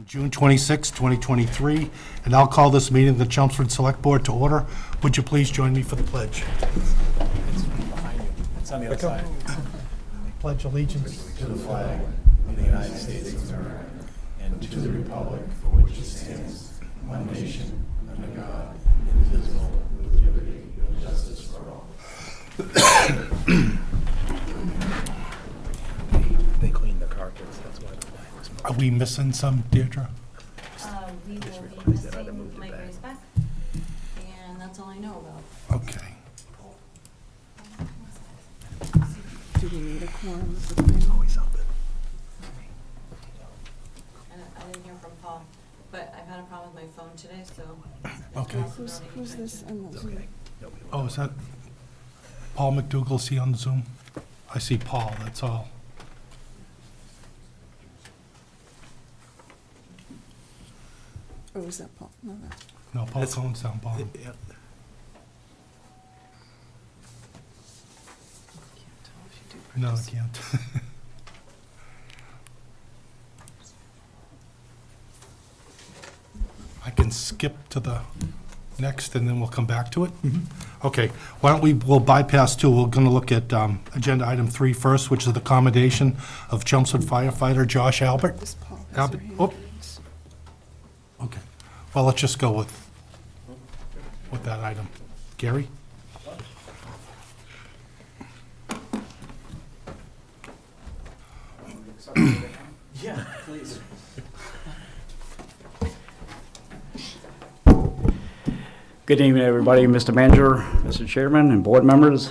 June 26, 2023, and I'll call this meeting of the Chelmsford Select Board to order. Would you please join me for the pledge? It's behind you. It's on the other side. Pledge allegiance To the flag of the United States of America and to the republic for which it stands, one nation, under God, indivisible, with liberty and justice for all. They cleaned the carpets, that's why the line was Are we missing some, Deirdre? We will be missing Mike Raceback, and that's all I know about. Okay. Do we need a quorum of the committee? always up it. And I didn't hear from Paul, but I've had a problem with my phone today, so. Okay. Who's this on the Zoom? Oh, is that Paul McDougal? See on Zoom? I see Paul, that's all. Oh, is that Paul? No, no. No, Paul's phone's down, Paul. Can't tell if you do No, I participate. can't. I can skip to the next, and then we'll come back to it. Okay, why don't we'll bypass two. We're going to look at agenda item 3 first, which is the commendation of Chelmsford firefighter Josh Albert. This Paul has Albert, her hand oh. raised. Okay, well, let's just go with that item. Gary? Yeah, please. Good evening, everybody, Mr. Manager, Mr. Chairman, and board members.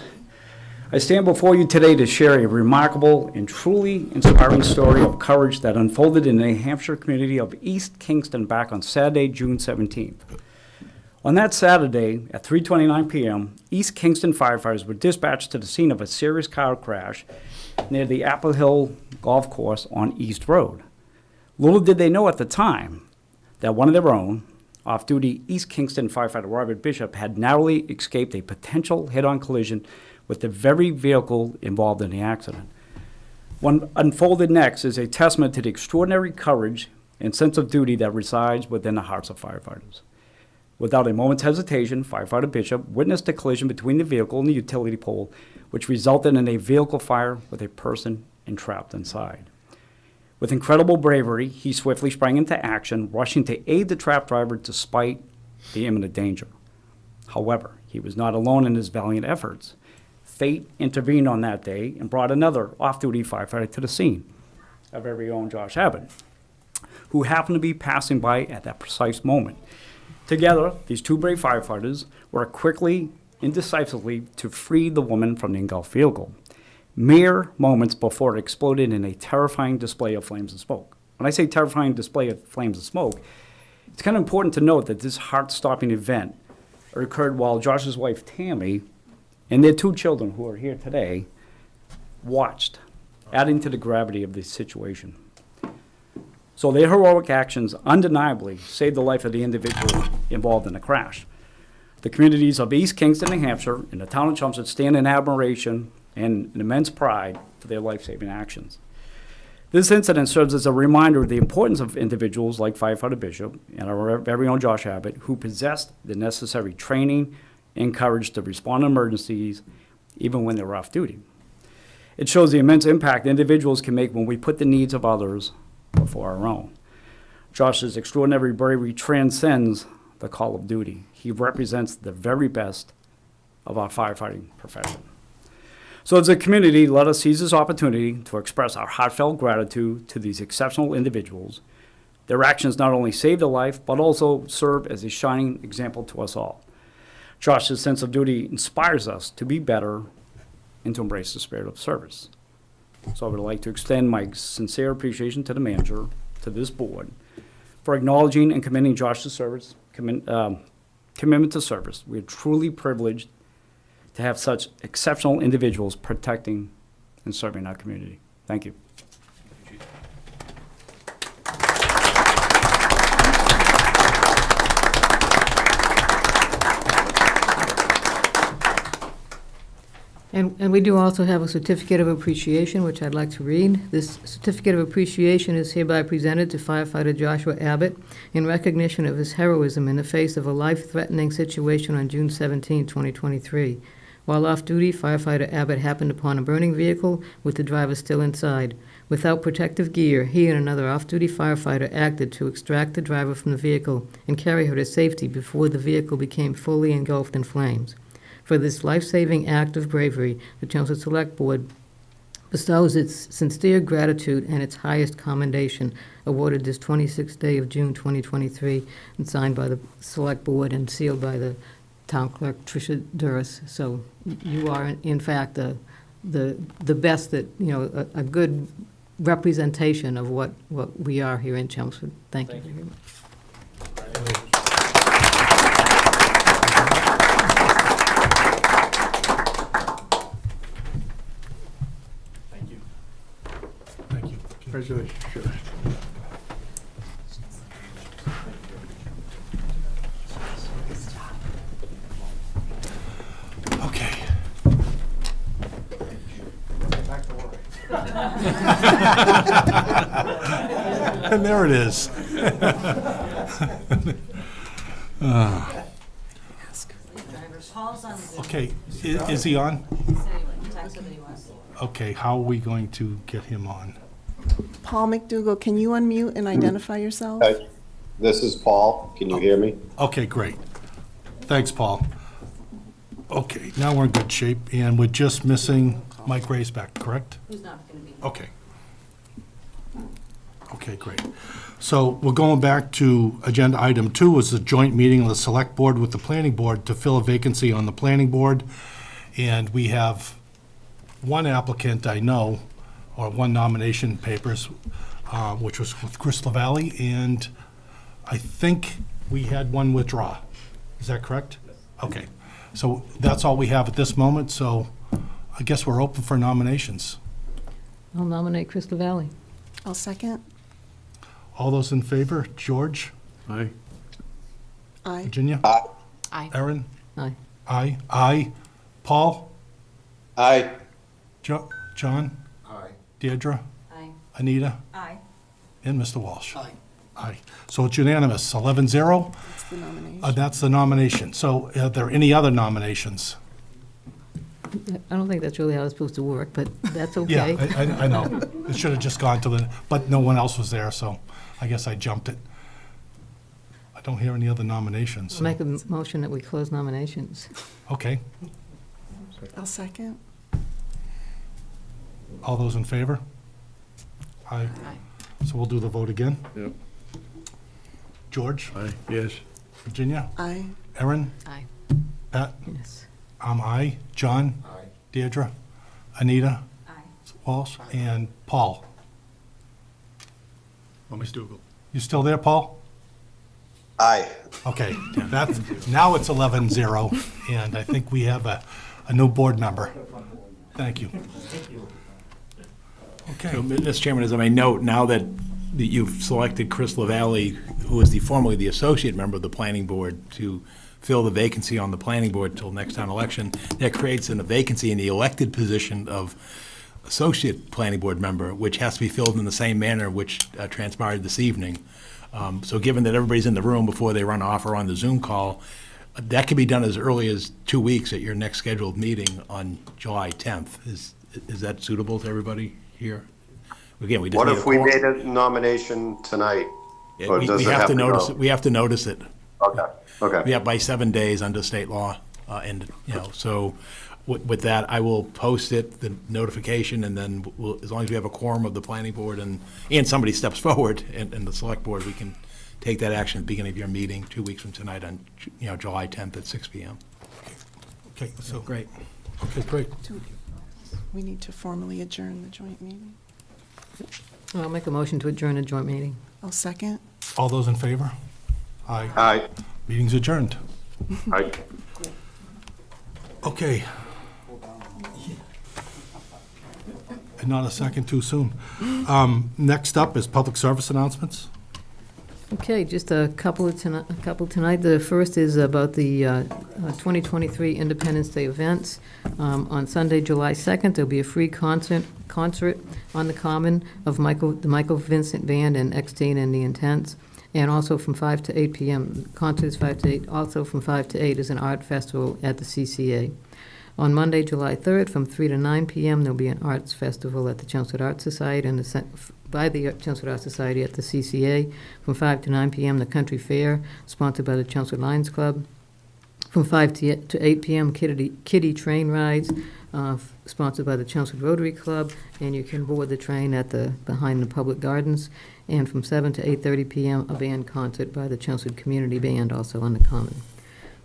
I stand before you today to share a remarkable and truly inspiring story of courage that unfolded in the New Hampshire community of East Kingston back on Saturday, June 17th. On that Saturday, at 3:29 p.m., East Kingston firefighters were dispatched to the scene of a serious car crash near the Apple Hill Golf Course on East Road. Little did they know at the time that one of their own, off-duty East Kingston firefighter Robert Bishop, had narrowly escaped a potential head-on collision with the very vehicle involved in the accident. What unfolded next is a testament to the extraordinary courage and sense of duty that resides within the hearts of firefighters. Without a moment's hesitation, firefighter Bishop witnessed a collision between the vehicle and the utility pole, which resulted in a vehicle fire with a person entrapped inside. With incredible bravery, he swiftly sprang into action, rushing to aid the trapped driver despite the imminent danger. However, he was not alone in his valiant efforts. Fate intervened on that day and brought another off-duty firefighter to the scene, our very own Josh Abbott, who happened to be passing by at that precise moment. Together, these two brave firefighters worked quickly and decisively to free the woman from the engulfed vehicle, mere moments before it exploded in a terrifying display of flames and smoke. When I say terrifying display of flames and smoke, it's kind of important to note that this heart-stopping event occurred while Josh's wife, Tammy, and their two children, who are here today, watched, adding to the gravity of the situation. So their heroic actions undeniably saved the life of the individual involved in the crash. The communities of East Kingston, New Hampshire, and the town of Chelmsford stand in admiration and an immense pride for their life-saving actions. This incident serves as a reminder of the importance of individuals like firefighter Bishop and our very own Josh Abbott, who possessed the necessary training and courage to respond to emergencies, even when they're off duty. It shows the immense impact individuals can make when we put the needs of others before our own. Josh's extraordinary bravery transcends the call of duty. He represents the very best of our firefighting profession. So as a community, let us seize this opportunity to express our heartfelt gratitude to these exceptional individuals. Their actions not only saved a life, but also serve as a shining example to us all. Josh's sense of duty inspires us to be better and to embrace the spirit of service. So I would like to extend my sincere appreciation to the manager, to this board, for acknowledging and commending Josh's service, commitment to service. We are truly privileged to have such exceptional individuals protecting and serving our community. Thank you. And we do also have a certificate of appreciation, which I'd like to read. This certificate of appreciation is hereby presented to firefighter Joshua Abbott in recognition of his heroism in the face of a life-threatening situation on June 17, 2023. While off-duty, firefighter Abbott happened upon a burning vehicle with the driver still inside. Without protective gear, he and another off-duty firefighter acted to extract the driver from the vehicle and carry her to safety before the vehicle became fully engulfed in flames. For this life-saving act of bravery, the Chelmsford Select Board bestows its sincere gratitude and its highest commendation, awarded this 26th day of June 2023, and signed by the Select Board and sealed by the Town Clerk Tricia Duras. So you are, in fact, the best that, a good representation of what we are here in Chelmsford. Thank you very much. Thank you. Thank you. Congratulations. Sure. Okay. Back to work. And there it is. Paul's on Zoom. Okay, is he on? He said he texted that he was. Okay, how are we going to get him on? Paul McDougall, can you unmute and identify yourself? Hi, this is Paul. Can you hear me? Okay, great. Thanks, Paul. Okay, now we're in good shape, and we're just missing Mike Raisbeck, correct? Who's not going to be? Okay. Okay, great. So we're going back to agenda item 2, was the joint meeting of the Select Board with the Planning Board to fill a vacancy on the Planning Board. And we have one applicant I know, or one nomination papers, which was with Chris LaValle, and I think we had one withdraw. Is that correct? Okay. So that's all we have at this moment, so I guess we're open for nominations. I'll nominate Chris LaValle. I'll second. All those in favor? George? Aye. Aye. Virginia? Aye. Erin? Aye. Aye. Aye. Paul? Aye. John? Aye. Deirdre? Aye. Anita? Aye. And Mr. Walsh? Aye. Aye. So it's unanimous, 11-0. That's the nomination. That's the nomination. So are there any other nominations? I don't think that's really how it's supposed to work, but that's Yeah, okay. I know. It should have just gone to the, but no one else was there, so I guess I jumped it. I don't hear any other nominations. I'll so- make a motion that we close nominations. Okay. I'll second. All those in favor? Aye. So we'll do the vote again. Yep. George? Aye. Yes. Virginia? Aye. Erin? Aye. Pat? Yes. I'm aye. John? Aye. Deirdre? Anita? Aye. Walsh? And Paul? McDougall. You still there, Paul? Aye. Okay, that's, now it's 11-0, and I think we have a new board member. Thank you. So, Okay, Mr. Chairman, as I may note, now that you've selected Chris LaValle, who is formerly the associate member of the planning board, to fill the vacancy on the planning board until next town election, that creates a vacancy in the elected position of associate planning board member, which has to be filled in the same manner which transpired this evening. So given that everybody's in the room before they run off or on the Zoom call, that can be done as early as 2 weeks at your next scheduled meeting on July 10th. Is that suitable to everybody here? Again, we just What need if a we quorum. made a nomination tonight? Yeah, Or we does it have have to to notice go? it. We have to notice it. Okay, okay. Yeah, by 7 days under state law, and, so with that, I will post it, the notification, and then we'll, as long as we have a quorum of the planning board and somebody steps forward and the select board, we can take that action at the beginning of your meeting 2 weeks from tonight on, July 10th at 6 PM. okay, so, Great. okay, great. We need to formally adjourn the joint meeting. I'll make a motion to adjourn a joint meeting. I'll second. All those in favor? Aye. Aye. Meeting's adjourned. Aye. Okay. And not a second too soon. Next up is public service announcements. Okay, just a couple tonight. The first is about the 2023 Independence Day events. On Sunday, July 2nd, there'll be a free concert on the Common of the Michael Vincent Band and Eckstein and the Intents, and also from 5 to 8 p.m. Concert is 5 to 8. Also from 5 to 8 is an art festival at the CCA. On Monday, July 3rd, from 3 to 9 p.m., there'll be an arts festival at the Chelmsford Art Society by the Chelmsford Art Society at the CCA. From 5 to 9 p.m., the Country Fair, sponsored by the Chelmsford Lions Club. From 5 to 8 p.m., kiddie train rides, sponsored by the Chelmsford Rotary Club, and you can board the train behind the public gardens. And from 7 to 8:30 p.m., a band concert by the Chelmsford Community Band, also on the Common.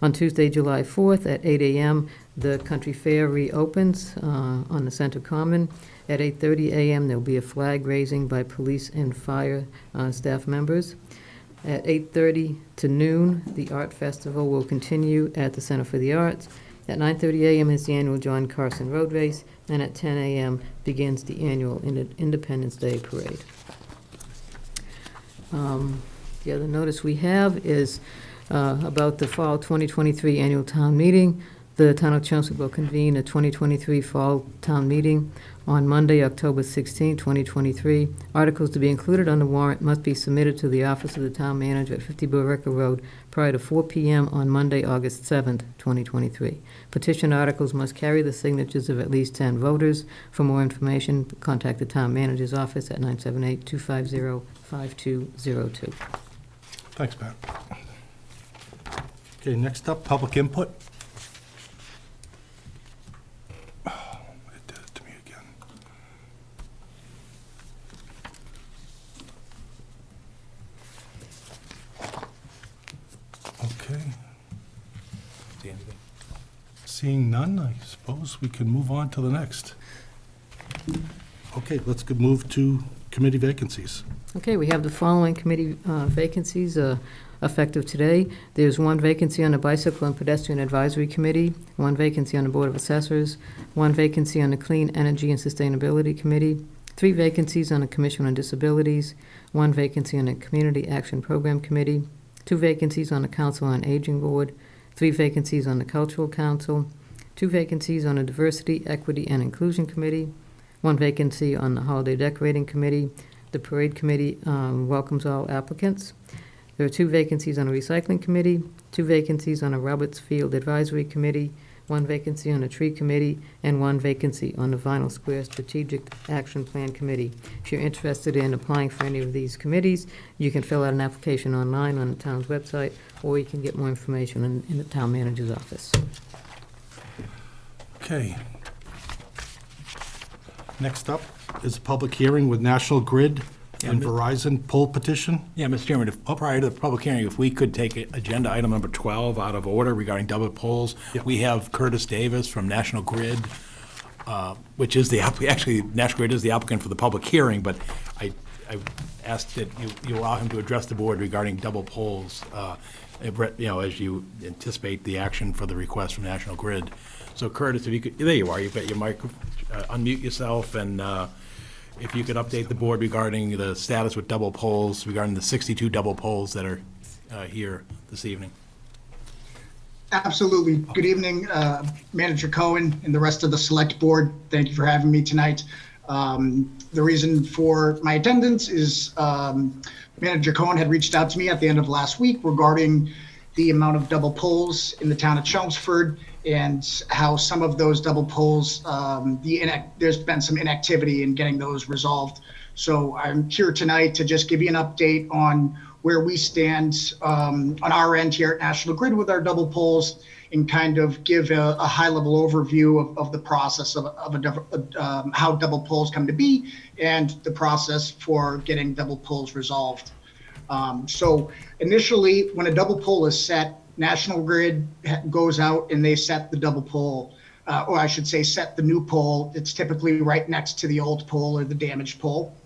On Tuesday, July 4th, at 8 a.m., the Country Fair reopens on the Center Common. At 8:30 a.m., there'll be a flag raising by police and fire staff members. At 8:30 to noon, the art festival will continue at the Center for the Arts. At 9:30 a.m. is the annual John Carson Road Race, and at 10 a.m. begins the annual Independence Day Parade. The other notice we have is about the fall 2023 annual town meeting. The Town of Chelmsford will convene a 2023 fall town meeting on Monday, October 16, 2023. Articles to be included on the warrant must be submitted to the office of the town manager at 50 Billerica Road prior to 4 p.m. on Monday, August 7, 2023. Petition articles must carry the signatures of at least 10 voters. For more information, contact the town manager's office at 978-250-5202. Thanks, Pat. Okay, next up, public input. Oh, it did it to me again. Okay, See anything? seeing none, I suppose we can move on to the next. Okay, let's move to committee vacancies. Okay, we have the following committee vacancies effective today. There's one vacancy on the Bicycle and Pedestrian Advisory Committee, one vacancy on the Board of Assessors, one vacancy on the Clean Energy and Sustainability Committee, 3 vacancies on the Commission on Disabilities, 1 vacancy on the Community Action Program Committee, 2 vacancies on the Council on Aging Board, 3 vacancies on the Cultural Council, 2 vacancies on the Diversity, Equity, and Inclusion Committee, 1 vacancy on the Holiday Decorating Committee. The Parade Committee welcomes all applicants. There are 2 vacancies on the Recycling Committee, 2 vacancies on the Roberts Field Advisory Committee, 1 vacancy on the Tree Committee, and 1 vacancy on the Vinyl Square Strategic Action Plan Committee. If you're interested in applying for any of these committees, you can fill out an application online on the town's website, or you can get more information in the town manager's office. Okay. Next up is a public hearing with National Grid and Verizon poll petition. Yeah, Mr. Chairman, prior to the public hearing, if we could take agenda item number 12 out of order regarding double polls. Yep. We have Curtis Davis from National Grid, which is actually, National Grid is the applicant for the public hearing, but I asked that you allow him to address the board regarding double polls, as you anticipate the action for the request from National Grid. So Curtis, if you could, there you are, you've got your mic, unmute yourself, and if you could update the board regarding the status with double polls, regarding the 62 double polls that are here this evening. Absolutely. Good evening, Manager Cohen and the rest of the select board. Thank you for having me tonight. The reason for my attendance is Manager Cohen had reached out to me at the end of last week regarding the amount of double polls in the town of Chelmsford and how some of those double polls, there's been some inactivity in getting those resolved. So I'm here tonight to just give you an update on where we stand on our end here at National Grid with our double polls, and kind of give a high-level overview of the process of how double polls come to be and the process for getting double polls resolved. So initially, when a double poll is set, National Grid goes out and they set the double pole, or I should say set the new pole. It's typically right next to the old pole or the damaged pole.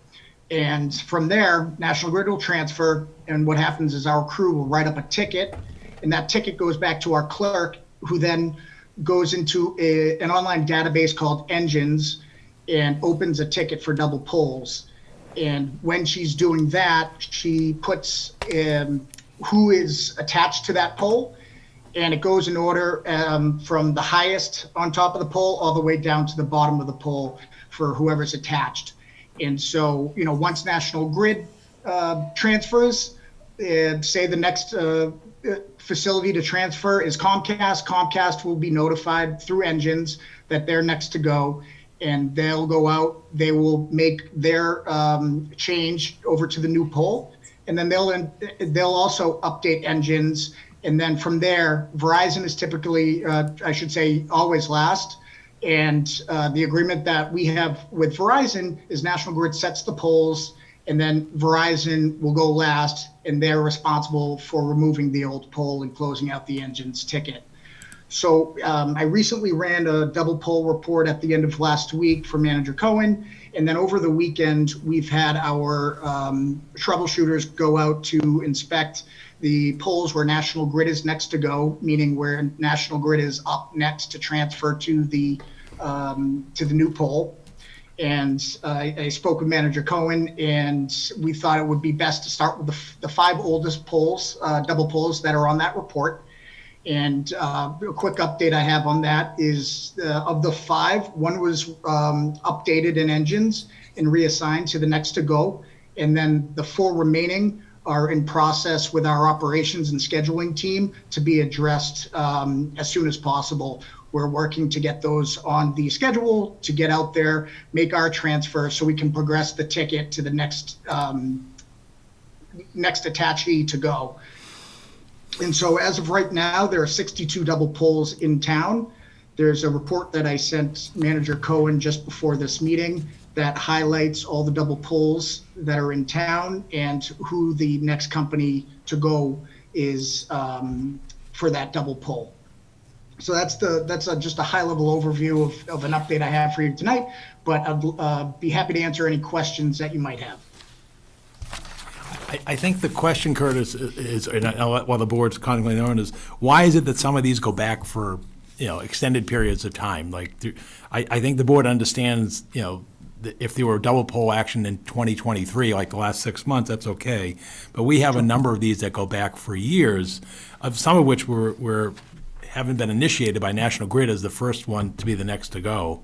And from there, National Grid will transfer, and what happens is our crew will write up a ticket, and that ticket goes back to our clerk, who then goes into an online database called Engines and opens a ticket for double polls. And when she's doing that, she puts who is attached to that poll, And it goes in order from the highest on top of the pole all the way down to the bottom of the pole for whoever's attached. And so, once National Grid transfers, say the next facility to transfer is Comcast. Comcast will be notified through engines that they're next to go, and they'll go out, they will make their change over to the new pole, and then they'll also update engines. And then from there, Verizon is typically, I should say, always last. And the agreement that we have with Verizon is National Grid sets the poles, and then Verizon will go last, and they're responsible for removing the old pole and closing out the engine's ticket. So I recently ran a double pole report at the end of last week for Manager Cohen. And then over the weekend, we've had our troubleshooters go out to inspect the poles where National Grid is next to go, meaning where National Grid is up next to transfer to the new pole. And I spoke with Manager Cohen, and we thought it would be best to start with the 5 oldest poles, double poles that are on that report. And a quick update I have on that is of the 5, 1 was updated in engines and reassigned to the next to go. And then the 4 remaining are in process with our operations and scheduling team to be addressed as soon as possible. We're working to get those on the schedule to get out there, make our transfer so we can progress the ticket to the next attachee to go. And so as of right now, there are 62 double poles in town. There's a report that I sent Manager Cohen just before this meeting that highlights all the double poles that are in town and who the next company to go is for that double pole. So that's just a high-level overview of an update I have for you tonight, but I'd be happy to answer any questions that you might have. I think the question, Curtis, is, and while the board's constantly known, is why is it that some of these go back for, extended periods of time? Like, I think the board understands, if there were double pole action in 2023, like the last 6 months, that's okay. But we have a number of these that go back for years, of some of which haven't been initiated by National Grid as the first one to be the next to go.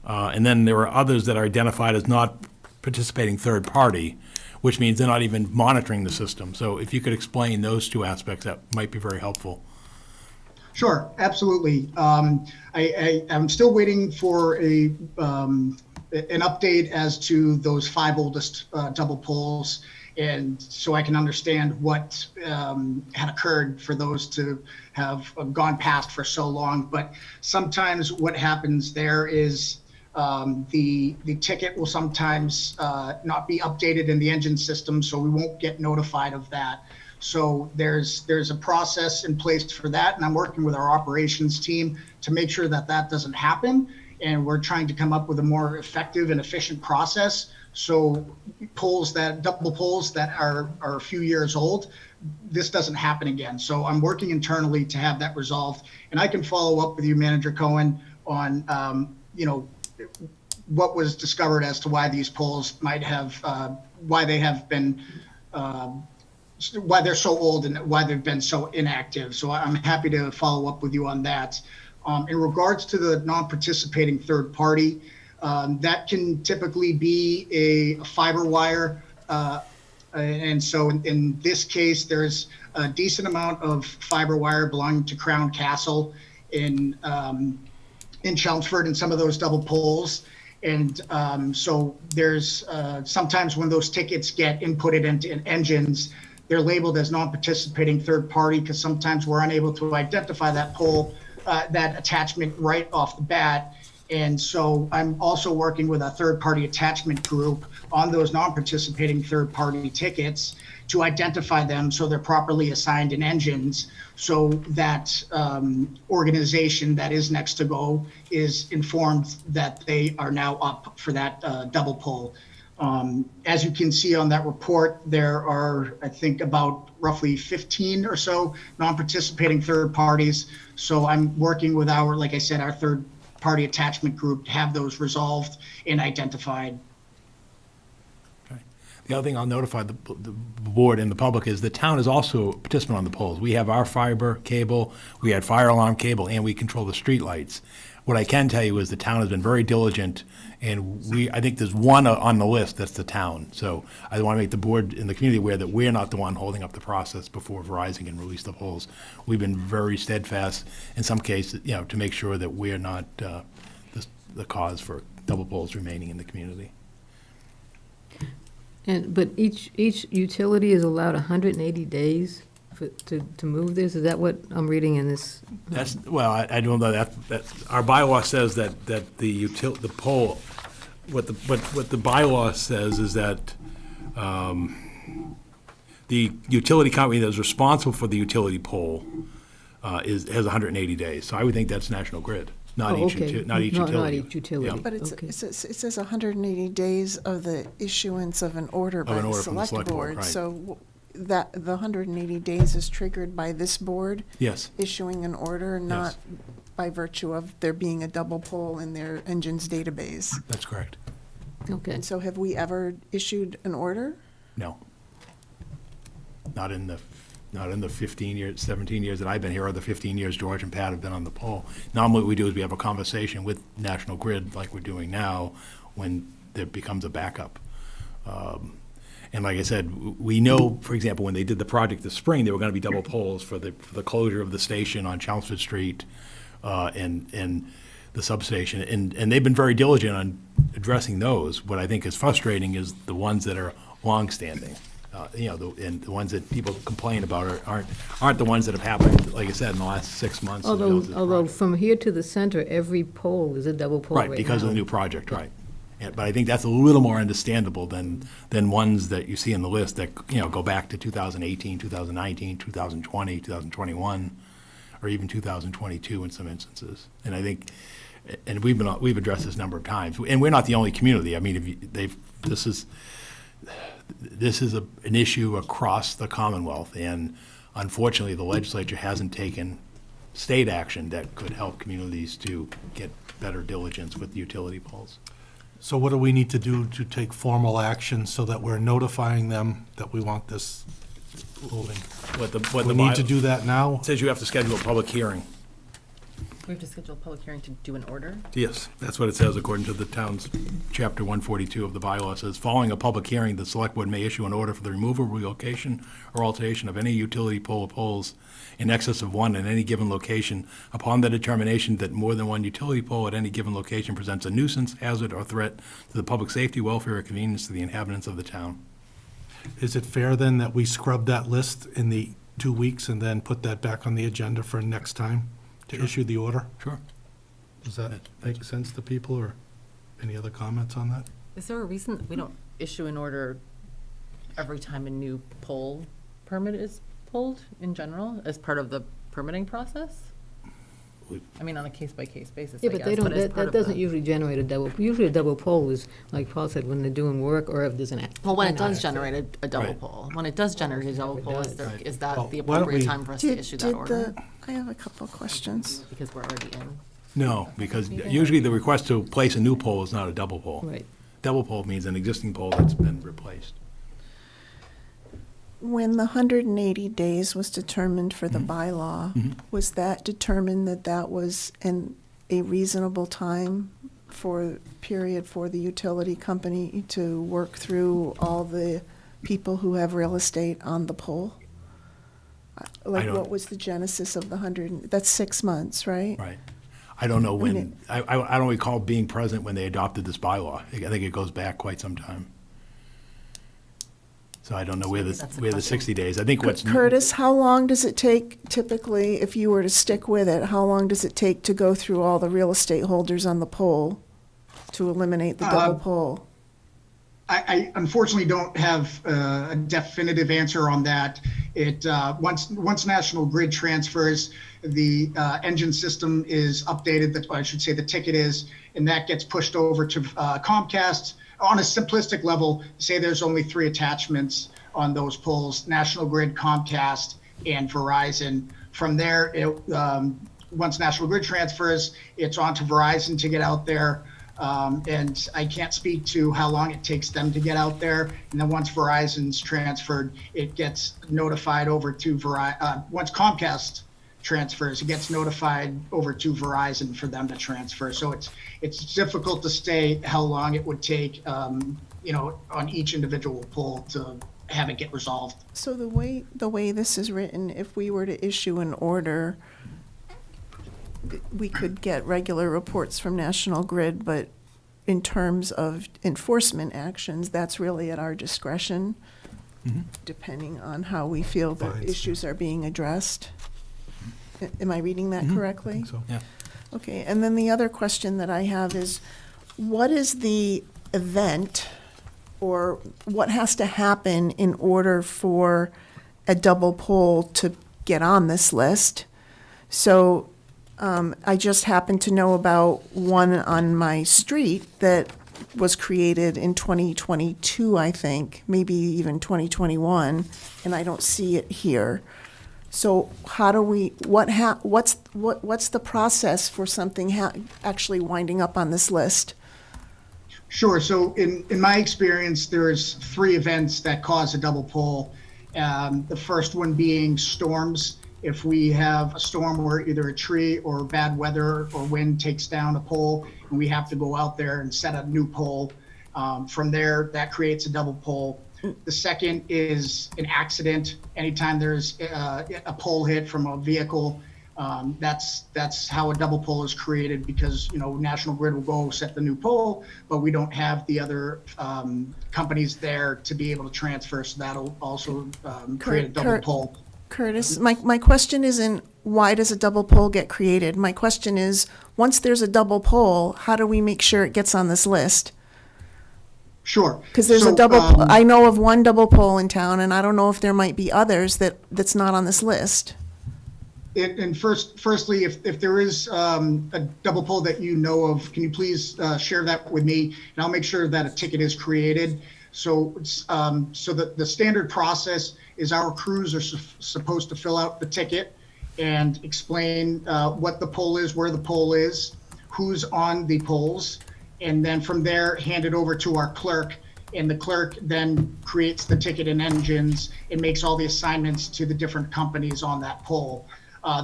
And then there are others that are identified as not participating third party, which means they're not even monitoring the system. So if you could explain those 2 aspects, that might be very helpful. Sure, absolutely. I'm still waiting for an update as to those 5 oldest double poles, and so I can understand what had occurred for those to have gone past for so long. But sometimes what happens there is the ticket will sometimes not be updated in the engine system, so we won't get notified of that. So there's a process in place for that, and I'm working with our operations team to make sure that that doesn't happen. And we're trying to come up with a more effective and efficient process. So double poles that are a few years old, this doesn't happen again. So I'm working internally to have that resolved, and I can follow up with you, Manager Cohen, on what was discovered as to why these poles might have, why they're so old and why they've been so inactive. So I'm happy to follow up with you on that. In regards to the non-participating third party, that can typically be a fiber wire. And so in this case, there's a decent amount of fiber wire belonging to Crown Castle in Chelmsford and some of those double poles. And so there's sometimes when those tickets get inputted into engines, they're labeled as non-participating third party because sometimes we're unable to identify that pole, that attachment right off the bat. And so I'm also working with a third-party attachment group on those non-participating third-party tickets to identify them so they're properly assigned in engines, so that organization that is next to go is informed that they are now up for that double pole. As you can see on that report, there are, I think, about roughly 15 or so non-participating third parties. So I'm working with like I said, our third-party attachment group to have those resolved and identified. Okay. The other thing I'll notify the board and the public is the town is also a participant on the poles. We have our fiber cable, we had fire alarm cable, and we control the streetlights. What I can tell you is the town has been very diligent, and I think there's one on the list, that's the town. So I want to make the board and the community aware that we're not the one holding up the process before Verizon can release the poles. We've been very steadfast, in some cases, to make sure that we're not the cause for double poles remaining in the community. But each utility is allowed 180 days to move this? Is that what I'm reading in this? Well, I don't know, that our bylaw says that the pole, what the bylaw says is that the utility company that's responsible for the utility pole has 180 days. So I would think that's National Grid, not each utility. Not each utility. Yeah. But Okay. it says 180 days of the issuance of an order by an the order from the select select board, board. right. So that, the 180 days is triggered by this board Yes, issuing an order, not by virtue of there being a double pole in their engine's database. that's correct. Okay. And so have we ever issued an order? No. Not in the 15 years, 17 years that I've been here, or the 15 years George and Pat have been on the pole. Normally what we do is we have a conversation with National Grid, like we're doing now, when there becomes a backup. And like I said, we know, for example, when they did the project this spring, there were going to be double poles for the closure of the station on Chelmsford Street and the substation. And they've been very diligent on addressing those. What I think is frustrating is the ones that are longstanding. And the ones that people complain about aren't the ones that have happened, like I said, in the last 6 months. Although from here to the center, every pole is a double pole right now. Right, because of the new project, right. But I think that's a little more understandable than ones that you see in the list that, go back to 2018, 2019, 2020, 2021, or even 2022 in some instances. And I think, and we've addressed this a number of times, and we're not the only community. I mean, this is an issue across the Commonwealth, and unfortunately, the legislature hasn't taken state action that could help communities to get better diligence with the utility poles. So what do we need to do to take formal action so that we're notifying them that we want this moving? We need to do that now? It says you have to schedule a public hearing. We have to schedule a public hearing to do an order? Yes, that's what it says according to the town's chapter 142 of the bylaw. It says, following a public hearing, the select board may issue an order for the removal, relocation, or alteration of any utility pole or poles in excess of one in any given location upon the determination that more than one utility pole at any given location presents a nuisance, hazard, or threat to the public safety, welfare, or convenience to the inhabitants of the town. Is it fair then that we scrub that list in the 2 weeks and then put that back on the agenda for next time to issue the order? Sure. Does that make sense to people, or any other comments on that? Is there a reason that we don't issue an order every time a new pole permit is pulled in general as part of the permitting process? I mean, on a case-by-case basis, Yeah, I but guess, they don't, as that part of doesn't the- usually generate a double, usually a double pole is, like Paul said, when they're doing work or if there's an. Well, when it does generate a double Right. pole, when it does generate a double pole, is Right. that Well, the why don't appropriate we- time for us to issue that order? I have a couple of questions. Because we're already in. No, because usually the request to place a new pole is not a double pole. Right. Double pole means an existing pole that's been replaced. When the 180 days was determined for the bylaw, was that determined that was a reasonable time period for the utility company to work through all the people who have real estate on the pole? Like, don't- what was the genesis of the 100, that's 6 months, right? Right. I don't know when, mean, I don't recall being present when they adopted this bylaw. I think it goes back quite some time. So I don't know where That's the the question. 60 days, I think what's. Curtis, how long does it take typically, if you were to stick with it, how long does it take to go through all the real estate holders on the pole to eliminate the double pole? I unfortunately don't have a definitive answer on that. Once National Grid transfers, the engine system is updated, I should say the ticket is, and that gets pushed over to Comcast. On a simplistic level, say there's only 3 attachments on those poles: National Grid, Comcast, and Verizon. From there, once National Grid transfers, it's on to Verizon to get out there. And I can't speak to how long it takes them to get out there. And then once Verizon's transferred, it gets notified over to once Comcast transfers, it gets notified over to Verizon for them to transfer. So it's difficult to say how long it would take, on each individual pole to have it get resolved. So the way this is written, if we were to issue an order, we could get regular reports from National Grid, but in terms of enforcement actions, that's really at our discretion, depending on how we feel the Fines. issues are being addressed. Am I reading that correctly? So, Yeah. Okay, and then the other question that I have is, what is the event, or what has to happen in order for a double pole to get on this list? So I just happen to know about one on my street that was created in 2022, I think, maybe even 2021, and I don't see it here. So how do we, what's the process for something actually winding up on this list? Sure. So in my experience, there's 3 events that cause a double pole. The first one being storms. If we have a storm where either a tree or bad weather or wind takes down a pole and we have to go out there and set a new pole, from there, that creates a double pole. The second is an accident. Anytime there's a pole hit from a vehicle, that's how a double pole is created, because National Grid will go set the new pole, but we don't have the other companies there to be able to transfer, so that'll also create a double pole. Curtis, my question isn't why does a double pole get created? My question is, once there's a double pole, how do we make sure it gets on this list? Sure. Because there's So, a double, I know of one double pole in town, and I don't know if there might be others that's not on this list. And firstly, if there is a double pole that you know of, can you please share that with me, and I'll make sure that a ticket is created. So the standard process is our crews are supposed to fill out the ticket and explain what the pole is, where the pole is, who's on the poles, and then from there hand it over to our clerk, and the clerk then creates the ticket in Engines and makes all the assignments to the different companies on that pole.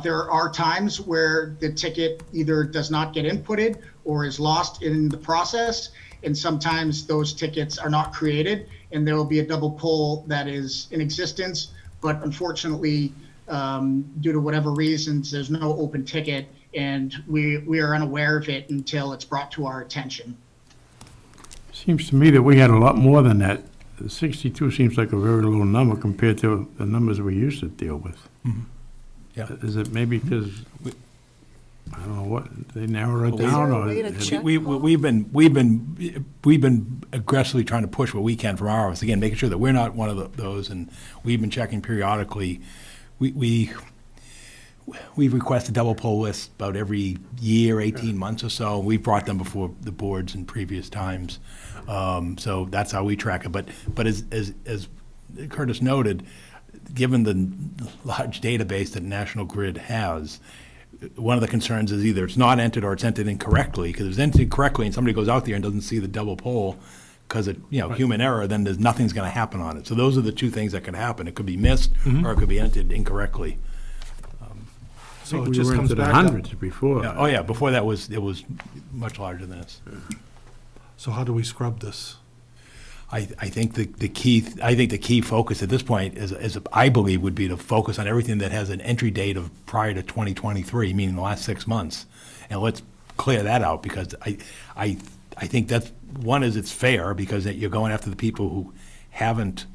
There are times where the ticket either does not get inputted or is lost in the process, and sometimes those tickets are not created, and there will be a double pole that is in existence, but unfortunately, due to whatever reasons, there's no open ticket, and we are unaware of it until it's brought to our attention. Seems to me that we had a lot more than that. 62 seems like a very low number compared to the numbers we used to deal with. Yeah. Is it maybe because, I don't know what, they narrow it there down, a or? way to check? it- We've been aggressively trying to push what we can from our office, again, making sure that we're not one of those, and we've been checking periodically. We've requested double pole lists about every year, 18 months or so. We've brought them before the boards in previous times. So that's how we track it. But as Curtis noted, given the large database that National Grid has, one of the concerns is either it's not entered or it's entered incorrectly. Because if it's entered correctly and somebody goes out there and doesn't see the double pole because of human error, then nothing's going to happen on it. So those are the two things that could happen. It could be missed or it could be entered incorrectly. So it We just were comes into the back up. hundreds before. Yeah, oh yeah, before that it was much larger than this. So how do we scrub this? I think the key focus at this point is I believe would be to focus on everything that has an entry date of prior to 2023, meaning the last 6 months, and let's clear that out, because I think that's one, is it's fair because you're going after the people who haven't,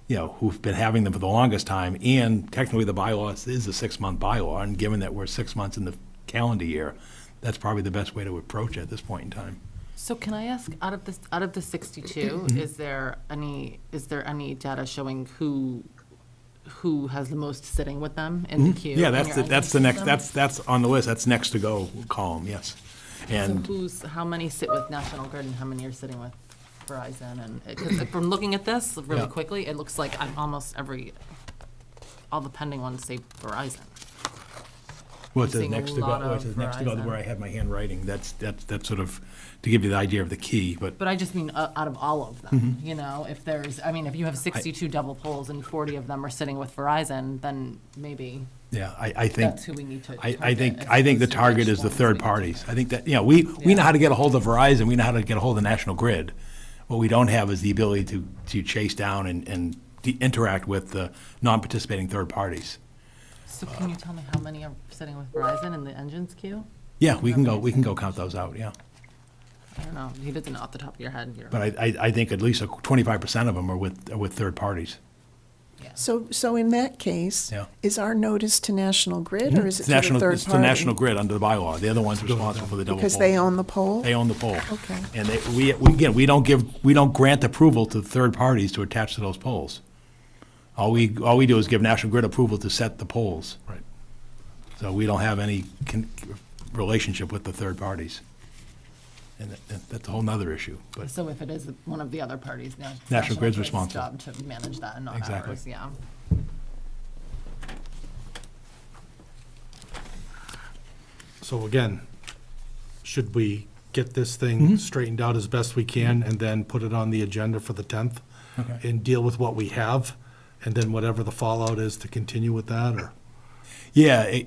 who've been having them for the longest time, and technically the bylaw is a 6-month bylaw, and given that we're 6 months in the calendar year, that's probably the best way to approach it at this point in time. So can I ask, out of the 62, is there any data showing who has the most sitting with them in the queue? Yeah, in your that's the next, system? that's on the list, that's next to go column, yes. And So how many sit with National Grid and how many are sitting with Verizon? And 'cause from looking at this really Yeah. quickly, it looks like I'm almost all the pending ones say Verizon. Well, it says seeing a next to lot go, it of says next to go to where I Verizon. had my handwriting. That's sort of, to give you the idea of the key, but But I just mean out of all of them, you know, if there's, I mean, if you have 62 double poles and 40 of them are sitting with Verizon, then maybe yeah, I think. that's who we need to I target think, as I think the opposed to target which is the ones we third need to parties. target. I think that, we know Yeah. how to get a hold of Verizon, we know how to get a hold of National Grid. What we don't have is the ability to chase down and interact with the non-participating third parties. So can you tell me how many are sitting with Verizon in the engines queue? Yeah, we can go count those out, yeah. I don't know, you didn't off the top of your head. But I think at least 25% of them are with third parties. So in that case, Yeah. is our notice to National Grid, or is it It's to the national, third it's party? the National Grid under the bylaw. They're the ones responsible for the double poles. Because they own the pole? They own the pole. Okay. And again, we don't grant approval to third parties to attach to those poles. All we do is give National Grid approval to set the poles. Right. So we don't have any relationship with the third parties. And that's a whole nother issue, but So if it is one of the other parties, now. National Grid's responsible. Job to manage that and not Exactly. ours, yeah. So again, should we get this Mm-hmm. thing straightened out as best we can and then put it on the agenda for the 10th? Okay. And deal with what we have, and then whatever the fallout is to continue with that, or? yeah,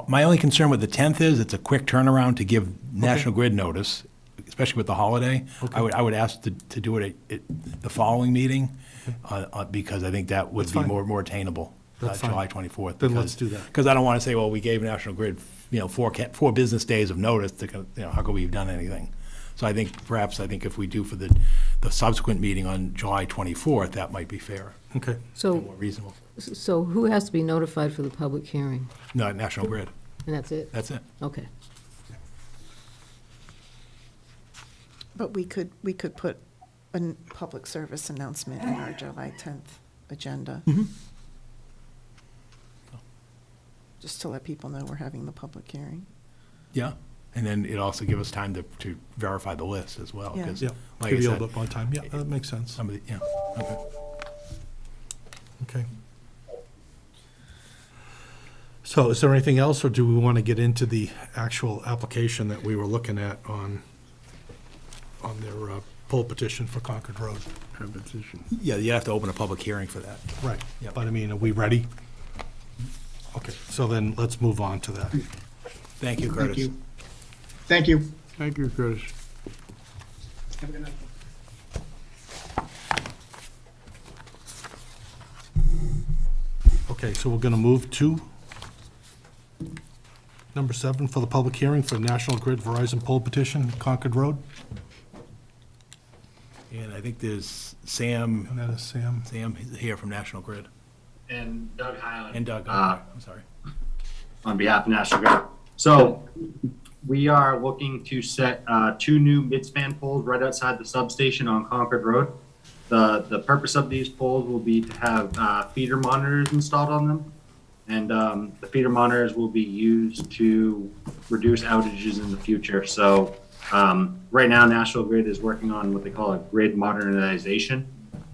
my only concern with the 10th is it's a quick turnaround to give National Grid notice, especially with the holiday. Okay. I would ask to do it at the following meeting, because I think that would That's be fine. more attainable, That's fine. July 24th. Then let's do that. Because I don't want to say, well, we gave National Grid, 4 business days of notice to, how come we've done anything? So I think if we do for the subsequent meeting on July 24th, that might be fair, Okay. and So, more reasonable. so who has to be notified for the public hearing? No, National Grid, And that's it? that's it. Okay. But we could put a public service announcement in our July 10th agenda. Just to let people know we're having the public hearing. Yeah, and then it also give us time to verify the list as well, Yeah. because, Yeah, like I give you a said, little bit more time, yeah, that makes sense. somebody, okay. Okay. So is there anything else, or do we want to get into the actual application that we were looking at on their poll petition for Concord Road? Competition. Yeah, you have to open a public hearing for that. Right, Yep. but I mean, are we ready? Okay, so then let's move on to that. Thank you, Thank Curtis. you. Thank you. Thank you, Curtis. Have a good night. Okay, so we're going to move to number 7 for the public hearing for National Grid Verizon poll petition, Concord Road. And I think there's Sam And that is Sam. here from National Grid, And Doug Highland. and Doug, Uh, I'm sorry. On behalf of National Grid. So we are looking to set 2 new mid-span poles right outside the substation on Concord Road. The purpose of these poles will be to have feeder monitors installed on them. And the feeder monitors will be used to reduce outages in the future. So right now, National Grid is working on what they call a grid modernization.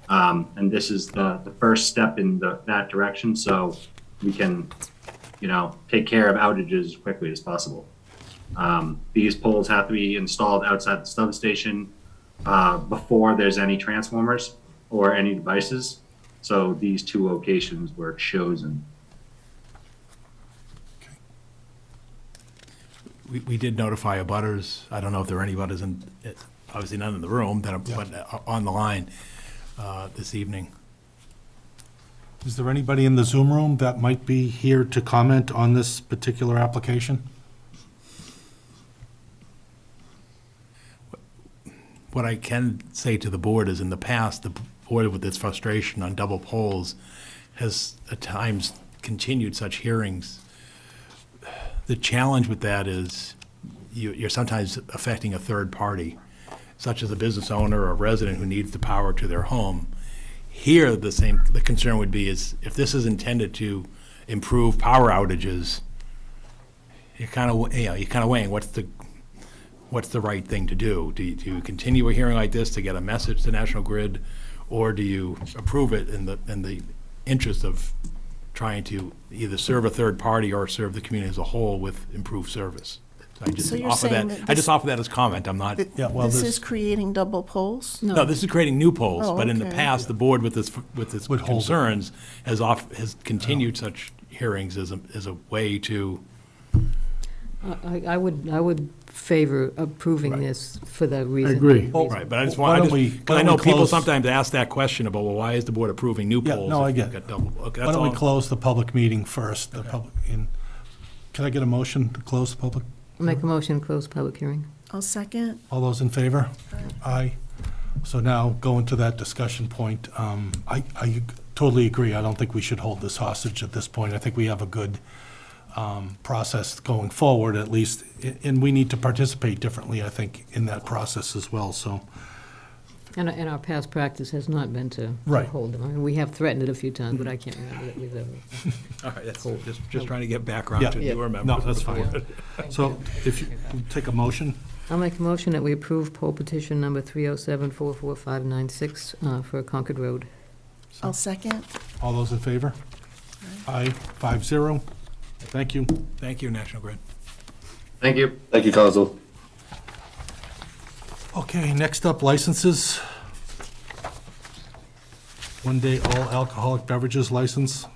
And this is the first step in that direction, so we can, take care of outages as quickly as possible. These poles have to be installed outside the substation before there's any transformers or any devices. So these 2 locations were chosen. We did notify abutters. I don't know if there are any abutters obviously none in the room, but on the line this evening. Is there anybody in the Zoom room that might be here to comment on this particular application? What I can say to the board is, in the past, the board with its frustration on double poles has at times continued such hearings. The challenge with that is you're sometimes affecting a third party, such as a business owner or a resident who needs the power to their home. Here, the concern would be is if this is intended to improve power outages, you're kind of weighing what's the right thing to do. Do you continue a hearing like this to get a message to National Grid, or do you approve it in the interest of trying to either serve a third party or serve the community as a whole with improved service. So I just So you're offer saying that, that I just offer that as comment, I'm not, Yeah, well, This this is creating double polls? no, this is creating new polls, Oh, but in the okay. past, the board with its Would hold it. concerns has continued such hearings as a way to, I would favor approving Right. this for the I reason. agree. right, but I just Why want, don't we- because why I don't know we people close- sometimes ask that question about, well, why is the board approving new Yeah, polls? no, I if get you've it. got double? Okay, Why that's don't we all. close the public meeting first? The public, can I get a motion to close the public? I'll make a motion to close the public hearing. I'll second. All those in favor? Aye. So now, going to that discussion point, I totally agree. I don't think we should hold this hostage at this point. I think we have a good process going forward, at least, and we need to participate differently, I think, in that process as well, so. And our past practice has not been to Right. hold them. I mean, we have threatened it a few times, but I can't remember that we've ever. All right, that's just trying to get background Yeah. to newer members. No, of the that's fine. board. So if you take a motion, I'll make a motion that we approve poll petition number 307-44596 for Concord Road. I'll second. all those in favor? Aye, 5-0. Thank you. Thank you, National Grid. Thank you. Thank you, Council. Okay, next up, licenses. One-day all alcoholic beverages license.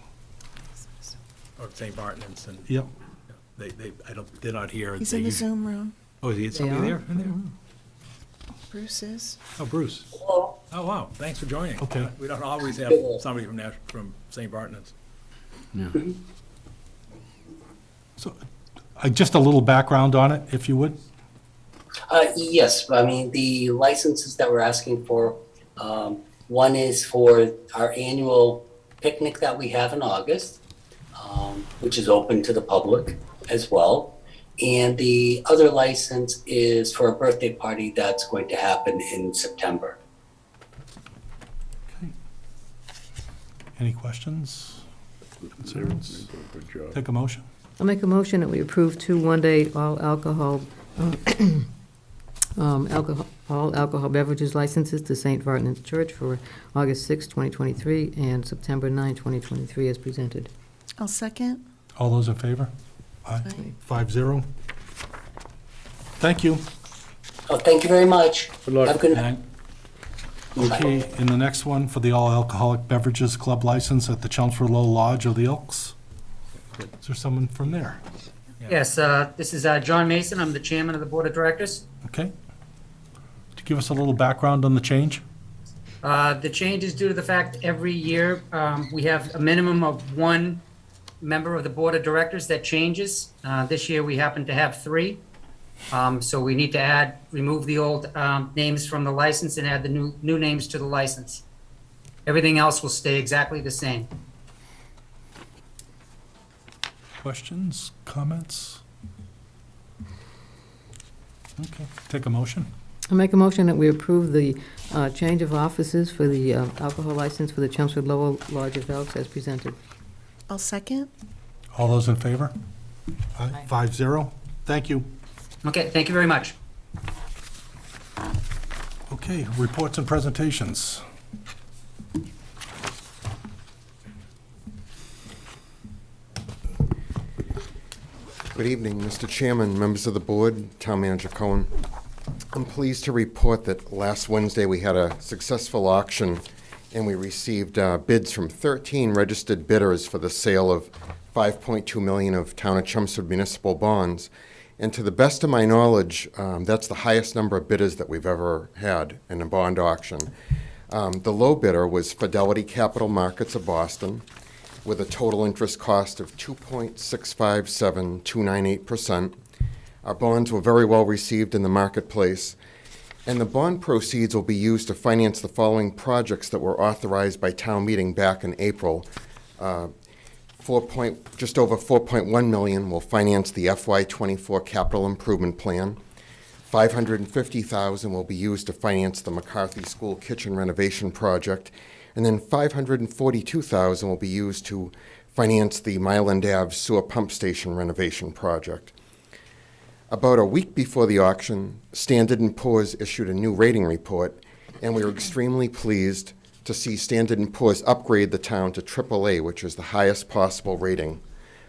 Or St. Bartman's, and Yep. they're not here. He's They in the usually- Zoom room. Oh, is somebody They there? are? In there? Bruce is. Oh, Bruce. Oh, wow, thanks for joining. Okay. We don't always have somebody from St. Bartman's. So, just a little background on it, if you would. Yes, I mean, the licenses that we're asking for, one is for our annual picnic that we have in August, which is open to the public as well. And the other license is for a birthday party that's going to happen in September. Okay. Any questions, concerns? Take a motion. I'll make a motion that we approve 2 one-day all alcohol beverages licenses to St. Bartman's Church for August 6, 2023, and September 9, 2023, as presented. I'll second. All those in favor? Aye. Aye. 5-0. Thank you. Oh, thank you very much. Good luck. Have a good night. Okay, and the next one for the all alcoholic beverages club license at the Chelmsford Low Lodge of the Elks. Is there someone from there? Yes, this is John Mason. I'm the chairman of the board of directors. Okay. To give us a little background on the change? The change is due to the fact every year we have a minimum of 1 member of the board of directors that changes. This year we happen to have 3. So we need to remove the old names from the license and add the new names to the license. Everything else will stay exactly the same. Questions, comments? Okay, take a motion. I'll make a motion that we approve the change of offices for the alcohol license for the Chelmsford Lower Lodge of Elks as presented. I'll second. All those in favor? Aye. 5-0. Thank you. Okay, thank you very much. Okay, reports and presentations. Good evening, Mr. Chairman, members of the board, Town Manager Cohen. I'm pleased to report that last Wednesday we had a successful auction and we received bids from 13 registered bidders for the sale of $5.2 million of Town of Chelmsford municipal bonds. And to the best of my knowledge, that's the highest number of bidders that we've ever had in a bond auction. The low bidder was Fidelity Capital Markets of Boston, with a total interest cost of 2.657298%. Our bonds were very well received in the marketplace, and the bond proceeds will be used to finance the following projects that were authorized by town meeting back in April. Just over $4.1 million will finance the FY24 capital improvement plan. $550,000 will be used to finance the McCarthy School kitchen renovation project, and then $542,000 will be used to finance the Myland Ave sewer pump station renovation project. About a week before the auction, Standard & Poor's issued a new rating report, and we were extremely pleased to see Standard & Poor's upgrade the town to AAA, which is the highest possible rating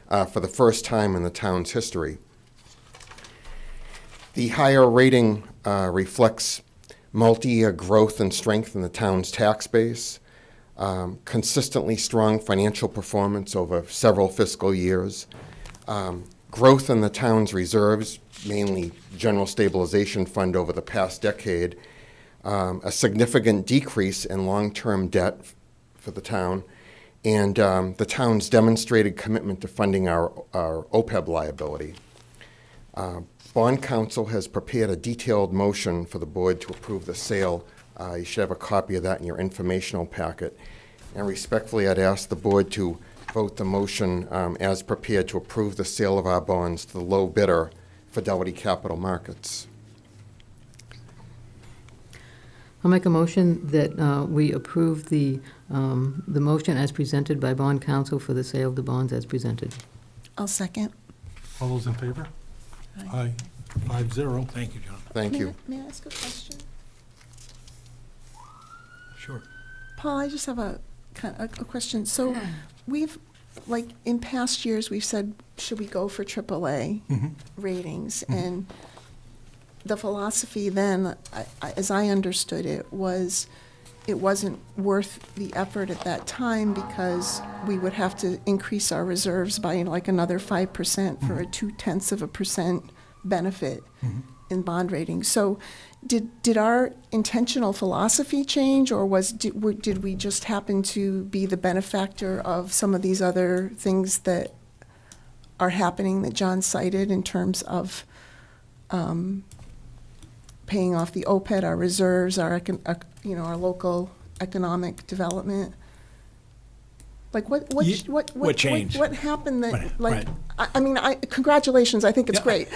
for the first time in the town's history. The higher rating reflects multi-year growth and strength in the town's tax base, consistently strong financial performance over several fiscal years, growth in the town's reserves, mainly general stabilization fund over the past decade, a significant decrease in long-term debt for the town, and the town's demonstrated commitment to funding our OPEB liability. Bond counsel has prepared a detailed motion for the board to approve the sale. You should have a copy of that in your informational packet. And respectfully, I'd ask the board to vote the motion as prepared to approve the sale of our bonds to the low bidder, Fidelity Capital Markets. I'll make a motion that we approve the motion as presented by bond counsel for the sale of the bonds as presented. I'll second. All those in favor? Aye. 5-0. Thank you, John. Thank you. May I ask a question? Sure. Paul, I just have a question. So we've, like, in past years, we've said, should we go for AAA ratings? And the philosophy then, as I understood it, was it wasn't worth the effort at that time because we would have to increase our reserves by like another 5% for a 0.2% benefit in bond ratings. So did our intentional philosophy change, or did we just happen to be the benefactor of some of these other things that are happening that John cited in terms of paying off the OPED, our reserves, our local economic development? Like what changed? What happened that Right. I mean, congratulations, I think it's great.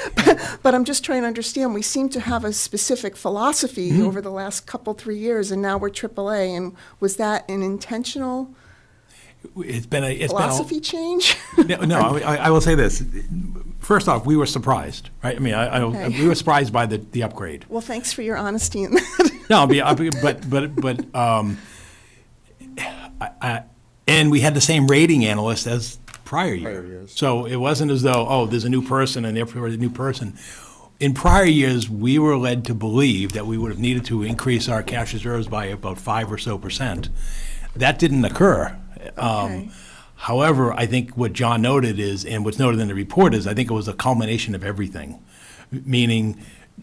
But I'm just trying to understand, we seem to have a specific philosophy over the last 3 years, and now we're AAA, and was that an intentional philosophy change? No, I will say this. First off, we were surprised, right? I mean, Okay. we were surprised by the upgrade. Well, thanks for your honesty in that. No, and we had the same rating analyst as prior years. So it wasn't as though, there's a new person and therefore a new person. In prior years, we were led to believe that we would have needed to increase our cash reserves by about 5% or so. That didn't occur. Okay. However, I think what John noted is, and what's noted in the report is, I think it was a culmination of everything. Meaning,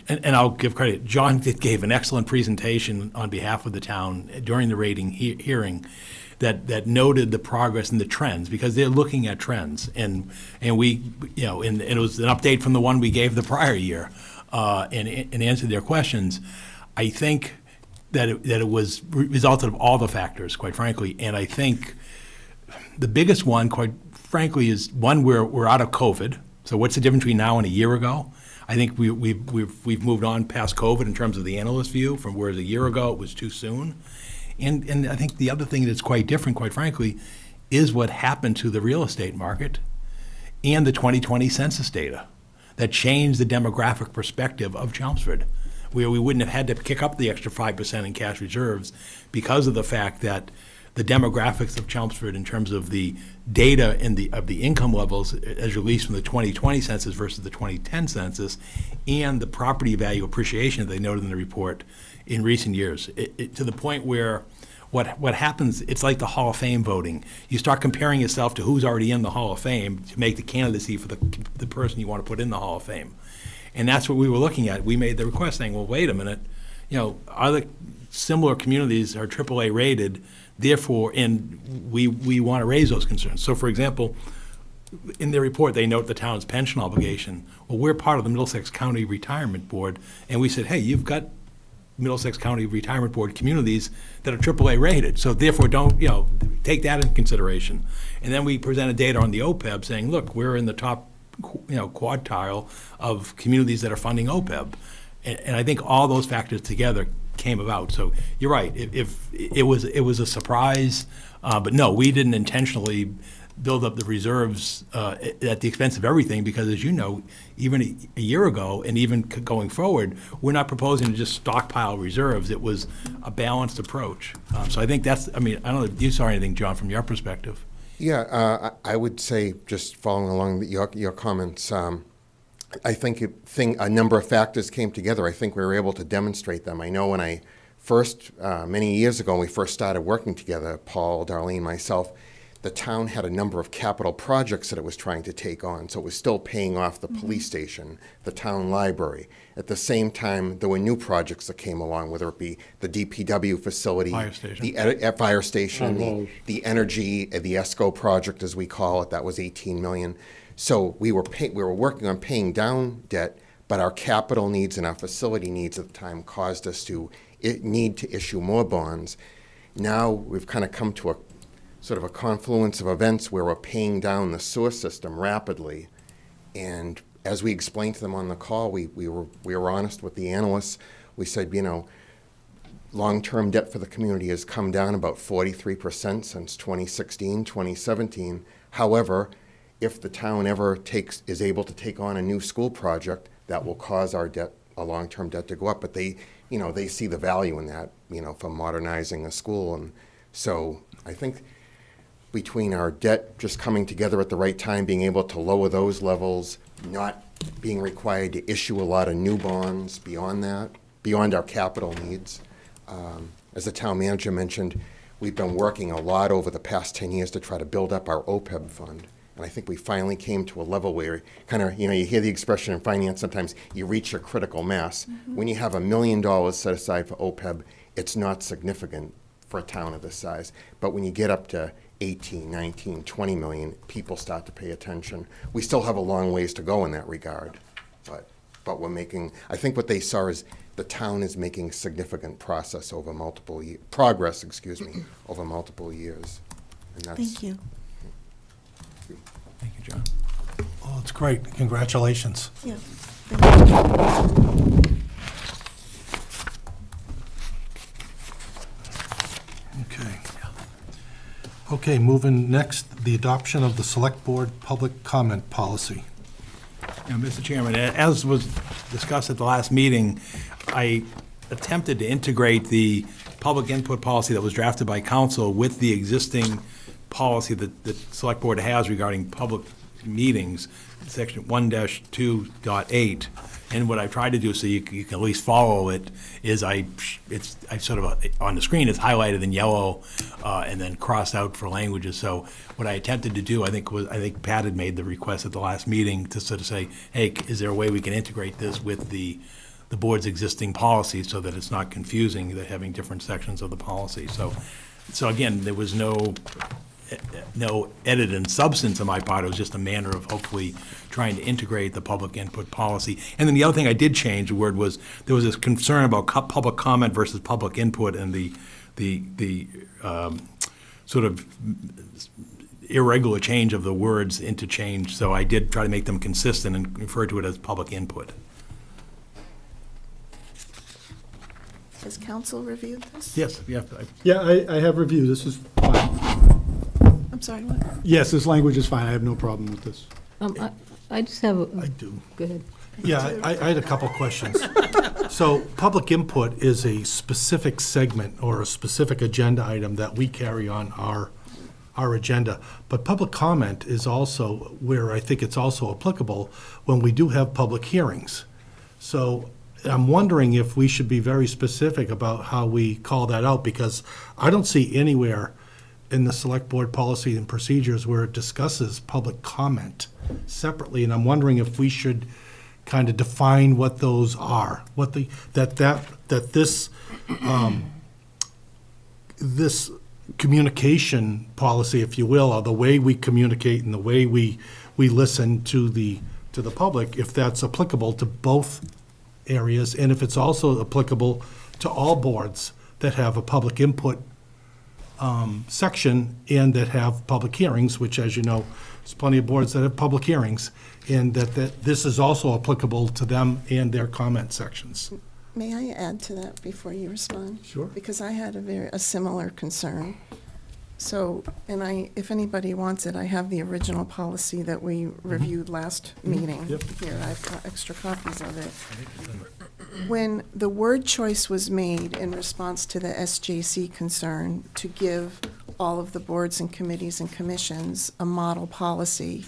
and I'll give credit, John gave an excellent presentation on behalf of the town during the rating hearing that noted the progress and the trends, because they're looking at trends. And we, and it was an update from the one we gave the prior year and answered their questions. I think that it was resulted of all the factors, quite frankly. And I think the biggest one, quite frankly, is one, we're out of COVID. So what's the difference between now and a year ago? I think we've moved on past COVID in terms of the analyst view, from whereas a year ago it was too soon. And I think the other thing that's quite different, quite frankly, is what happened to the real estate market and the 2020 census data that changed the demographic perspective of Chelmsford, where we wouldn't have had to kick up the extra 5% in cash reserves because of the fact that the demographics of Chelmsford in terms of the data and of the income levels as released from the 2020 census versus the 2010 census, and the property value appreciation that they noted in the report in recent years, to the point where what happens, it's like the Hall of Fame voting. You start comparing yourself to who's already in the Hall of Fame to make the candidacy for the person you want to put in the Hall of Fame. And that's what we were looking at. We made the request saying, well, wait a minute, other similar communities are AAA rated, therefore, and we want to raise those concerns. So, for example, in their report, they note the town's pension obligation. Well, we're part of the Middlesex County Retirement Board, and we said, hey, you've got Middlesex County Retirement Board communities that are AAA rated, so therefore don't, take that into consideration. And then we presented data on the OPEB saying, look, we're in the top, quartile of communities that are funding OPEB. And I think all those factors together came about. So you're right, if it was a surprise, but no, we didn't intentionally build up the reserves at the expense of everything, because as you know, even a year ago and even going forward, we're not proposing to just stockpile reserves. It was a balanced approach. So I think that's, I mean, I don't know if you saw anything, John, from your perspective. Yeah, I would say, just following along your comments, I think a number of factors came together. I think we were able to demonstrate them. I know when I first, many years ago, when we first started working together, Paul, Darlene, myself, the town had a number of capital projects that it was trying to take on. So it was still paying off the police station, the town library. At the same time, there were new projects that came along, whether it be the DPW facility, Fire station. the fire station, the energy, the ESCO project, as we call it, that was 18 million. So we were working on paying down debt, but our capital needs and our facility needs at the time caused us to need to issue more bonds. Now we've kind of come to a sort of a confluence of events where we're paying down the sewer system rapidly. And as we explained to them on the call, we were honest with the analysts. We said, you know, long-term debt for the community has come down about 43% since 2016, 2017. However, if the town ever is able to take on a new school project, that will cause our debt, a long-term debt, to go up. But they see the value in that, for modernizing a school. And so I think between our debt just coming together at the right time, being able to lower those levels, not being required to issue a lot of new bonds beyond that, beyond our capital needs. As the town manager mentioned, we've been working a lot over the past 10 years to try to build up our OPEB fund. And I think we finally came to a level where kind of, you hear the expression in finance, sometimes you reach a critical mass. When you have $1 million set aside for OPEB, it's not significant for a town of this size. But when you get up to 18, 19, 20 million, people start to pay attention. We still have a long ways to go in that regard, but we're making, I think what they saw is the town is making significant progress over multiple years. And that's, Thank you. Thank you, John. Oh, it's great. Congratulations. Yeah. Okay. Okay, moving next, the adoption of the Select Board Public Comment Policy. Yeah, Mr. Chairman, as was discussed at the last meeting, I attempted to integrate the public input policy that was drafted by council with the existing policy that the Select Board has regarding public meetings, section 1-2.8. And what I've tried to do, so you can at least follow it, is I sort of, on the screen, it's highlighted in yellow and then crossed out for languages. So what I attempted to do, I think Pat had made the request at the last meeting to sort of say, hey, is there a way we can integrate this with the board's existing policy so that it's not confusing, that having different sections of the policy. So again, there was no edit in substance on my part. It was just a manner of hopefully trying to integrate the public input policy. And then the other thing I did change the word was, there was this concern about public comment versus public input, and the sort of irregular change of the words interchange. So I did try to make them consistent and refer to it as public input. Has council reviewed this? Yes, yeah. Yeah, I have reviewed. This is fine. I'm sorry, what? Yes, this language is fine. I have no problem with this. I just have I do. Go ahead. Yeah, I had a couple questions. So public input is a specific segment or a specific agenda item that we carry on our agenda. But public comment is also where I think it's also applicable when we do have public hearings. So I'm wondering if we should be very specific about how we call that out, because I don't see anywhere in the Select Board policy and procedures where it discusses public comment separately, and I'm wondering if we should kind of define what those are, what this communication policy, if you will, or the way we communicate and the way we listen to the public, if that's applicable to both areas, and if it's also applicable to all boards that have a public input section and that have public hearings, which, as you know, there's plenty of boards that have public hearings, and that this is also applicable to them and their comment sections. May I add to that before you respond? Sure. Because I had a similar concern. So, and if anybody wants it, I have the original policy that we reviewed last meeting. Yep. Here, I've got extra copies of it. When the word choice was made in response to the SJC concern to give all of the boards and committees and commissions a model policy,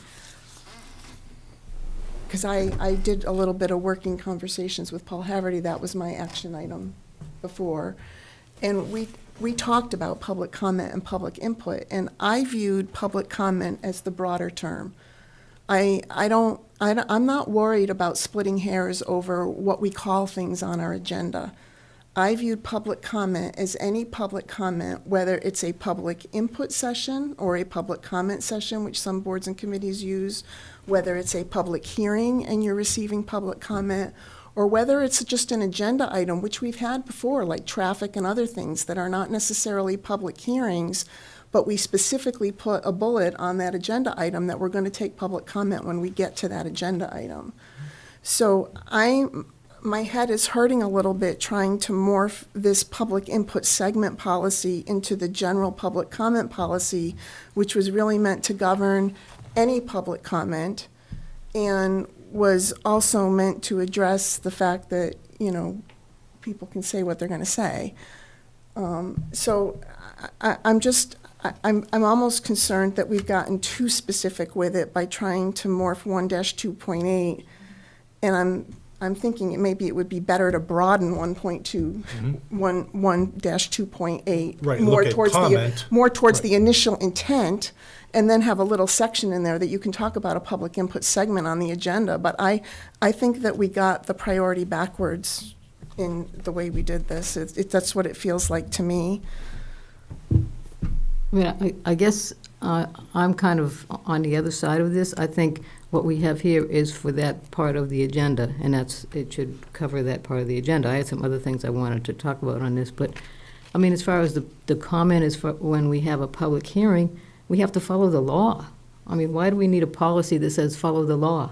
because I did a little bit of working conversations with Paul Haverty, that was my action item before, and we talked about public comment and public input, and I viewed public comment as the broader term. I'm not worried about splitting hairs over what we call things on our agenda. I viewed public comment as any public comment, whether it's a public input session or a public comment session, which some boards and committees use, whether it's a public hearing and you're receiving public comment, or whether it's just an agenda item, which we've had before, like traffic and other things that are not necessarily public hearings, but we specifically put a bullet on that agenda item that we're going to take public comment when we get to that agenda item. So my head is hurting a little bit trying to morph this public input segment policy into the general public comment policy, which was really meant to govern any public comment and was also meant to address the fact that, people can say what they're going to say. So I'm almost concerned that we've gotten too specific with it by trying to morph 1-2.8, and I'm thinking maybe it would be better to broaden 1.2.8 Right, more look at towards comment. the initial intent, and then have a little section in there that you can talk about a public input segment on the agenda. But I think that we got the priority backwards in the way we did this. That's what it feels like to me. I guess I'm kind of on the other side of this. I think what we have here is for that part of the agenda, and it should cover that part of the agenda. I had some other things I wanted to talk about on this, but, as far as the comment is for when we have a public hearing, we have to follow the law. Why do we need a policy that says follow the law?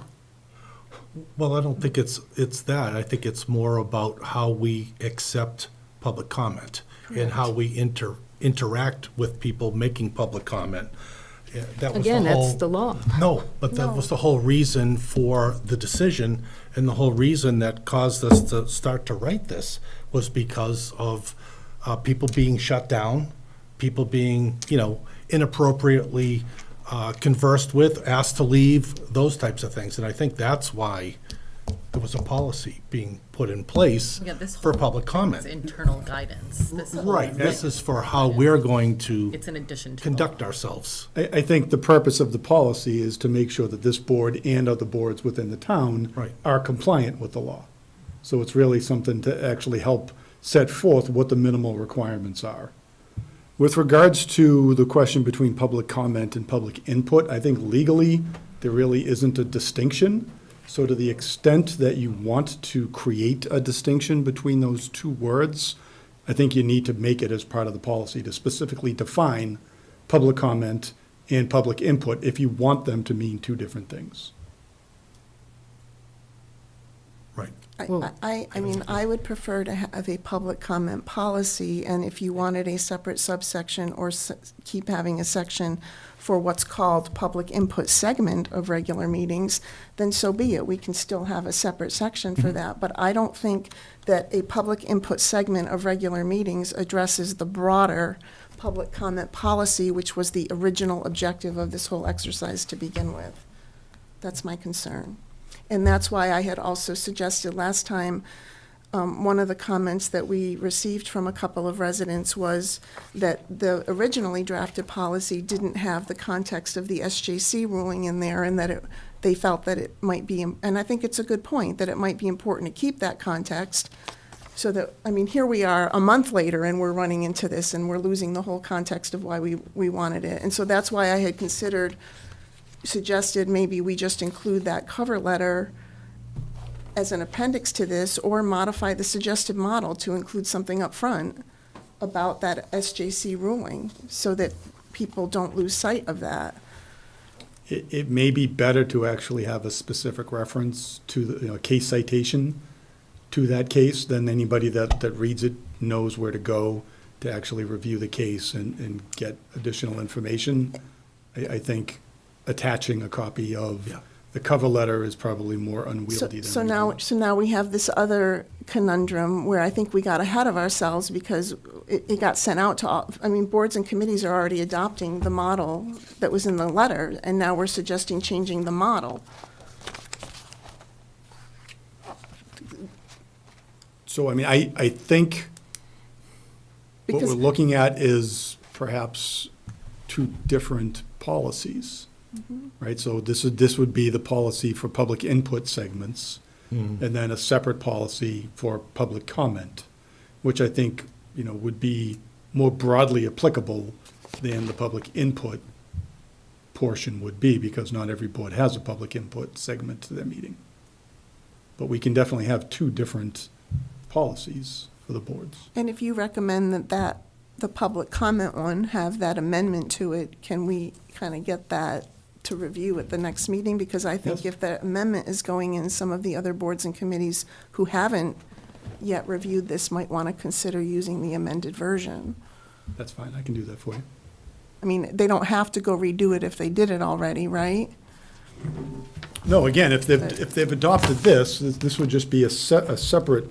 Well, I don't think it's that. I think it's more about how we accept public comment and how we interact with people making public comment. Yeah, that was Again, the whole, that's the law. No, but that was the whole reason for the decision, and the whole reason that caused us to start to write this was because of people being shut down, people being, inappropriately conversed with, asked to leave, those types of things. And I think that's why there was a policy being put in place Yeah, this for whole public thing comment. is internal guidance. This whole Right, this thing. is for how we're going to It's in addition to. conduct ourselves. I think the purpose of the policy is to make sure that this board and other boards within the town Right. are compliant with the law. So it's really something to actually help set forth what the minimal requirements are. With regards to the question between public comment and public input, I think legally, there really isn't a distinction. So to the extent that you want to create a distinction between those two words, I think you need to make it as part of the policy to specifically define public comment and public input if you want them to mean two different things. Right. I would prefer to have a public comment policy, and if you wanted a separate subsection or keep having a section for what's called public input segment of regular meetings, then so be it. We can still have a separate section for that, but I don't think that a public input segment of regular meetings addresses the broader public comment policy, which was the original objective of this whole exercise to begin with. That's my concern. And that's why I had also suggested last time, one of the comments that we received from a couple of residents was that the originally drafted policy didn't have the context of the SJC ruling in there, and that they felt that it might be, and I think it's a good point, that it might be important to keep that context. So that, here we are a month later and we're running into this and we're losing the whole context of why we wanted it. And so that's why I had suggested maybe we just include that cover letter as an appendix to this, or modify the suggested model to include something up front about that SJC ruling, so that people don't lose sight of that. It may be better to actually have a specific reference to the case citation to that case, then anybody that reads it knows where to go to actually review the case and get additional information, I think attaching a copy of the cover letter is probably more unwieldy than. So now we have this other conundrum where I think we got ahead of ourselves because it got sent out to all, I mean, boards and committees are already adopting the model that was in the letter, and now we're suggesting changing the model. So, I mean, I think what we're Because- looking at is perhaps two different policies, right? So this would be the policy for public input segments, and then a separate policy for public comment, which I think, would be more broadly applicable than the public input portion would be, because not every board has a public input segment to their meeting. But we can definitely have two different policies for the boards. And if you recommend that the public comment one have that amendment to it, can we kind of get that to review at the next meeting? Because I think if that amendment is going in, some of the other boards and committees who haven't yet reviewed this might want to consider using the amended version. That's fine, I can do that for you. I mean, they don't have to go redo it if they did it already, right? No, again, if they've adopted this would just be a separate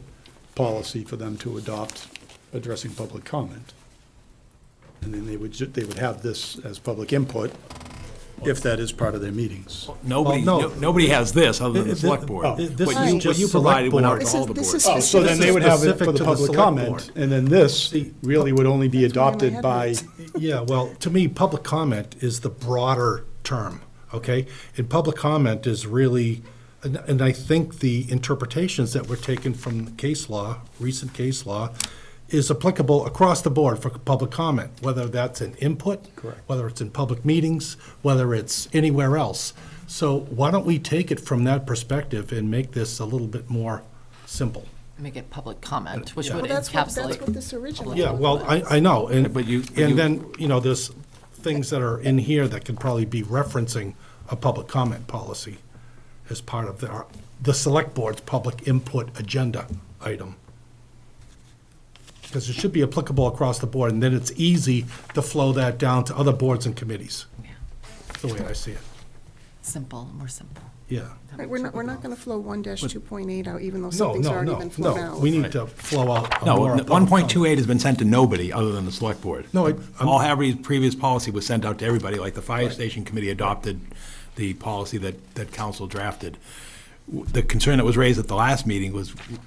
policy for them to adopt addressing public comment. And then they would have this as public input, if that is part of their meetings. Nobody has this other than the select board. What you provided went out to all the boards. Oh, so then they would have it specific for the to the public select comment, board. and then this really would only be adopted by, Yeah, well, to me, public comment is the broader term, okay? And public comment is really, and I think the interpretations that were taken from the case law, recent case law, is applicable across the board for public comment, whether that's an input, Correct. whether it's in public meetings, whether it's anywhere else. So why don't we take it from that perspective and make this a little bit more simple? Make it public comment, which Yeah. would Well, that's encapsulate. what this originally. Yeah, well, I know, and But you- then, there's things that are in here that could probably be referencing a public comment policy as part of the select board's public input agenda item. Because it should be applicable across the board, and then it's easy to flow that down to other boards and committees. Yeah. That's the way I see it, Simple, more simple. yeah. Right, we're not going to flow 1-2.8 out, even though No, something's no, already no, been flown no, out. we need to flow out. No, more public 1.28 has been sent to nobody other than the select board. No, All Harry's previous policy was sent out to everybody, like the fire station committee adopted the policy that council drafted. The concern that was raised at the last meeting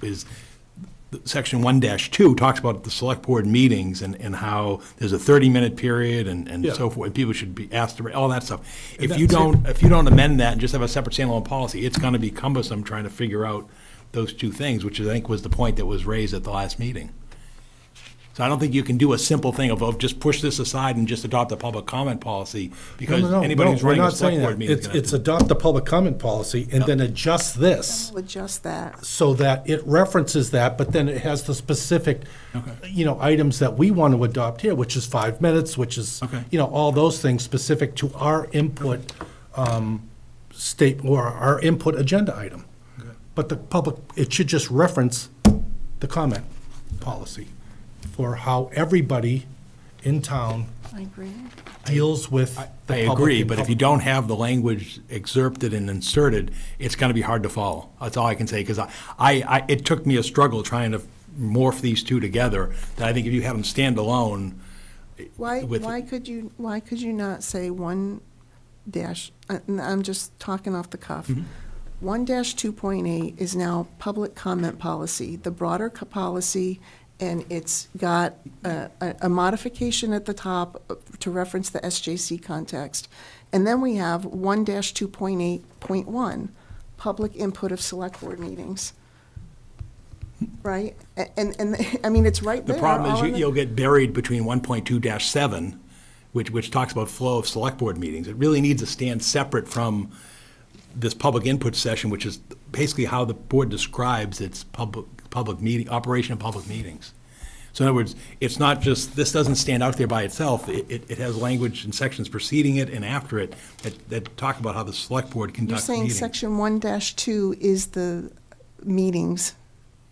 is Section 1-2 talks about the select board meetings and how there's a 30-minute period and Yeah. so forth, and people should be asked to, all that stuff. And If you that's don't amend that and just have a separate standalone policy, it's gonna be cumbersome trying to figure out those two things, which I think was the point that was raised at the last meeting. So I don't think you can do a simple thing of just push this aside and just adopt a public comment policy, because anybody who's running a select board meeting is gonna have It's to. adopt the public comment policy and then adjust this We'll adjust that. so that it references that, but then it has the specific, items that we want to adopt here, which is 5 minutes, which is, Okay. all those things specific to our input or our input agenda item. But the public, it should just reference the comment policy for how everybody in town I agree. deals with the I public agree, and but if public- you don't have the language excerpted and inserted, it's gonna be hard to follow. That's all I can say, because it took me a struggle trying to morph these two together, that I think if you have them stand alone, Why with- could you not say and I'm just talking off the cuff. 1-2.8 is now public comment policy, the broader policy, and it's got a modification at the top to reference the SJC context. And then we have 1-2.8.1, public input of select board meetings. Right? And I mean, it's right there. the problem all in is the- you'll get buried between 1.2-7, which talks about flow of select board meetings. It really needs to stand separate from this public input session, which is basically how the board describes its public meeting, operation of public meetings. So in other words, it's not just, this doesn't stand out there by itself. It has language and sections preceding it and after it that talk about how the select board You're conducts saying meetings. section 1-2 is the meetings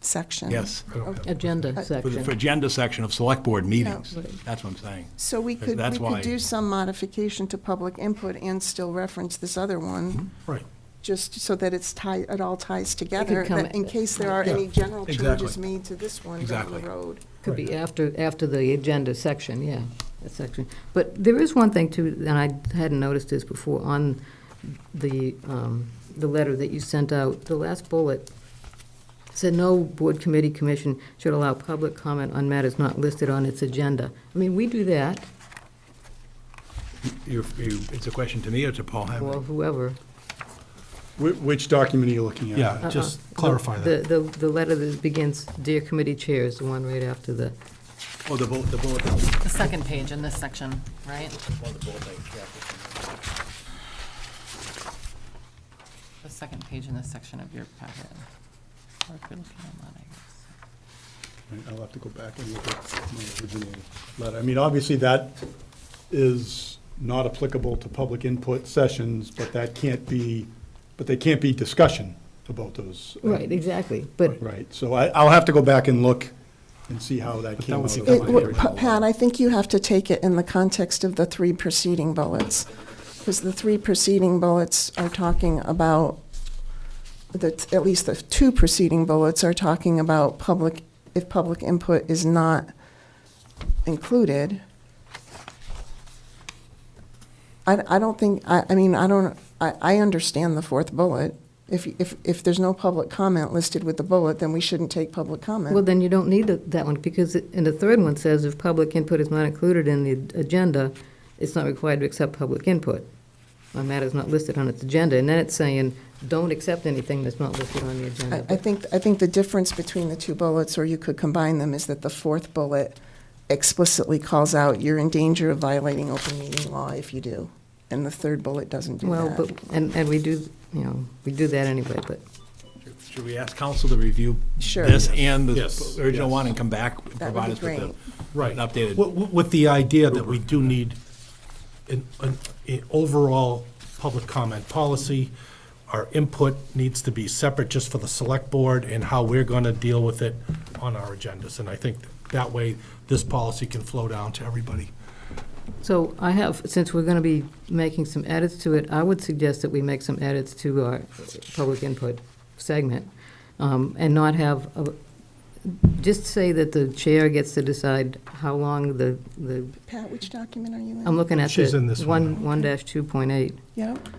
section. Yes. Agenda For section. the agenda section of select board meetings. Right. That's what I'm saying. So we could That's why- do some modification to public input and still reference this other one, Right. just so that it all ties together, come- that in case there are Yeah, any general changes exactly. made to this one down Exactly. the road. Could be after the agenda section, yeah, that section. But there is one thing too, and I hadn't noticed this before, on the letter that you sent out, the last bullet said, "No board, committee, commission should allow public comment on matters not listed on its agenda." I mean, we do that, It's a question to me or to Paul or Hamlin? whoever. Which document are you looking at? Yeah, just clarify that. The letter that begins, "Dear committee chairs," the one right after the, Oh, the bullet. The second page in this section, right? The second page in this section of your packet. Or if you're looking at that, I guess. I'll have to go back and look at my original letter. I mean, obviously, that is not applicable to public input sessions, but they can't be discussion about those. right, exactly, but Right, so I'll have to go back and look and see how that came out was of the- my original Pat, I think you have to take it in the context of the 3 preceding bullets, because the 3 preceding bullets are talking about, at least the 2 preceding bullets are talking about if public input is not included. I don't think, I understand the 4th bullet. If there's no public comment listed with the bullet, then we shouldn't take public comment. well, then you don't need that one, because in the third one says, "If public input is not included in the agenda, it's not required to accept public input on matters not listed on its agenda." And then it's saying, "Don't accept anything that's not listed on the agenda." I think the difference between the 2 bullets, or you could combine them, is that the 4th bullet explicitly calls out, "You're in danger of violating open meeting law if you do." And the 3rd bullet doesn't do Well, that. but, and we do, we do that anyway, but, Should we ask council to review Sure. this and the Yes. original Yes. one and come back and That would provide be us with great. Right. an updated? With the idea that we do need an overall public comment policy. Our input needs to be separate just for the select board and how we're going to deal with it on our agendas. And I think that way, this policy can flow down to everybody. so I have, since we're gonna be making some edits to it, I would suggest that we make some edits to our public input segment, and not have, just say that the chair gets to decide how long the, Pat, which document are you in? I'm looking at She's the in this one. 1-2.8. Yep,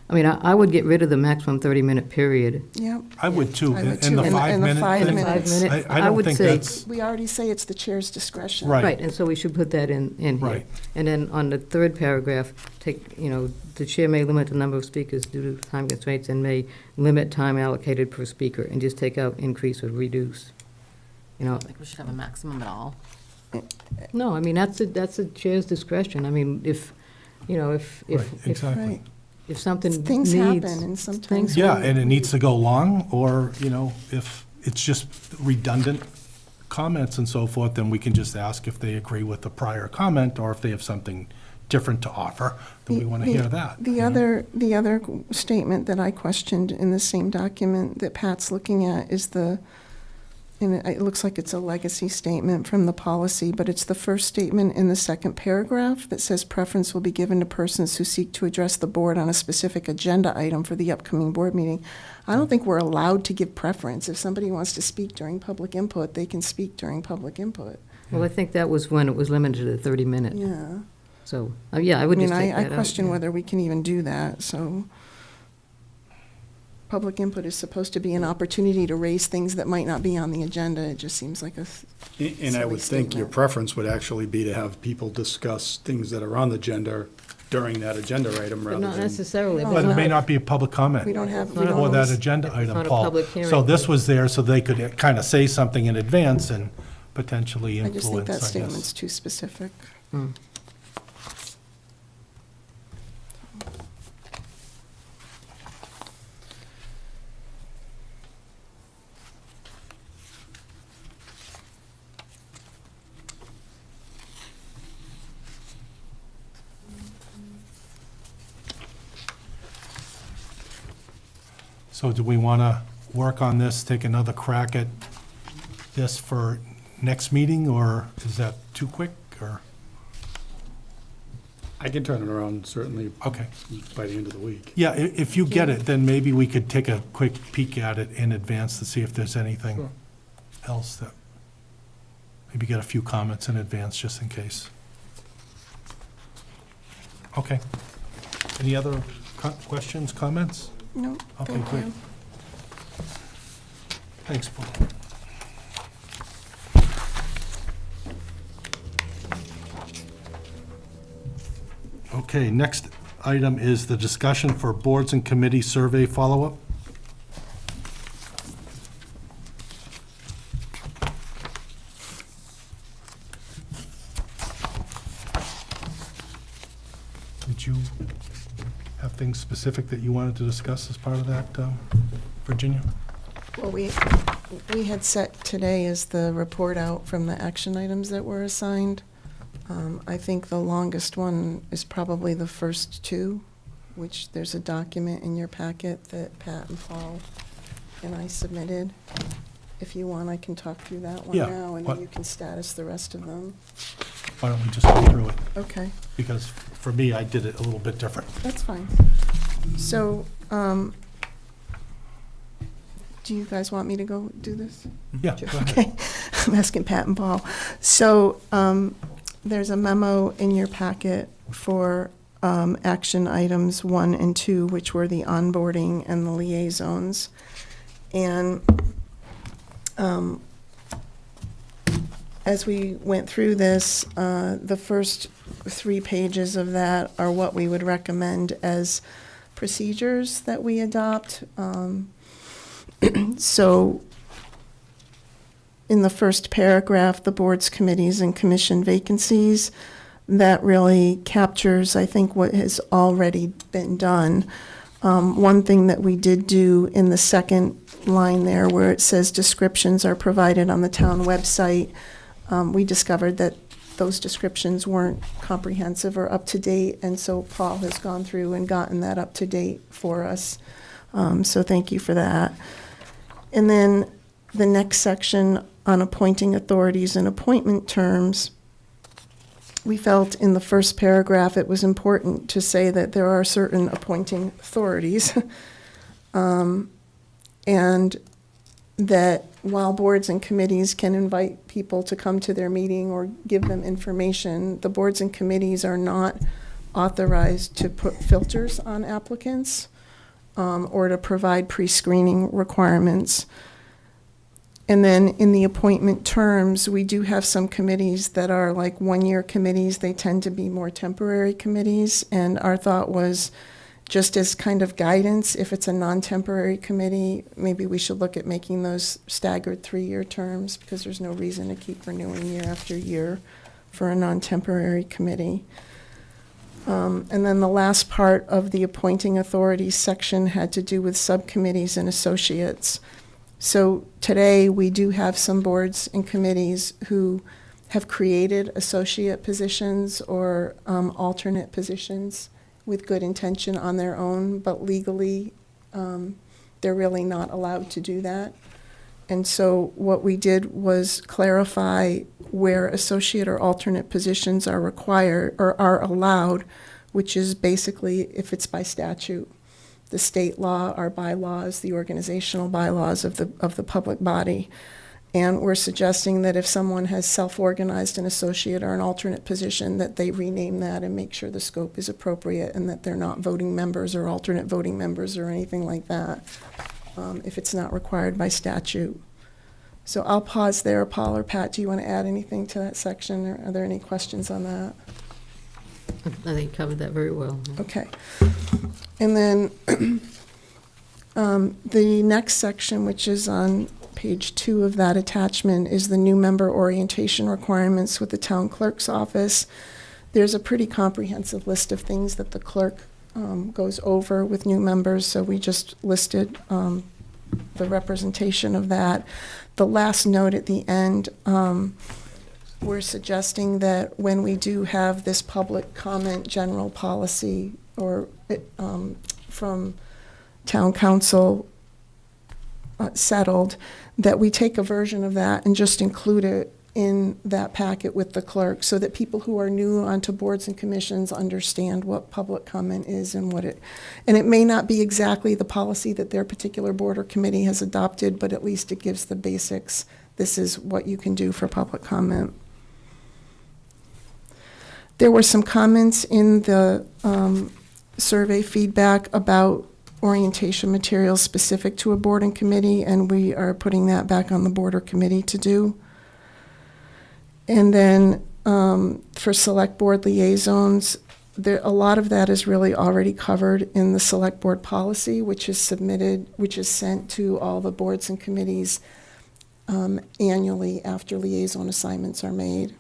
I mean, I would get rid of the maximum 30-minute period. yep. I would too, I would in the too. 5 In the minute. 5 thing. minutes. I I don't would think say- that's, We already say it's the chair's discretion. Right. Right, and so we should put that in here. Right. And then on the third paragraph, the chair may limit the number of speakers due to time constraints and may limit time allocated per speaker, and just take out increase or reduce. I think we should have a maximum at all. No, I mean, that's a chair's discretion. I mean, if right, exactly. Right. if something needs. Things happen, and sometimes. things- Yeah, and it needs to go long, or, if it's just redundant comments and so forth, then we can just ask if they agree with the prior comment, or if they have something different to offer, then we want to hear that. The other statement that I questioned in the same document that Pat's looking at is and it looks like it's a legacy statement from the policy, but it's the first statement in the second paragraph that says preference will be given to persons who seek to address the board on a specific agenda item for the upcoming board meeting. I don't think we're allowed to give preference. If somebody wants to speak during public input, they can speak during public input. Well, I think that was when it was limited to 30 minutes. Yeah. So, yeah, I would just take that out. I question yeah. whether we can even do that, so. Public input is supposed to be an opportunity to raise things that might not be on the agenda. It just seems like a And I would think your preference would actually be to have people discuss things that are on the agenda during that agenda item But rather not than. necessarily. But it may not be a public comment. We don't have, we Not don't Or that always- agenda item, not a Paul. public hearing. So this was there so they could kind of say something in advance and potentially I just think influence, that I guess. statement's too specific. So do we want to work on this, take another crack at this for next meeting, or is that too quick, or? I can turn it around certainly Okay. by the end of the week. Yeah, if you get it, then maybe we could take a quick peek at it in advance to see if there's anything else that, maybe get a few comments in advance, just in case. Okay. Any other questions, comments? No, Okay, thank great. you. Thanks, Paul. Okay, next item is the discussion for boards and committee survey follow-up. Did you have things specific that you wanted to discuss as part of that, Virginia? Well, we had set today as the report out from the action items that were assigned. I think the longest one is probably the first two, which there's a document in your packet that Pat and Paul and I submitted. If you want, I can talk through that one Yeah, now, and what- then you can status the rest of them. Why don't we just go through it? Okay. Because for me, I did it a little bit different. That's fine. So, do you guys want me to go do this? Yeah, go ahead. Okay, I'm asking Pat and Paul. So, there's a memo in your packet for action items 1 and 2, which were the onboarding and the liaisons. And as we went through this, the first 3 pages of that are what we would recommend as procedures that we adopt. So in the first paragraph, the boards, committees, and commission vacancies, that really captures, I think, what has already been done. One thing that we did do in the second line there, where it says descriptions are provided on the town website, we discovered that those descriptions weren't comprehensive or up to date, and so Paul has gone through and gotten that up to date for us. So thank you for that. And then the next section on appointing authorities and appointment terms, we felt in the first paragraph it was important to say that there are certain appointing authorities, and that while boards and committees can invite people to come to their meeting or give them information, the boards and committees are not authorized to put filters on applicants or to provide pre-screening requirements. And then in the appointment terms, we do have some committees that are like one-year committees. They tend to be more temporary committees. And our thought was, just as kind of guidance, if it's a non-temporary committee, maybe we should look at making those staggered 3-year terms, because there's no reason to keep renewing year after year for a non-temporary committee. And then the last part of the appointing authorities section had to do with subcommittees and associates. So today, we do have some boards and committees who have created associate positions or alternate positions with good intention on their own, but legally, they're really not allowed to do that. And so what we did was clarify where associate or alternate positions are required or are allowed, which is basically if it's by statute. The state law, our bylaws, the organizational bylaws of the public body. And we're suggesting that if someone has self-organized an associate or an alternate position, that they rename that and make sure the scope is appropriate and that they're not voting members or alternate voting members or anything like that, if it's not required by statute. So I'll pause there. Paul or Pat, do you want to add anything to that section, or are there any questions on that? I think you covered that very well. Okay. And then the next section, which is on page 2 of that attachment, is the new member orientation requirements with the town clerk's office. There's a pretty comprehensive list of things that the clerk goes over with new members, so we just listed the representation of that. The last note at the end, we're suggesting that when we do have this public comment general policy or from town council, settled, that we take a version of that and just include it in that packet with the clerk, so that people who are new onto boards and commissions understand what public comment is and and it may not be exactly the policy that their particular board or committee has adopted, but at least it gives the basics. This is what you can do for public comment. There were some comments in the survey feedback about orientation materials specific to a board and committee, and we are putting that back on the board or committee to do. And then for select board liaisons, a lot of that is really already covered in the select board policy, which is sent to all the boards and committees annually after liaison assignments are made.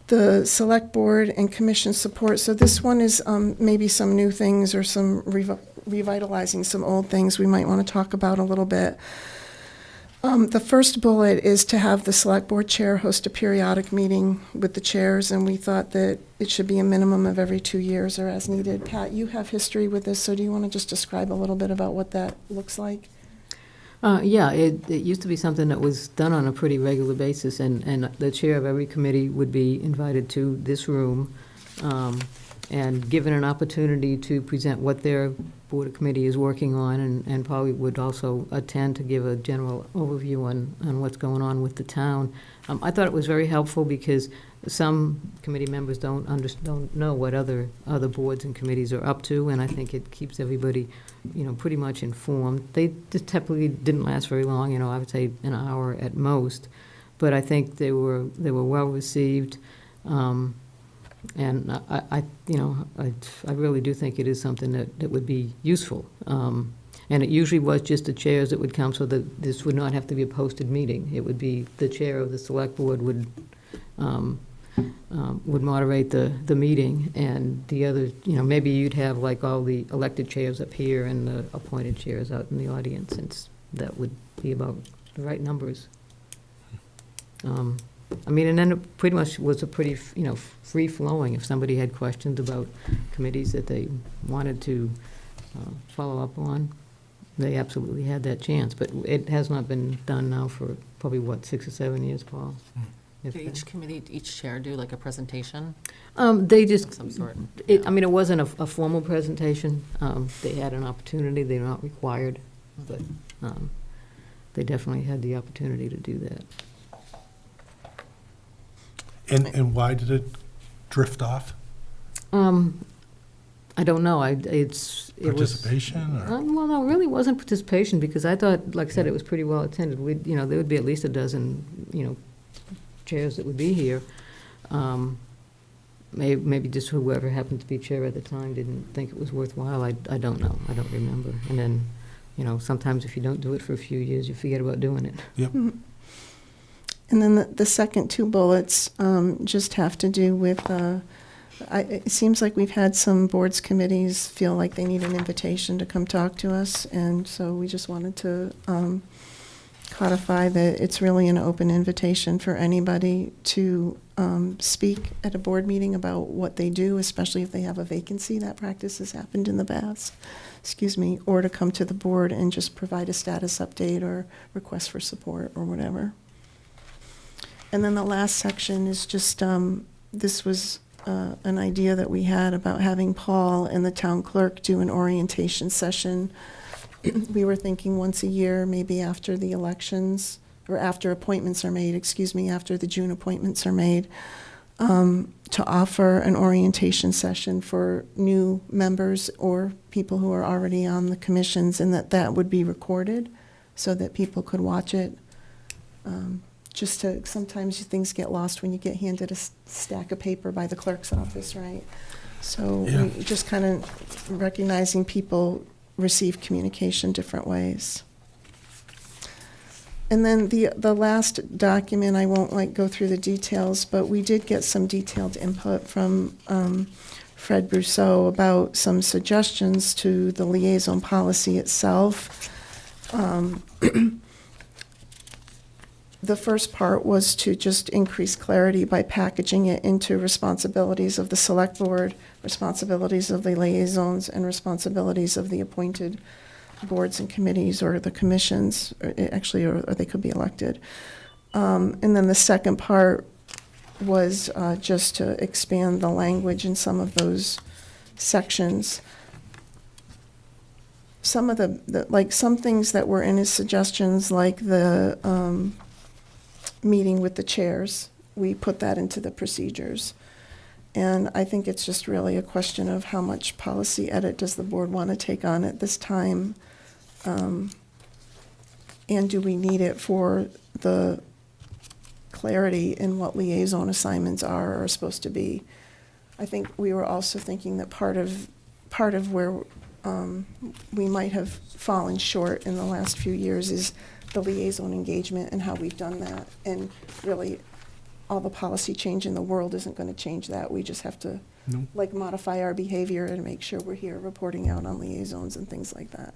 The select board and commission support. So this one is maybe some new things or some revitalizing some old things we might want to talk about a little bit. The first bullet is to have the select board chair host a periodic meeting with the chairs, and we thought that it should be a minimum of every 2 years or as needed. Pat, you have history with this, so do you want to just describe a little bit about what that looks like? Yeah, it used to be something that was done on a pretty regular basis, and the chair of every committee would be invited to this room and given an opportunity to present what their board or committee is working on, and probably would also attend to give a general overview on what's going on with the town. I thought it was very helpful because some committee members don't know what other boards and committees are up to, and I think it keeps everybody, pretty much informed. They just typically didn't last very long, I would say an hour at most, but I think they were well received, and I really do think it is something that would be useful. And it usually was just the chairs that would come, so that this would not have to be a posted meeting. It would be the chair of the select board would moderate the meeting, and the other, maybe you'd have like all the elected chairs up here and the appointed chairs out in the audience, since that would be about the right numbers. And then it pretty much was a pretty, free-flowing. If somebody had questions about committees that they wanted to follow up on, they absolutely had that chance. But it has not been done now for probably, 6 or 7 years, Paul? Did each committee, each chair do like a presentation? They just, Of some sort. it wasn't a formal presentation. They had an opportunity. They're not required, but they definitely had the opportunity to do that. And why did it drift off? I don't know. It was Participation, or? Well, no, it really wasn't participation, because I thought, like I said, it was pretty well attended. There would be at least a dozen, chairs that would be here. Maybe just whoever happened to be chair at the time didn't think it was worthwhile. I don't know. I don't remember. And then, sometimes if you don't do it for a few years, you forget about doing it. Yep. And then the second two bullets just have to do with, it seems like we've had some boards, committees feel like they need an invitation to come talk to us, and so we just wanted to codify that it's really an open invitation for anybody to speak at a board meeting about what they do, especially if they have a vacancy. That practice has happened in the past, or to come to the board and just provide a status update or request for support or whatever. And then the last section is just, this was an idea that we had about having Paul and the town clerk do an orientation session. We were thinking once a year, maybe after the elections, or after appointments are made, after the June appointments are made, to offer an orientation session for new members or people who are already on the commissions, and that would be recorded so that people could watch it. Sometimes things get lost when you get handed a stack of paper by the clerk's office, right? So Yeah. we just kind of recognizing people receive communication different ways. And then the last document, I won't go through the details, but we did get some detailed input from Fred Brousseau about some suggestions to the liaison policy itself. The first part was to just increase clarity by packaging it into responsibilities of the select board, responsibilities of the liaisons and responsibilities of the appointed boards and committees or the commissions, or they could be elected. And then the second part was just to expand the language in some of those sections. Some of like some things that were in his suggestions, like the meeting with the chairs, we put that into the procedures. And I think it's just really a question of how much policy edit does the board want to take on at this time? And do we need it for the clarity in what liaison assignments are or are supposed to be? I think we were also thinking that part of where we might have fallen short in the last few years is the liaison engagement and how we've done that. And really, all the policy change in the world isn't going to change that. We just have to modify our behavior and make sure we're here reporting out on liaisons and things like that.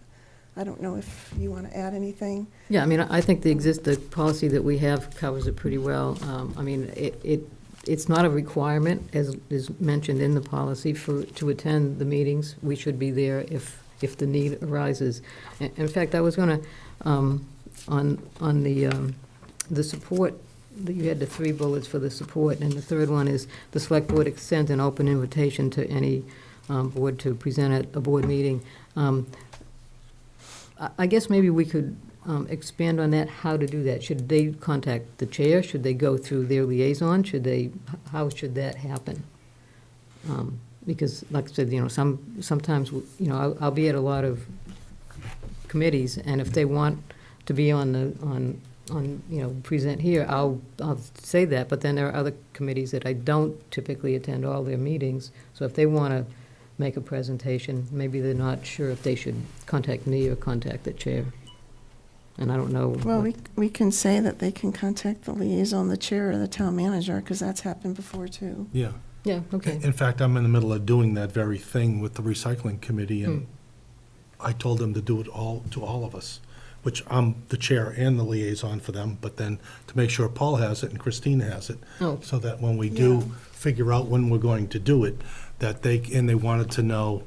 I don't know if you want to add anything. Yeah, I mean, I think the policy that we have covers it pretty well. I mean, it's not a requirement, as is mentioned in the policy, to attend the meetings. We should be there if the need arises. In fact, I was going to, on the support, you had the 3 bullets for the support, and the third one is the select board extends an open invitation to any board to present at a board meeting. I guess maybe we could expand on that, how to do that. Should they contact the chair? Should they go through their liaison? How should that happen? Because, like I said, sometimes, I'll be at a lot of committees, and if they want to be present here, I'll say that, but then there are other committees that I don't typically attend all their meetings, so if they want to make a presentation, maybe they're not sure if they should contact me or contact the chair. And I don't know. Well, we can say that they can contact the liaison, the chair, or the town manager, because that's happened before, too. Yeah. Yeah, okay. In fact, I'm in the middle of doing that very thing with the recycling committee, and I told them to do it to all of us, which I'm the chair and the liaison for them, but then to make sure Paul has it and Christina has it, so that when we do figure out when we're going to do it, that they wanted to know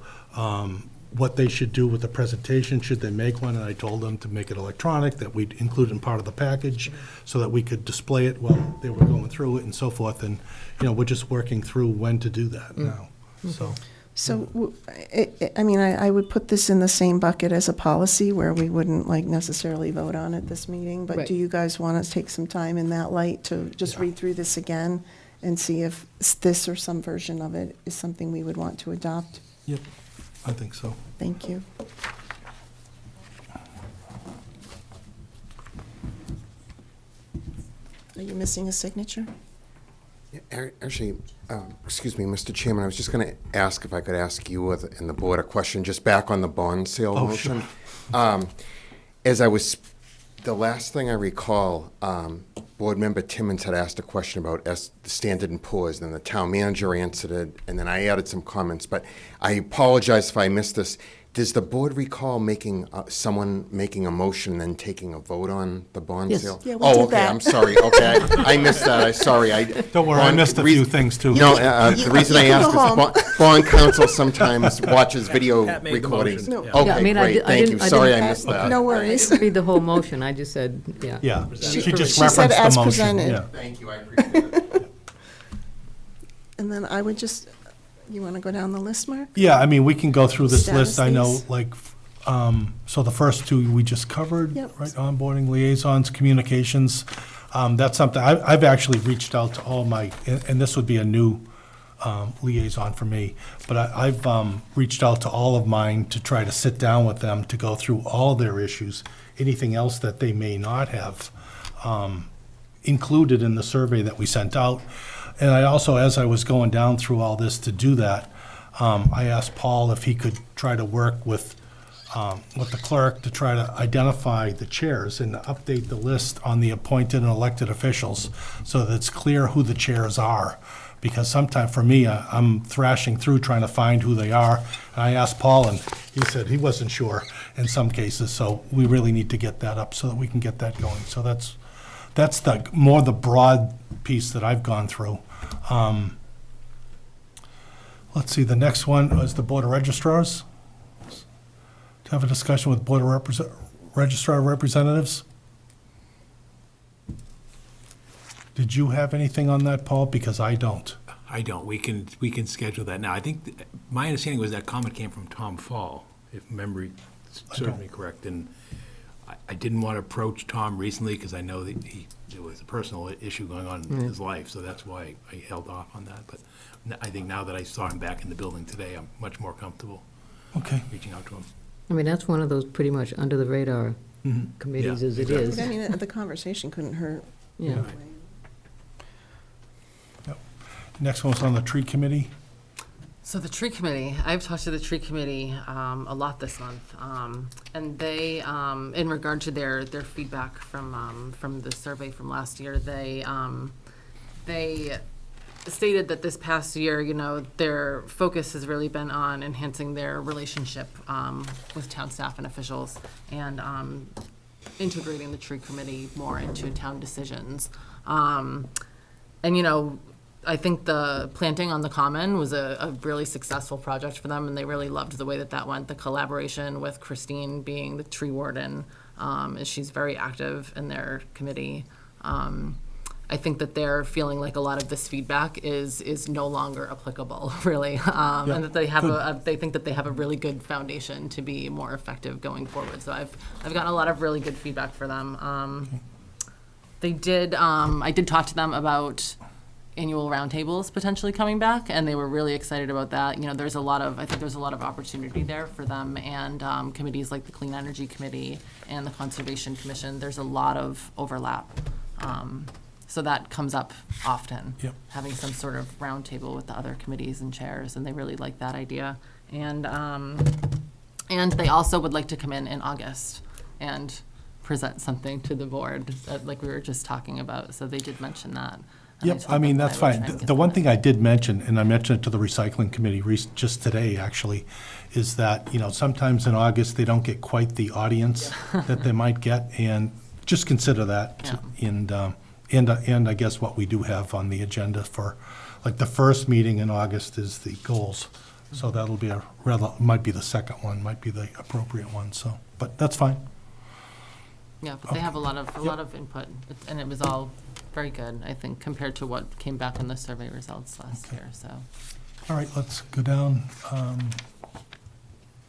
what they should do with the presentation, should they make one, and I told them to make it electronic, that we'd include it in part of the package, so that we could display it while they were going through it and so forth, and, we're just working through when to do that now, so. So, I would put this in the same bucket as a policy where we wouldn't necessarily vote on it this meeting, but do you guys want to take some time in that light to just read through this again and see if this or some version of it is something we would want to adopt? Yep, I think so. Thank you. Are you missing a signature? Actually, excuse me, Mr. Chairman, I was just going to ask if I could ask you and the board a question, just back on the bond sale motion. Sure. The last thing I recall, Board Member Timmons had asked a question about the Standard & Poor's, and then the town manager answered it, and then I added some comments, but I apologize if I missed this. Does the board recall someone making a motion, then taking a vote on the bond sale? Yeah, we did that. I'm sorry. Okay, I missed that. Don't worry, I missed a few things, too. The reason I asked is bond counsel sometimes watches video recordings. No. Okay, great, thank you. Sorry, I missed that. No worries. I didn't read the whole motion, I just said, yeah. Yeah, she just She said referenced as the motion. presented. Yeah. Thank you, I appreciate it. And then I would just, you want to go down the list, Mark? Yeah, we can go through this list. Status I know, these. so the first 2 we just covered, Yep. right? Onboarding, liaisons, communications. That's something, I've actually reached out to all my, and this would be a new liaison for me, but I've reached out to all of mine to try to sit down with them to go through all their issues, anything else that they may not have included in the survey that we sent out. And I also, as I was going down through all this to do that, I asked Paul if he could try to work with the clerk to try to identify the chairs and update the list on the appointed and elected officials so that it's clear who the chairs are. Because sometimes, for me, I'm thrashing through trying to find who they are. And I asked Paul, and he said he wasn't sure in some cases. So we really need to get that up so that we can get that going. So that's the broad piece that I've gone through. Let's see, the next one is the Board of Registrars. To have a discussion with Board of Registrar Representatives. Did you have anything on that, Paul? Because I don't. I don't. We can schedule that now. I think, my understanding was that comment came from Tom Fall, if memory serves me correct. And I didn't want to approach Tom recently because I know that there was a personal issue going on in his life, so that's why I held off on that. But I think now that I saw him back in the building today, I'm much more comfortable reaching out to him. I mean, that's one of those pretty much under the radar committees Yeah, as it exactly. is. But I mean, the conversation couldn't hurt. Yeah. Yep. Next one's on the Tree Committee. So the tree committee, I've talked to the tree committee a lot this month, and they, in regard to their feedback from the survey from last year, they stated that this past year, you know, their focus has really been on enhancing their relationship with town staff and officials, and integrating the tree committee more into town decisions. And you know, I think the planting on the common was a really successful project for them, and they really loved the way that went. The collaboration with Christine being the tree warden, as she's very active in their committee. I think that they're feeling like a lot of this feedback is no longer applicable, really, and that they think that they have a really good foundation to be more effective going forward. So I've gotten a lot of really good feedback for them. They did. I did talk to them about annual roundtables potentially coming back, and they were really excited about that. You know, I think there's a lot of opportunity there for them, and committees like the Clean Energy Committee and the Conservation Commission. There's a lot of overlap. So that comes up often, having some sort of roundtable with the other committees and chairs, and they really like that idea. And they also would like to come in August and present something to the board, like we were just talking about. So they did mention that. Yep, I mean, that's fine. The one thing I did mention, and I mentioned it to the recycling committee just today, actually, is that, you know, sometimes in August, they don't get quite the audience that they might get, and just consider that. And I guess what we do have on the agenda for, like, the first meeting in August is the goals. So that'll be might be the second one, might be the appropriate one, so, but that's fine. Yeah, but they have a lot of input, and it was all very good, I think, compared to what came back in the survey results last year, so. All right, let's go down.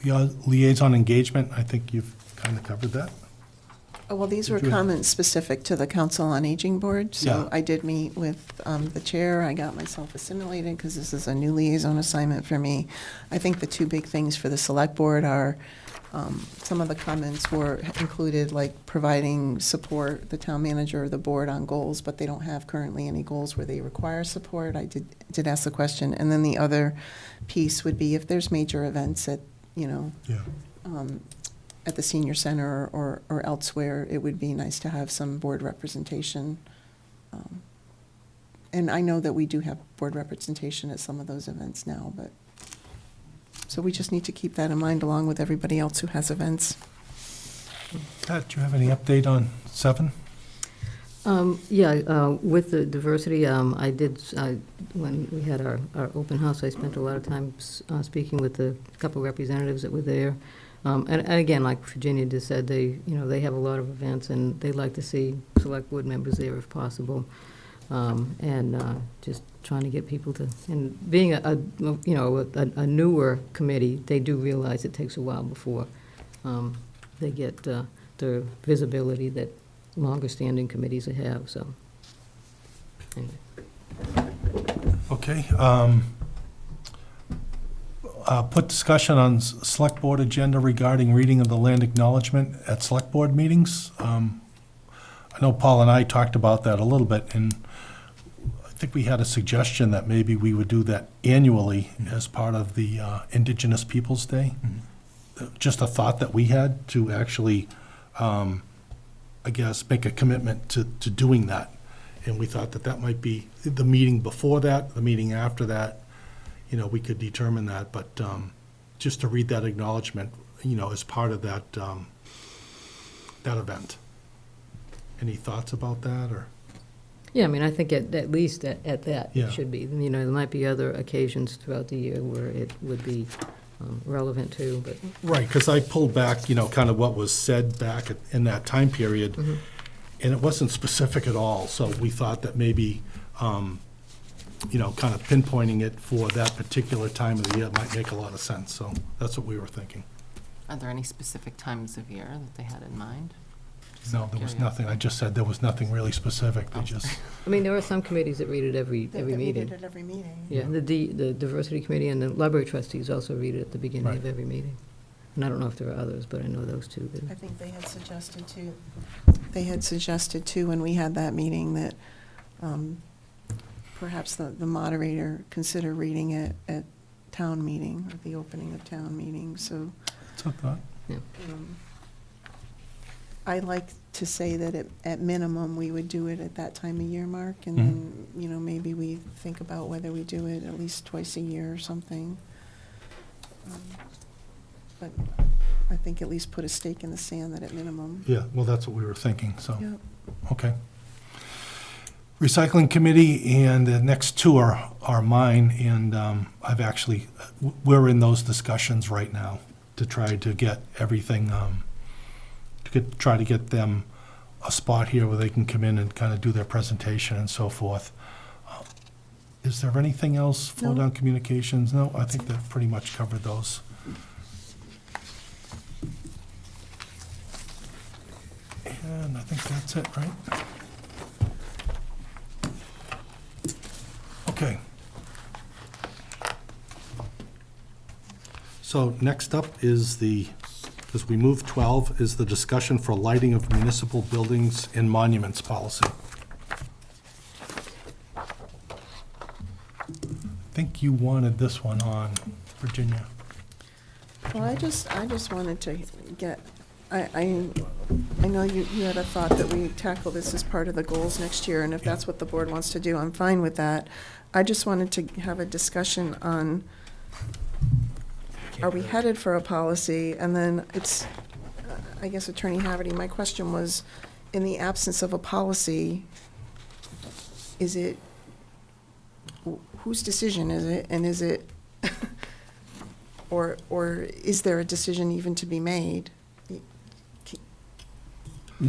The liaison engagement, I think you've kind of covered that. Oh, well, these were comments specific to the Council on Aging Board, so I did meet with the chair. I got myself assimilated because this is a new liaison assignment for me. I think the two big things for the Select Board are, some of the comments were included, like providing support, the town manager or the board on goals, but they don't have currently any goals where they require support. I did ask the question. And then the other piece would be if there's major events at, you know, at the senior center or elsewhere, it would be nice to have some board representation. And I know that we do have board representation at some of those events now, but, so we just need to keep that in mind along with everybody else who has events. Pat, do you have any update on 7? With the diversity, I did, when we had our open house, I spent a lot of time speaking with the couple representatives that were there. And again, like Virginia just said, they have a lot of events, and they like to see select board members there if possible. And just trying to get people to, and being a newer committee, they do realize it takes a while before they get the visibility that longer-standing committees have, so. Anyway. Okay. Put discussion on select board agenda regarding reading of the land acknowledgement at select board meetings. I know Paul and I talked about that a little bit, and I think we had a suggestion that maybe we would do that annually as part of the Indigenous Peoples' Day. Just a thought that we had to actually, I guess, make a commitment to doing that. And we thought that might be the meeting before that, the meeting after that. You know, we could determine that, but just to read that acknowledgement, you know, as part of that that event. Any thoughts about that, or? Yeah, I mean, I think at least at that, Yeah. it should be. You know, there might be other occasions throughout the year where it would be relevant too, but. Right, because I pulled back, kind of what was said back in that time period, and it wasn't specific at all, so we thought that maybe, kind of pinpointing it for that particular time of the year might make a lot of sense, so that's what we were thinking. Are there any specific times of year that they had in mind? No, there was nothing, I just said there was nothing really specific, they just, I mean, there are some committees that read it every That we meeting. did at every meeting. Yeah, the diversity committee and the library trustees also read it at the beginning of Right. every meeting. And I don't know if there are others, but I know those two do. I think they had suggested too, when we had that meeting, that perhaps the moderator consider reading it at town meeting, or the opening of town meeting, so. it's a thought. I like to say that at minimum, we would do it at that time of year mark, and then, maybe we think about whether we do it at least twice a year or something. But I think at least put a stake in the sand that at minimum. Yeah, well, that's what we were thinking, so, Yep. okay. Recycling Committee, and the next two are mine, and I've actually, we're in those discussions right now to try to get everything, try to get them a spot here where they can come in and kind of do their presentation and so forth. Is there anything else, flow down communications? No, I think they've pretty much covered those. And I think that's it, right? Okay. So next up is as we move 12, is the discussion for lighting of municipal buildings and monuments policy. I think you wanted this one on, Virginia. Well, I just wanted to get, I know you had a thought that we tackle this as part of the goals next year, and if that's what the board wants to do, I'm fine with that. I just wanted to have a discussion on, are we headed for a policy? And then it's, I guess Attorney Haverty, my question was, in the absence of a policy, is it, whose decision is it? And is it, or is there a decision even to be made?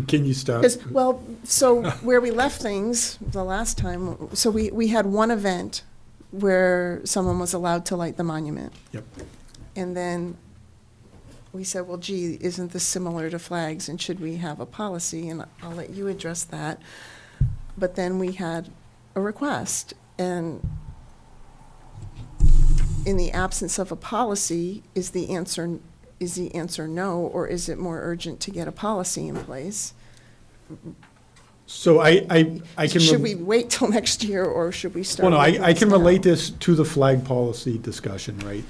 Can you start? Well, so where we left things the last time, so we had one event where someone was allowed to light the monument. Yep. And then we said, well, gee, isn't this similar to flags, and should we have a policy? And I'll let you address that. But then we had a request, and in the absence of a policy, is the answer no, or is it more urgent to get a policy in place? So I can. Should we wait till next year, or should we start? Well, no, looking I can now? relate this to the flag policy discussion, right?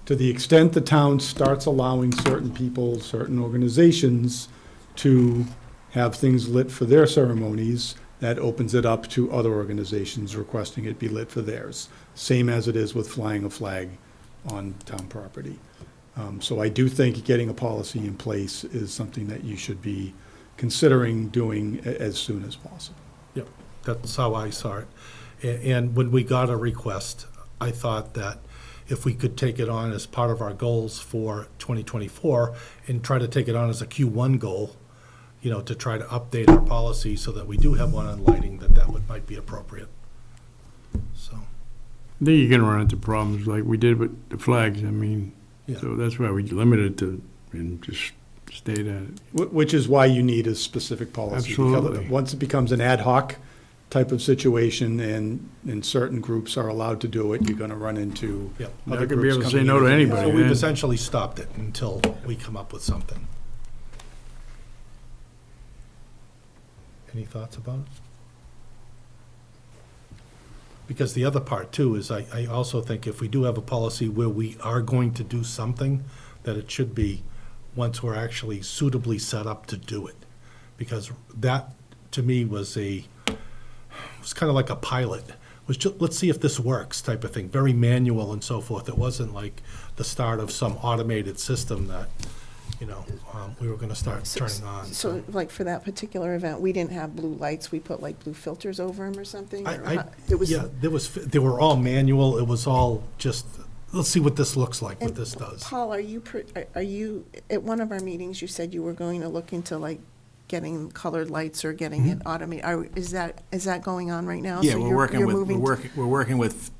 To the extent the town starts allowing certain people, certain organizations to have things lit for their ceremonies, that opens it up to other organizations requesting it be lit for theirs. Same as it is with flying a flag on town property. So I do think getting a policy in place is something that you should be considering doing as soon as possible. Yep, that's how I saw it. And when we got a request, I thought that if we could take it on as part of our goals for 2024 and try to take it on as a Q1 goal, to try to update our policy so that we do have one on lighting, that might be appropriate. So, I think you're gonna run into problems like we did with the flags, I mean, Yeah. so that's why we limited it to, and just stayed at it. Which is why you need a specific policy. because Absolutely. Once it becomes an ad hoc type of situation and certain groups are allowed to do it, you're gonna run into yeah. Not other gonna be groups able to say coming no in. to anybody. So we've yeah. essentially stopped it until we come up with something. Any thoughts about it? Because the other part too is I also think if we do have a policy where we are going to do something, that it should be once we're actually suitably set up to do it. Because that, to me, was kind of like a pilot. Was just, let's see if this works type of thing, very manual and so forth. It wasn't like the start of some automated system that, we were gonna start turning on. So like for that particular event, we didn't have blue lights, we put like blue filters over them or something? Or it was- Yeah, they were all manual, it was all just, let's see what this looks like, what this does. Paul, are you, at one of our meetings, you said you were going to look into like getting colored lights or getting it automated. Is that going on right now? Yeah, So we're you're working with, moving we're working with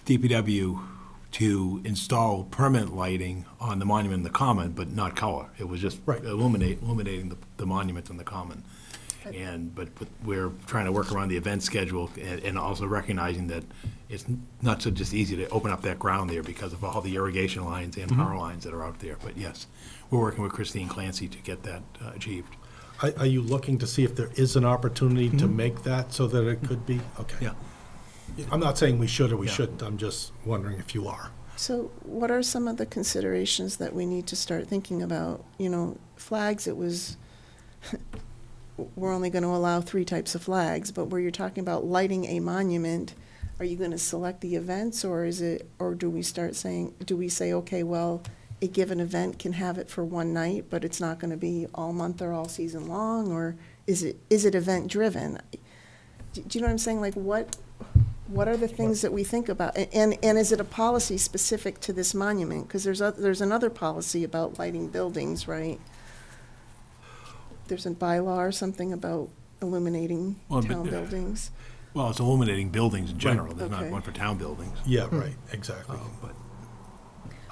DPW to install permanent lighting on the monument and the common, but not color. It was just Right. illuminating the monument and the common. But we're trying to work around the event schedule and also recognizing that it's not so just easy to open up that ground there because of all the irrigation lines and power lines that are out there. But yes, we're working with Christine Clancy to get that achieved. Are you looking to see if there is an opportunity to make that so that it could be? Okay. Yeah. I'm not saying we should or we Yeah. shouldn't, I'm just wondering if you are. So what are some of the considerations that we need to start thinking about? Flags, it was, we're only going to allow 3 types of flags, but where you're talking about lighting a monument, are you going to select the events, or do we say, okay, well, a given event can have it for one night, but it's not going to be all month or all season long, or is it event driven? Do you know what I'm saying? Like what are the things that we think about? And is it a policy specific to this monument? Because there's another policy about lighting buildings, right? There's a bylaw or something about illuminating town buildings. Well, it's illuminating buildings in general. There's not Okay. one for town buildings. Yeah, right, exactly. But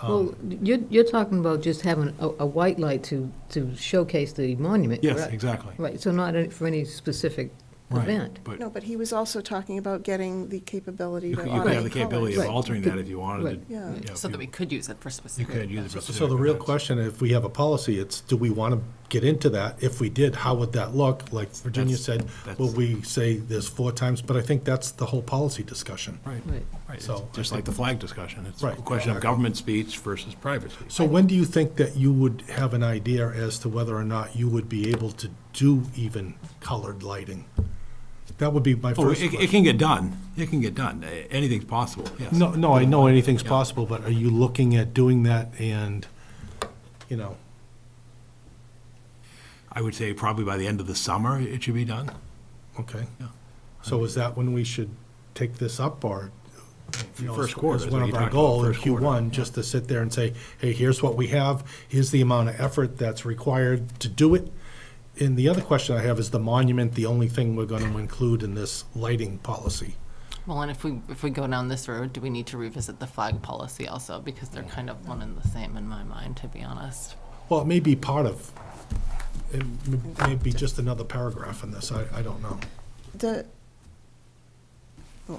Well, you're talking about just having a white light to showcase the monument, yes, correct? exactly. Right, so not for any specific Right. event. But No, but he was also talking about getting the capability you to could have the automate capability of colors. Right. altering that if you wanted Right. to. Yeah. Yeah, So that we could use it for You specific. could use it for So specific the real events. question, if we have a policy, it's, do we want to get into that? If we did, how would that look? Like Virginia said, will we say there's 4 times? But I think that's the whole policy discussion. Right, Right. right. So It's just like the flag discussion. It's Right, a question of exactly. government speech versus private speech. So when do you think that you would have an idea as to whether or not you would be able to do even colored lighting? That would be my Oh, first it question. can get done. It can get done. Anything's possible, yes. No, I know anything's Yeah. possible, but are you looking at doing that and, I would say probably by the end of the summer, it should be done. okay. Yeah. So is that when we should take this up, or? First quarter As is one what of you're our talking about, goal in first quarter, Q1, just to sit there and say, hey, here's what we have, here's the amount of effort that's required to do it. And the other question I have, is the monument the only thing we're going to include in this lighting policy? Well, and if we go down this road, do we need to revisit the flag policy also? Because they're kind of one and the same in my mind, to be honest. Well, it may be part of, it may be just another paragraph in this, I don't know.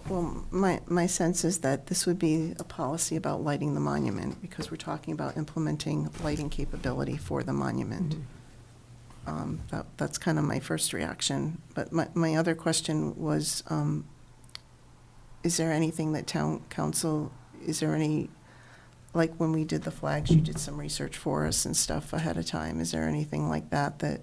Well, my sense is that this would be a policy about lighting the monument, because we're talking about implementing lighting capability for the monument. That's kind of my first reaction. But my other question was, is there anything that town council, is there any, like when we did the flags, you did some research for us and stuff ahead of time. Is there anything like that that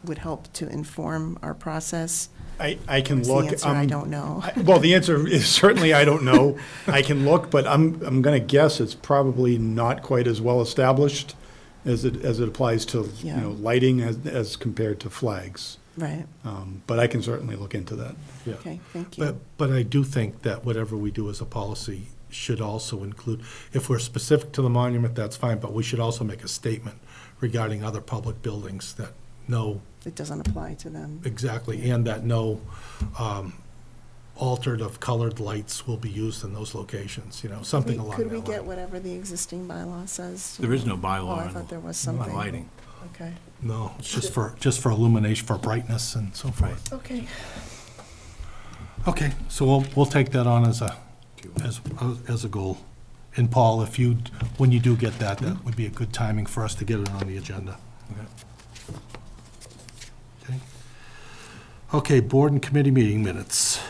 would help to inform our process? I can What's look. the answer? I don't know. Well, the answer is certainly I don't know. I can look, but I'm going to guess it's probably not quite as well established as it applies to, Yeah. lighting as compared to flags. Right, But I can certainly look into that. Yeah. okay, thank you. But I do think that whatever we do as a policy should also include, if we're specific to the monument, that's fine, but we should also make a statement regarding other public buildings that no, It doesn't apply to them. exactly, and that no altered of colored lights will be used in those locations, something along that line. Could we get whatever the existing bylaw says? There is no Oh, bylaw I on thought there was on something. lighting. Okay, No, it's just for illumination, for brightness and so forth. okay. Okay, so we'll take that on as a goal. And Paul, when you do get that, that would be a good timing for us to get it on the agenda. Okay. Okay, board and committee meeting minutes.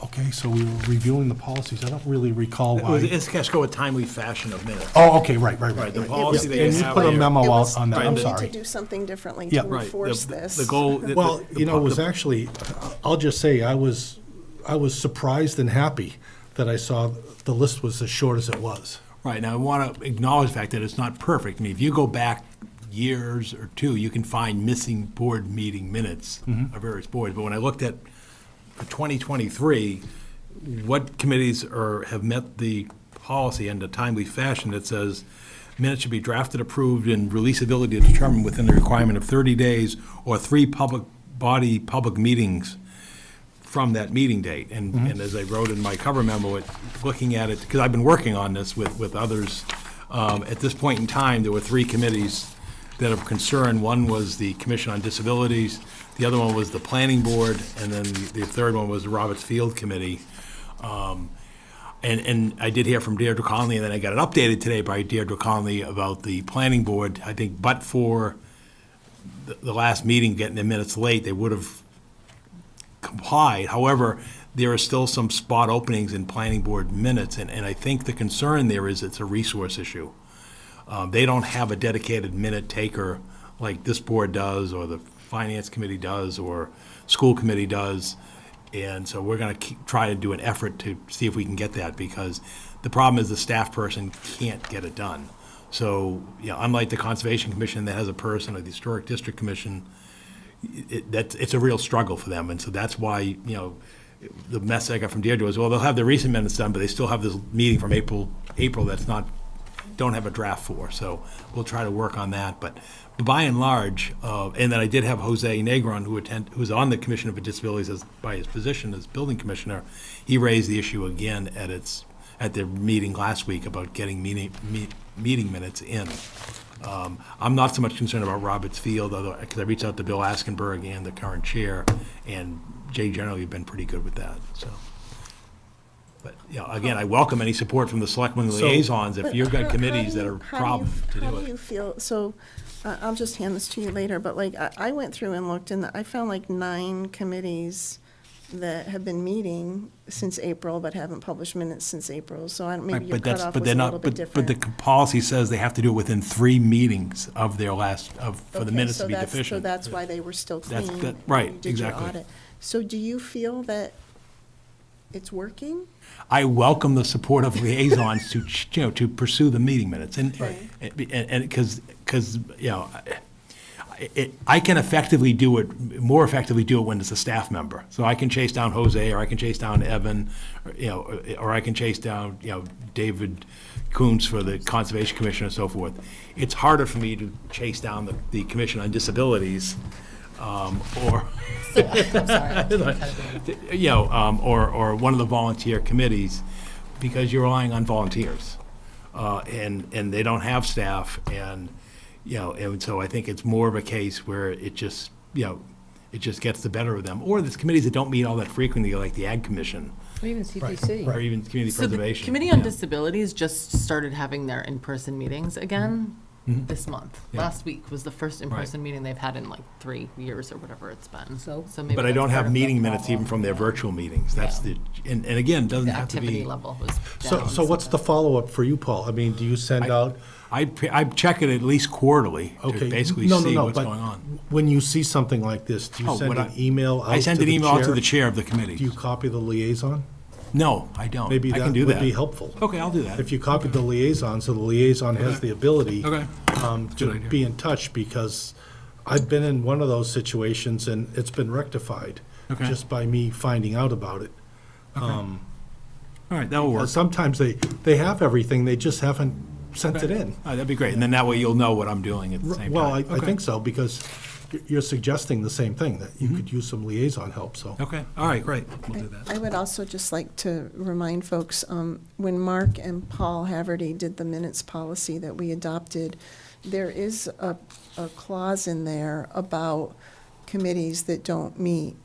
Okay, Okay, so we were reviewing the policies. I don't really recall It why. has to go with timely fashion of minutes. Oh, okay, right. Right, the It policy was- that And you you have put a here- memo It out was- on that, we I'm need sorry. to do something differently Yeah. to Right, enforce the this. goal. Well, you know, it was actually, I'll just say, I was surprised and happy that I saw the list was as short as it was. Right, now I want to acknowledge the fact that it's not perfect. I mean, if you go back years or two, you can find missing board meeting minutes of various boards. But when I looked at for 2023, what committees have met the policy in a timely fashion that says minutes should be drafted, approved, and releasability determined within the requirement of 30 days or 3 public meetings from that meeting date. And as I wrote in my cover memo, looking at it, because I've been working on this with others, at this point in time, there were 3 committees that of concern. One was the Commission on Disabilities, the other one was the Planning Board, and then the third one was the Roberts Field Committee. And I did hear from Deirdre Conley, and then I got it updated today by Deirdre Conley about the Planning Board. I think but for the last meeting getting the minutes late, they would have complied. However, there are still some spot openings in Planning Board minutes, and I think the concern there is it's a resource issue. They don't have a dedicated minute taker like this board does, or the Finance Committee does, or School Committee does. And so we're going to try to do an effort to see if we can get that, because the problem is the staff person can't get it done. So, you know, unlike the Conservation Commission that has a person, or the Historic District Commission, it's a real struggle for them. And so that's why, you know, the message I got from Deirdre was, well, they'll have the recent minutes done, but they still have this meeting from April that's don't have a draft for. So we'll try to work on that. But by and large, and then I did have Jose Negron, who's on the Commission for Disabilities by his position as building commissioner. He raised the issue again at their meeting last week about getting meeting minutes in. I'm not so much concerned about Roberts Field, because I reached out to Bill Askenberg and the current chair, and Jay generally have been pretty good with that. So, but you know, again, I welcome any support from the selectmen liaisons if you've got committees that are problem to do How it. do you feel, so, I'll just hand this to you later, but like, I went through and looked, and I found like 9 committees that have been meeting since April, but haven't published minutes since April, so maybe Right, your but that's, cutoff but was they're a little not, bit but the different. policy says they have to do it within 3 meetings of their for the minutes to be So deficient. that's why they were still clean. That's- when right, you did your exactly. audit. So do you feel that it's working? I welcome the support of liaisons to pursue the meeting minutes, and because, you know, I can more effectively do it when it's a staff member. So I can chase down Jose, or I can chase down Evan, or I can chase down, David Coons for the Conservation Commission and so forth. It's harder for me to chase down the Commission on Disabilities, or or one of the volunteer committees, because you're relying on volunteers, and they don't have staff, and so I think it's more of a case where it just gets the better of them. Or there's committees that don't meet all that frequently, like the Ag Commission, Or even CPC. or even Community So the Preservation. Committee on Yeah. Disabilities just started having their in-person meetings again this month. Yeah. Last week was the first in-person meeting they've had in like 3 years or whatever it's been. So? maybe But I that's don't part have of the meeting minutes even from their virtual meetings. That's and again, it doesn't The have to activity be. level was So, down. so what's the follow-up for you, Paul? I mean, do you send out? I check it at least quarterly Okay. to basically No, see what's but going on. when you see something like this, do you send when an email out I send to an the email out to chair? the chair of the committee. Do you copy the liaison? No, I don't. Maybe I that can do would that. be helpful. Okay, I'll do that. If you copy the liaison, so the liaison has the ability Okay. Good to idea. be in touch, because I've been in one of those situations and it's been rectified Okay. just by me finding out about it. All right, that will work. Sometimes they have everything, they just haven't sent it in. That'd be great. And then that way you'll know what I'm doing at the same time. Well, I Okay. think so, because you're suggesting the same thing, that you could use some liaison help, so. Okay, all right, great. We'll do that. I would also just like to remind folks, when Mark and Paul Haverty did the minutes policy that we adopted, there is a clause in there about committees that don't meet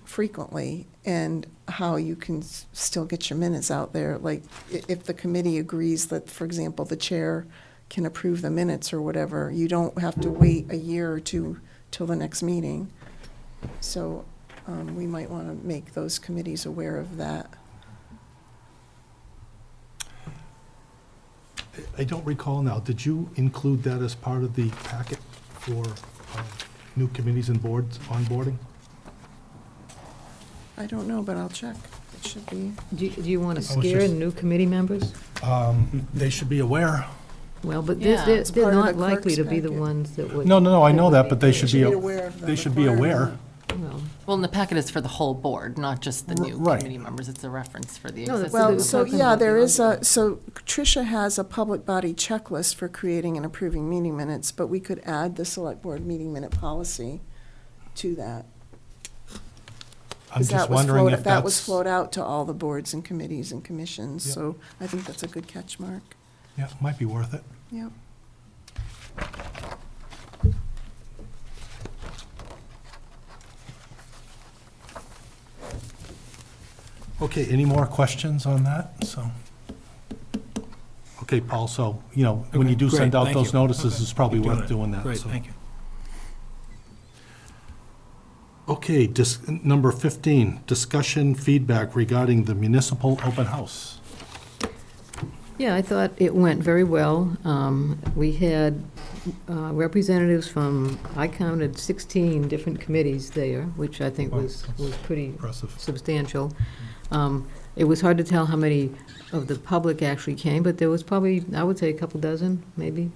frequently, and how you can still get your minutes out there. Like, if the committee agrees that, for example, the chair can approve the minutes or whatever, you don't have to wait a year or two till the next meeting. So we might want to make those committees aware of that. I don't recall now, did you include that as part of the packet for new committees and boards onboarding? I don't know, but I'll check. It should be. Do you want to I was scare just- new committee members? They should be aware. Well, but Yeah. they're It's part of not the likely to clerk's be the packet. ones that would. No, I know would that, but they be- should Should be, be aware of the they should be aware. requirement. Well, Well, and the packet is for the whole board, not just the new Right. committee members. It's a reference for the No, that's existing. Well, We're so, talking yeah, about there the is so Tricia has a public body checklist for creating and approving meeting minutes, but we could add the select board meeting minute policy to that. I'm 'Cause just that was wondering if That was that's, flowed out to all the boards and committees and commissions, Yep. so I think that's a good catch, Mark. yeah, might be worth it. Yep. Okay, any more questions on that? So, okay, Paul, so, when you do Okay, send great, out thank those you. notices, Okay, it's probably keep worth it. doing that. Great, so. thank you. Okay, number 15, discussion feedback regarding the municipal open house. Yeah, I thought it went very well. We had representatives from, I counted 16 different committees there, which I think Wow, was that's pretty impressive. substantial. It was hard to tell how many of the public actually came, but there was probably, I would say, a couple dozen, maybe.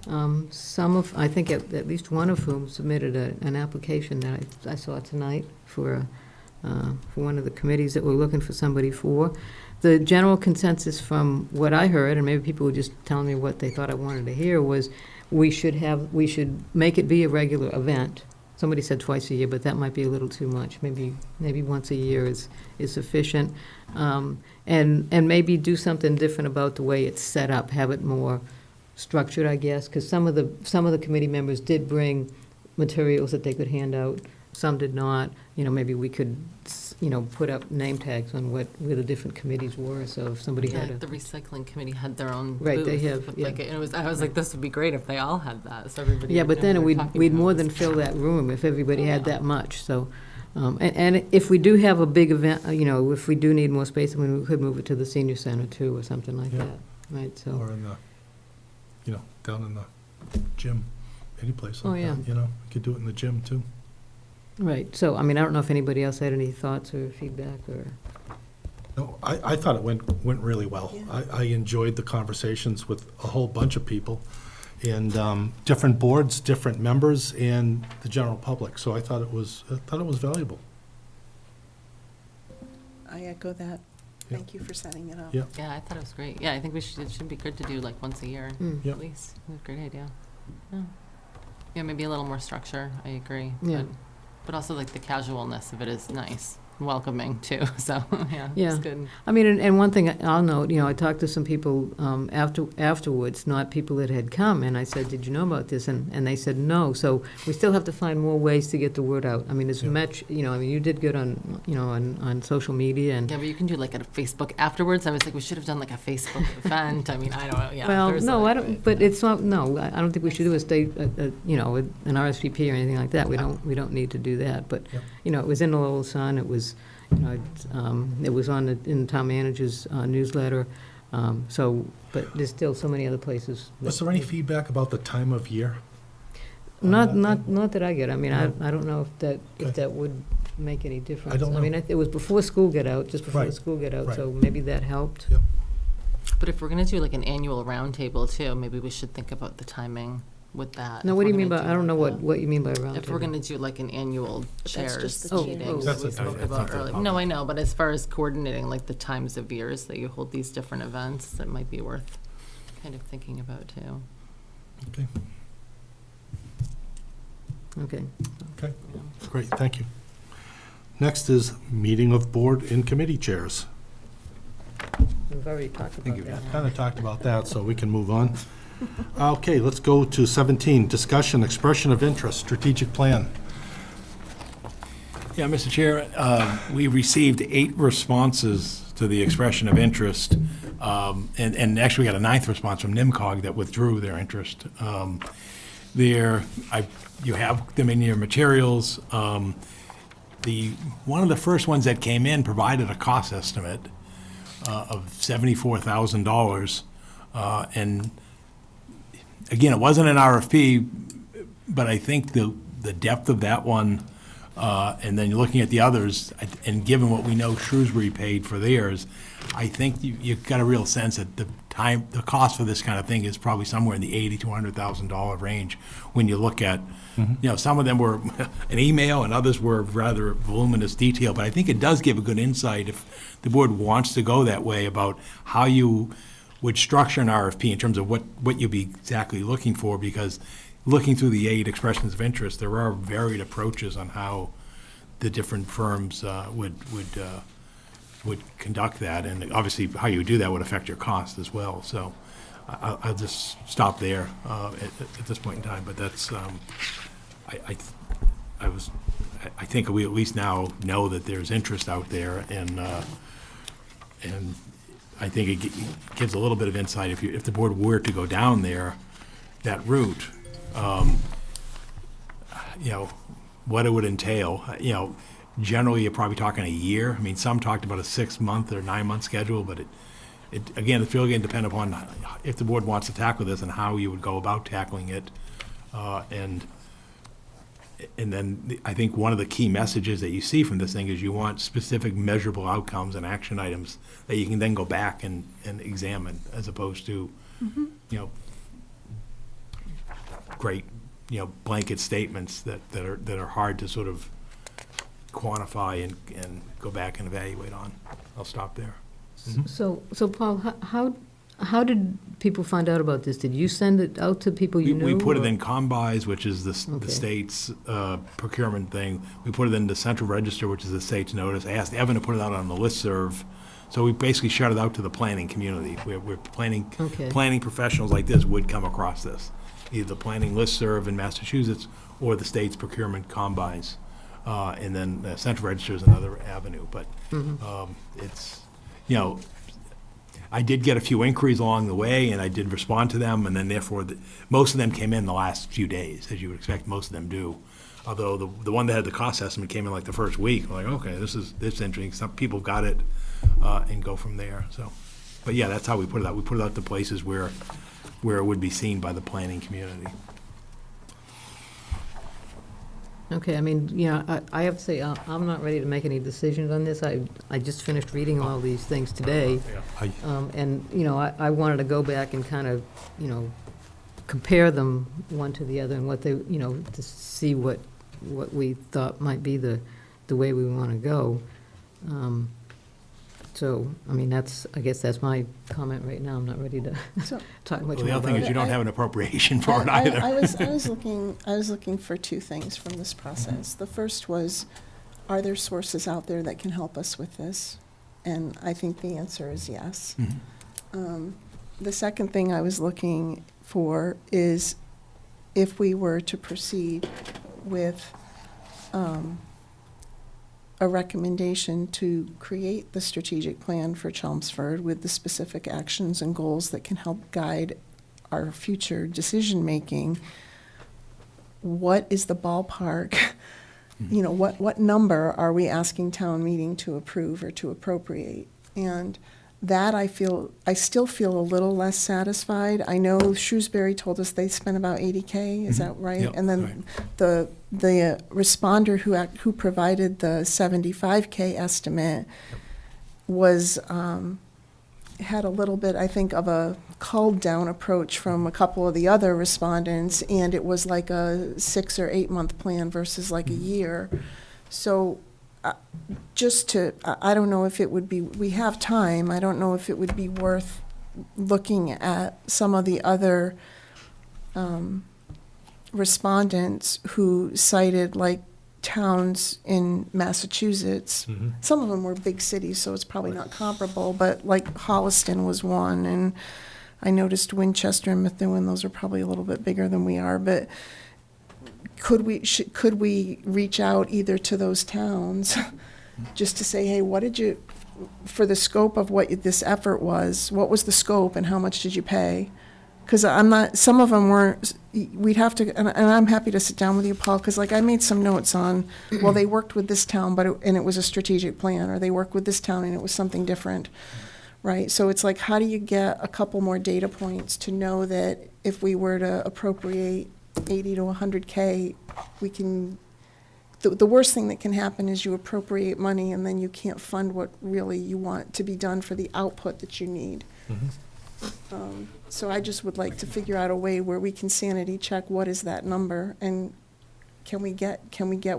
I think at least one of whom submitted an application that I saw tonight for one of the committees that we're looking for somebody for. The general consensus from what I heard, and maybe people were just telling me what they thought I wanted to hear, was we should make it be a regular event. Somebody said twice a year, but that might be a little too much. Maybe once a year is sufficient. And maybe do something different about the way it's set up, have it more structured, I guess, because some of the committee members did bring materials that they could hand out. Some did not. Maybe we could, put up name tags on where the different committees were, so if somebody Yeah, had a. the recycling committee had their own Right, they booth, have, but, yeah. like, I was like, this would be great if they all had that, so everybody. Yeah, would but know then what we'd they're talking we'd about. more than fill that room if everybody had that much, so. And if we do have a big event, if we do need more space, I mean, we could move it to the senior center too, or something like Yeah. that, right, so. Or in the, down in the gym, any place Oh, like yeah. that, You could do it in the gym, too. Right, so, I mean, I don't know if anybody else had any thoughts or feedback, or, No, I thought it went really well. I enjoyed the conversations with a whole bunch of people, and different boards, different members, and the general public, so I thought it was valuable. I echo that. Yeah. Thank you for setting it up. Yeah. Yeah, I thought it was great. Yeah, I think it should be good to do like once a year, Mm. Yep. at least. Great idea. Yeah, maybe a little more structure, I agree. Yeah. But also like the casualness of it is nice, welcoming too, so, yeah, Yeah. it's good. I mean, and one thing I'll note, I talked to some people afterwards, not people that had come, and I said, did you know about this? And they said no, so we still have to find more ways to get the word out. I mean, as Yeah. much, you did good on, on social media, and, Yeah, but you can do like a Facebook afterwards. I was like, we should have done like a Facebook event. I mean, I don't know, yeah. well, there's no, like- I don't, but it's not, no, I don't think we should do a state, an RSVP or anything like that. We don't need to do that, but, Yep. it was in the Lowell Sun, it was, it was in the town manager's newsletter, but there's still so many other places. Was there any feedback about the time of year? Not on that not that I get. I mean, No. I don't know Okay. if that would make any difference. don't I mean, know. it was before school got out, just before Right, school got out, right. so maybe that helped. Yep. But if we're gonna do like an annual roundtable too, maybe we should think about the timing with that. Now, if what do we're you mean gonna by, I don't know like what you mean by roundtable. If we're gonna do like an annual that's chairs just the meeting chairs. that That's we a- spoke that's about not the earlier. public. No, I know, but as far as coordinating like the times of years that you hold these different events, that might be worth kind of thinking about too. Okay, Okay. okay, great, thank you. Next is meeting of board and committee chairs. We've already talked about that. Kind of talked about that, so we can move on. Okay, let's go to 17, discussion, expression of interest, strategic plan. Yeah, Mr. Chair, we received 8 responses to the expression of interest, and actually we got a 9th response from NIMCOG that withdrew their interest. You have them in your materials. one of the first ones that came in provided a cost estimate of $74,000. And again, it wasn't an RFP, but I think the depth of that one, and then you're looking at the others, and given what we know Shrewsbury paid for theirs, I think you've got a real sense that the cost for this kind of thing is probably somewhere in the $80,000 to $100,000 range when you look at, some of them were an email and others were rather voluminous detail, but I think it does give a good insight if the board wants to go that way about how you would structure an RFP in terms of what you'd be exactly looking for, because looking through the 8 expressions of interest, there are varied approaches on how the different firms would conduct that, and obviously how you do that would affect your cost as well. So I'll just stop there at this point in time. But that's I think we at least now know that there's interest out there, and I think it gives a little bit of insight if the board were to go down that route. What it would entail. Generally, you're probably talking a year. I mean, some talked about a 6-month or 9-month schedule, but it's really going to depend upon if the board wants to tackle this and how you would go about tackling it. And then I think one of the key messages that you see from this thing is you want specific measurable outcomes and action items that you can then go back and examine, as opposed to, great, blanket statements that are hard to sort of quantify and go back and evaluate on. I'll stop there. So Paul, how did people find out about this? Did you send it out to people you knew? We put it or- in Combis, which is the state's procurement thing. We put it in the Central Register, which is the state's notice. I asked Evan to put it out on the listserv. So we basically shut it out to the planning community. We're planning professionals like this would come across this, either the planning listserv in Massachusetts or the state's procurement Combis. And then the Central Register is another avenue. But it's, I did get a few inquiries along the way, and I did respond to them, and then therefore, most of them came in the last few days, as you would expect most of them do. Although the one that had the cost estimate came in like the first week. We're like, okay, this is interesting. Some people got it, and go from there. So, but yeah, that's how we put it out. We put it out to places where it would be seen by the planning community. Okay, I mean, I have to say, I'm not ready to make any decisions on this. I just finished reading all these things today. And, I wanted to go back and kind of, compare them one to the other and what they, to see what we thought might be the way we want to go. So, I mean, I guess that's my comment right now. I'm not ready to talk much more about it. The other thing is you don't have an appropriation for it either. I was looking for 2 things from this process. The first was, are there sources out there that can help us with this? And I think the answer is yes. The second thing I was looking for is if we were to proceed with a recommendation to create the strategic plan for Chelmsford with the specific actions and goals that can help guide our future decision-making, what is the ballpark? What number are we asking town meeting to approve or to appropriate? And that I still feel a little less satisfied. I know Shrewsbury told us they spent about $80K, is that right? Yep, and then the responder who provided the $75K estimate was had a little bit, I think, of a culled down approach from a couple of the other respondents, and it was like a 6 or 8 month plan versus like a year. So I don't know if it would be, we have time, I don't know if it would be worth looking at some of the other respondents who cited like towns in Massachusetts. Some of them were big cities, so it's probably not comparable, but like Holliston was one, and I noticed Winchester and Methuen, those are probably a little bit bigger than we are, but could we reach out either to those towns just to say, hey, what did you, for the scope of what this effort was, what was the scope and how much did you pay? Because I'm not, some of them weren't, we'd have to, and I'm happy to sit down with you, Paul, because like I made some notes on, well, they worked with this town, and it was a strategic plan, or they worked with this town and it was something different, right? So it's like, how do you get a couple more data points to know that if we were to appropriate 80 to 100K, we can, the worst thing that can happen is you appropriate money and then you can't fund what really you want to be done for the output that you need. So I just would like to figure out a way where we can sanity check what is that number, and can we get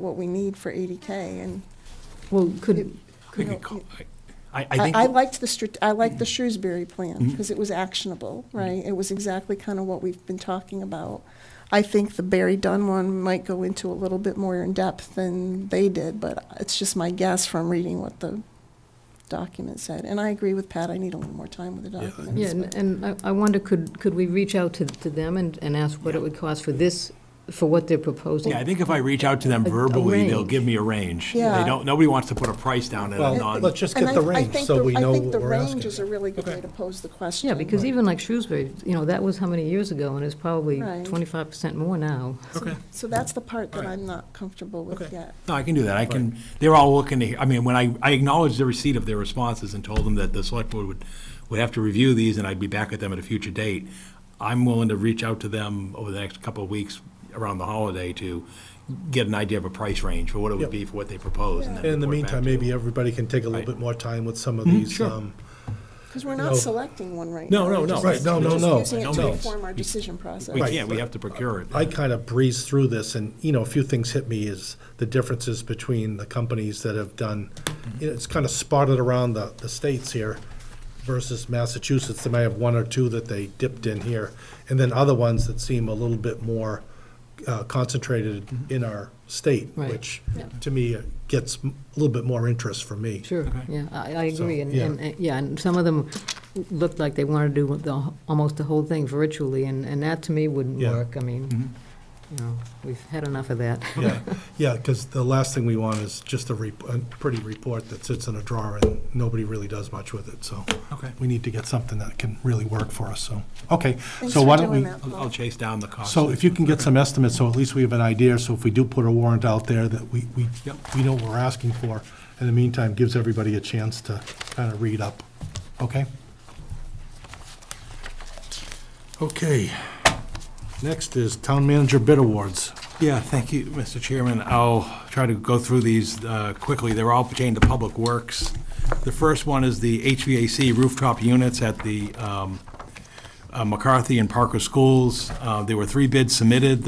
what we need for 80K? And Well, I think. I liked the Shrewsbury plan because it was actionable, right? It was exactly kind of what we've been talking about. I think the Barry Dunn one might go into a little bit more in depth than they did, but it's just my guess from reading what the document said. And I agree with Pat, I need a little more time with the documents. Yeah, and I wonder, could we reach out to them and ask what it would cost for this, for what they're proposing? Yeah, I think if I reach out to them A verbally, they'll range. give me a range. Yeah. Nobody wants to put a price down at a Well, non. let's just And get the I range think so we know I think what the we're range asking. is a really good way to pose the question. Yeah, because even like Shrewsbury, that was how many years ago, and it's probably Right. 25% more now. Okay. So that's the part that I'm not comfortable with yet. No, I can do that. They're all looking to, I mean, when I acknowledged the receipt of their responses and told them that the select board would have to review these and I'd be back at them at a future date, I'm willing to reach out to them over the next couple of weeks around the holiday to get an idea of a price range for what it would Yep. be for what they propose. And then In the report back meantime, to you. maybe everybody can take a little bit more time with some of Mhm, these. sure. Because we're You not know- selecting one right No, now. no, We're no. just- Right, no, we're no, just no. using it No, to no. inform our decision process. We can't, we have to procure it. I kind of breezed through this, and, a few things hit me is the differences between the companies that have done, it's kind of spotted around the states here versus Massachusetts. They may have one or two that they dipped in here, and then other ones that seem a little bit more concentrated in our state, Right. which, to me, gets a little bit more interest for me. Sure, yeah, I agree, yeah. and some of them looked like they wanted to do almost the whole thing virtually, and that to me wouldn't Yeah. work. I mean, we've had enough of that. Yeah, because the last thing we want is just a pretty report that sits in a drawer and nobody really does much with it, so. Okay. We need to get something that can really work for us, so. Okay, Thanks so for why don't doing we, that, Paul. I'll chase down the cost. so if you can get some estimates, so at least we have an idea, so if we do put a warrant out there, that we know what we're asking for. In the meantime, gives everybody a chance to kind of read up, okay? Okay. Next is Town Manager Bid Awards. Yeah, thank you, Mr. Chairman. I'll try to go through these quickly. They're all pertaining to Public Works. The first one is the HVAC rooftop units at the McCarthy and Parker Schools. There were 3 bids submitted.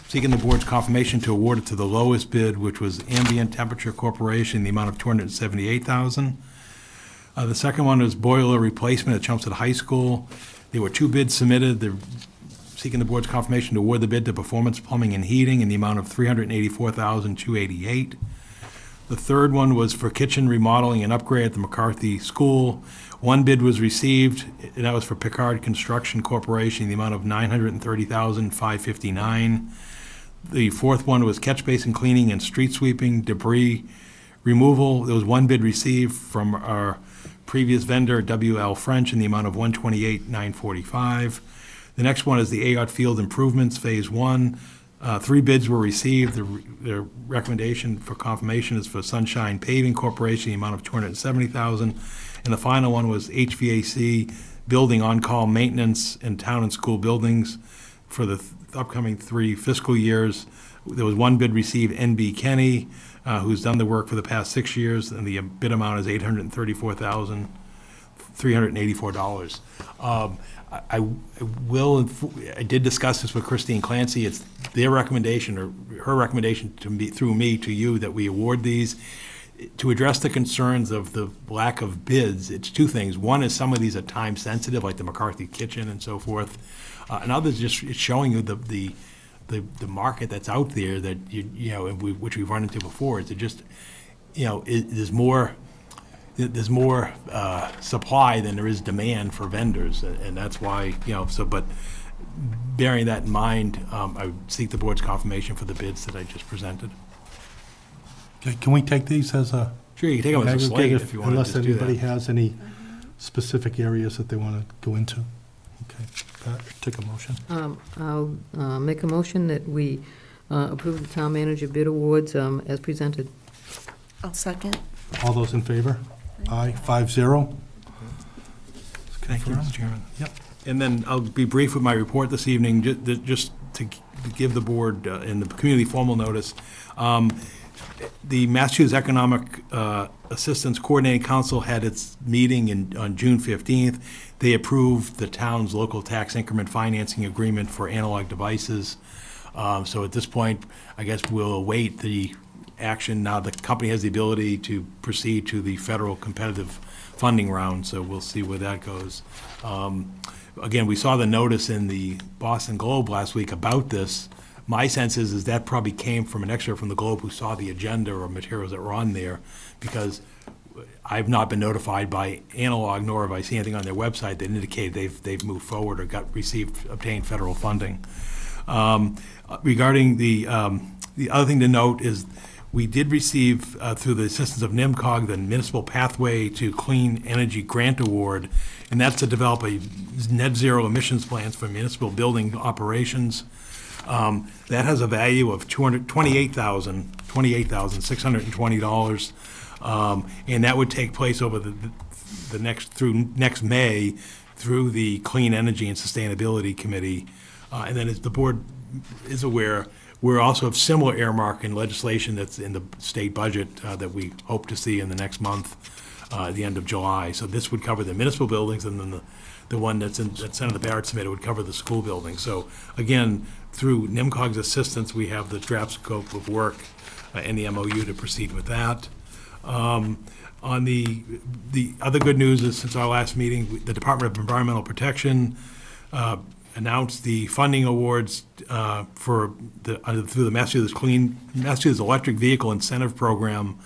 Seeking the board's confirmation to award it to the lowest bid, which was Ambient Temperature Corporation, the amount of $278,000. The second one is boiler replacement at Chelmsford High School. There were 2 bids submitted. They're seeking the board's confirmation to award the bid to Performance Plumbing and Heating in the amount of $384,288. The third one was for kitchen remodeling and upgrade at the McCarthy School. 1 bid was received, and that was for Picard Construction Corporation in the amount of $930,559. The fourth one was catch basin cleaning and street sweeping, debris removal. There was 1 bid received from our previous vendor, WL French, in the amount of $128,945. The next one is the Ayotte Field Improvements, Phase 1. 3 bids were received. The recommendation for confirmation is for Sunshine Paving Corporation, the amount of $270,000. And the final one was HVAC Building On-Call Maintenance in Town and School Buildings for the upcoming 3 fiscal years. There was 1 bid received, NB Kenny, who's done the work for the past 6 years, and the bid amount is $834,384. I did discuss this with Christine Clancy. It's their recommendation, or her recommendation to me, through me to you, that we award these. To address the concerns of the lack of bids, it's 2 things. One is some of these are time sensitive, like the McCarthy Kitchen and so forth. And others, just it's showing you the market that's out there that, which we've run into before. It's just, there's more supply than there is demand for vendors, and that's why, but bearing that in mind, I would seek the board's confirmation for the bids that I just presented. Okay, can we take these as a? Sure, you can take them as a slate aggregate if you want to Unless just do anybody that. has any specific areas that they want to go into. Okay, Pat, take a motion. I'll make a motion that we approve the town manager bid awards as presented. I'll second. All those in favor? Aye, 5-0. Thank you, Mr. Chairman. Yep. And then I'll be brief with my report this evening, just to give the board in the community formal notice. The Massachusetts Economic Assistance Coordinating Council had its meeting on June 15th. They approved the town's local tax increment financing agreement for analog devices. So at this point, I guess we'll await the action. Now the company has the ability to proceed to the federal competitive funding round, so we'll see where that goes. Again, we saw the notice in the Boston Globe last week about this. My sense is that probably came from an excerpt from the Globe who saw the agenda or materials that were on there, because I've not been notified by Analog, nor have I seen anything on their website that indicated they've moved forward or obtained federal funding. Regarding the other thing to note is we did receive, through the assistance of NIMCOG, the Municipal Pathway to Clean Energy Grant Award, and that's to develop a net zero emissions plans for municipal building operations. That has a value of $28,620, and that would take place over the next May through the Clean Energy and Sustainability Committee. And then, as the board is aware, we also have similar earmark in legislation that's in the state budget that we hope to see in the next month, at the end of July. So this would cover the municipal buildings, and then the one that Senator Barrett submitted would cover the school buildings. So again, through NIMCOG's assistance, we have the draft scope of work and the MOU to proceed with that. On the other good news is, since our last meeting, the Department of Environmental Protection announced the funding awards through the Massachusetts Electric Vehicle Incentive Program,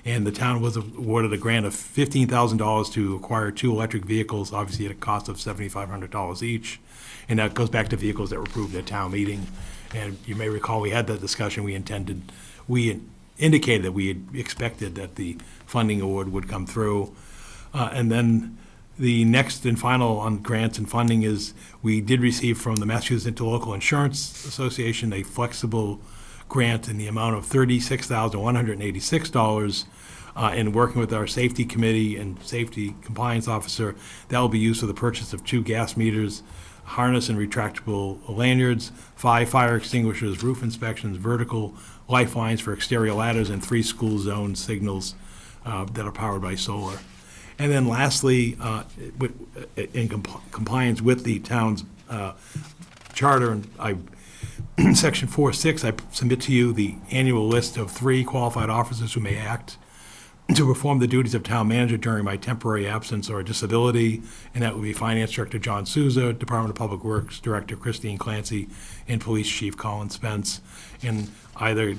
and the town was awarded a grant of $15,000 to acquire 2 electric vehicles, obviously at a cost of $7,500 each. And that goes back to vehicles that were approved at town meeting. And you may recall we had that discussion. We indicated that we had expected that the funding award would come through. And then the next and final on grants and funding is we did receive from the Massachusetts Interlocal Insurance Association a flexible grant in the amount of $36,186. And working with our safety committee and safety compliance officer, that will be used for the purchase of 2 gas meters, harness and retractable lanyards, 5 fire extinguishers, roof inspections, vertical lifelines for exterior ladders, and 3 school zone signals that are powered by solar. And then lastly, in compliance with the town's charter, and Section 4.6, I submit to you the annual list of 3 qualified officers who may act to perform the duties of town manager during my temporary absence or disability, and that would be Finance Director John Souza, Department of Public Works Director Christine Clancy, and Police Chief Colin Spence. And either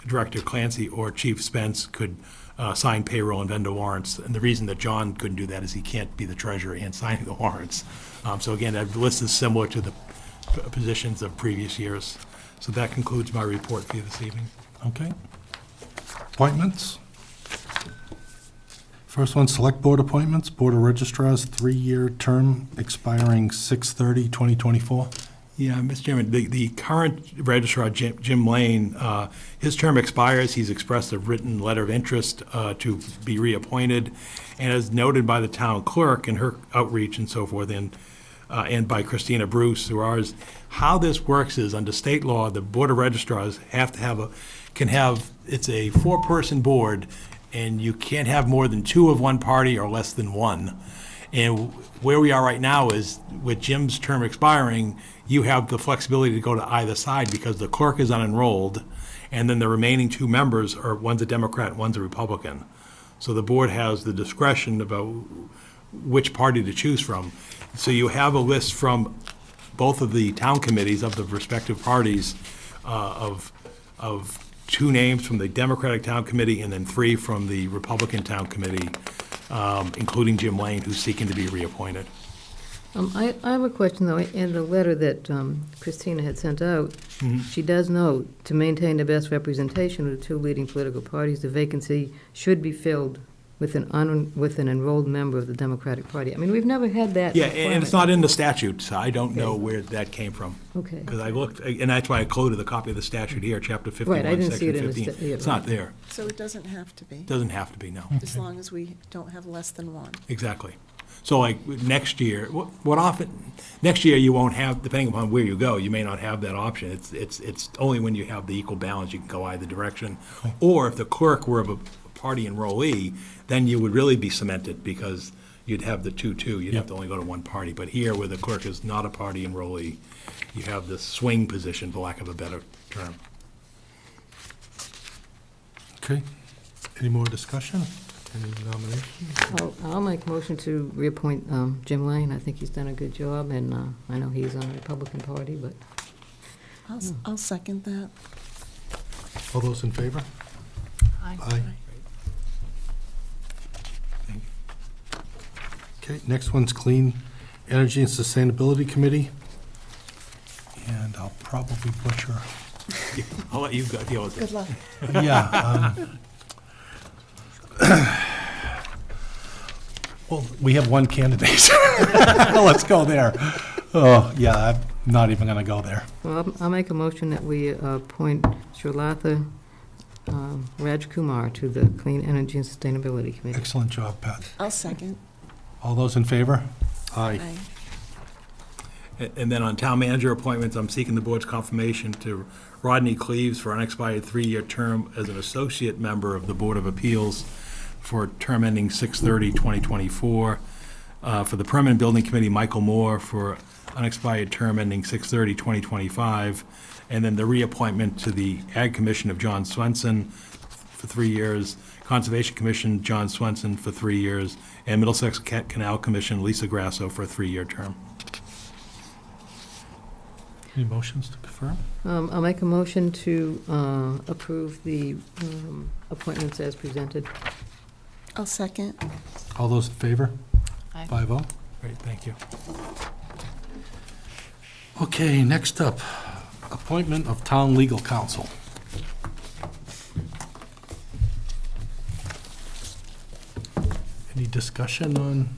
Director Clancy or Chief Spence could sign payroll and vendor warrants. And the reason that John couldn't do that is he can't be the treasurer and signing the warrants. So again, that list is similar to the positions of previous years. So that concludes my report for you this evening. Okay. Appointments. First one, Select Board appointments. Board of Registrars, 3-year term expiring 6/30/2024. Yeah, Mr. Chairman, the current registrar, Jim Lane, his term expires. He's expressed a written letter of interest to be reappointed, and as noted by the town clerk in her outreach and so forth, and by Christina Bruce through ours, how this works is, under state law, the Board of Registrars have to have it's a 4-person board, and you can't have more than 2 of one party or less than 1. And where we are right now is, with Jim's term expiring, you have the flexibility to go to either side because the clerk is unenrolled, and then the remaining 2 members are, one's a Democrat, one's a Republican. So the board has the discretion about which party to choose from. So you have a list from both of the town committees of the respective parties of 2 names from the Democratic Town Committee and then 3 from the Republican Town Committee, including Jim Lane, who's seeking to be reappointed. I have a question, though. In the letter that Christina had sent out, she does note, to maintain the best representation of the 2 leading political parties, the vacancy should be filled with an enrolled member of the Democratic Party. I mean, we've never had that Yeah, and it's requirement. not in the statute, so I don't know where that came from. Okay. Because I looked, and that's why I quoted the copy of the statute here, chapter 51, Right, I didn't see section it in the 15. yeah, It's not right. there. So it doesn't have to be, Doesn't have to be, no. as long as we don't have less than one. Exactly. So like next year, what often, next year you won't have, depending upon where you go, you may not have that option. It's only when you have the equal balance, you can go either direction. Or if the clerk were of a party enrollee, then you would really be cemented because you'd have the 2-2. You'd have to only go to one party. But here, where the clerk is not a party enrollee, you have the swing position, for lack of a better term. Okay. Any more discussion? Any nominations? I'll make a motion to reappoint Jim Lane. I think he's done a good job, and I know he's on the Republican Party, but I'll second that. All those in favor? Aye. Aye. Okay, next one's Clean Energy and Sustainability Committee. And I'll probably butcher. I'll let you go deal with it. Good luck. Yeah. Well, we have one candidate. Let's go there. Oh, yeah, I'm not even going to go there. well, I'll make a motion that we appoint Srilatha Rajkumar to the Clean Energy and Sustainability Committee. Excellent job, Pat. I'll second. All those in favor? Aye. And then on town manager appointments, I'm seeking the board's confirmation to Rodney Cleaves for unexpired 3-year term as an associate member of the Board of Appeals for a term ending 6/30/2024. For the Permanent Building Committee, Michael Moore for unexpired term ending 6/30/2025. And then the reappointment to the Ag Commission of John Swenson for 3 years, Conservation Commission, John Swenson for 3 years, and Middlesex Canal Commission, Lisa Grasso for a 3-year term. Any motions to confirm? I'll make a motion to approve the appointments as presented. I'll second. All those in favor? Aye. 5-0. Great, thank you. Okay, next up, appointment of town legal counsel. Any discussion on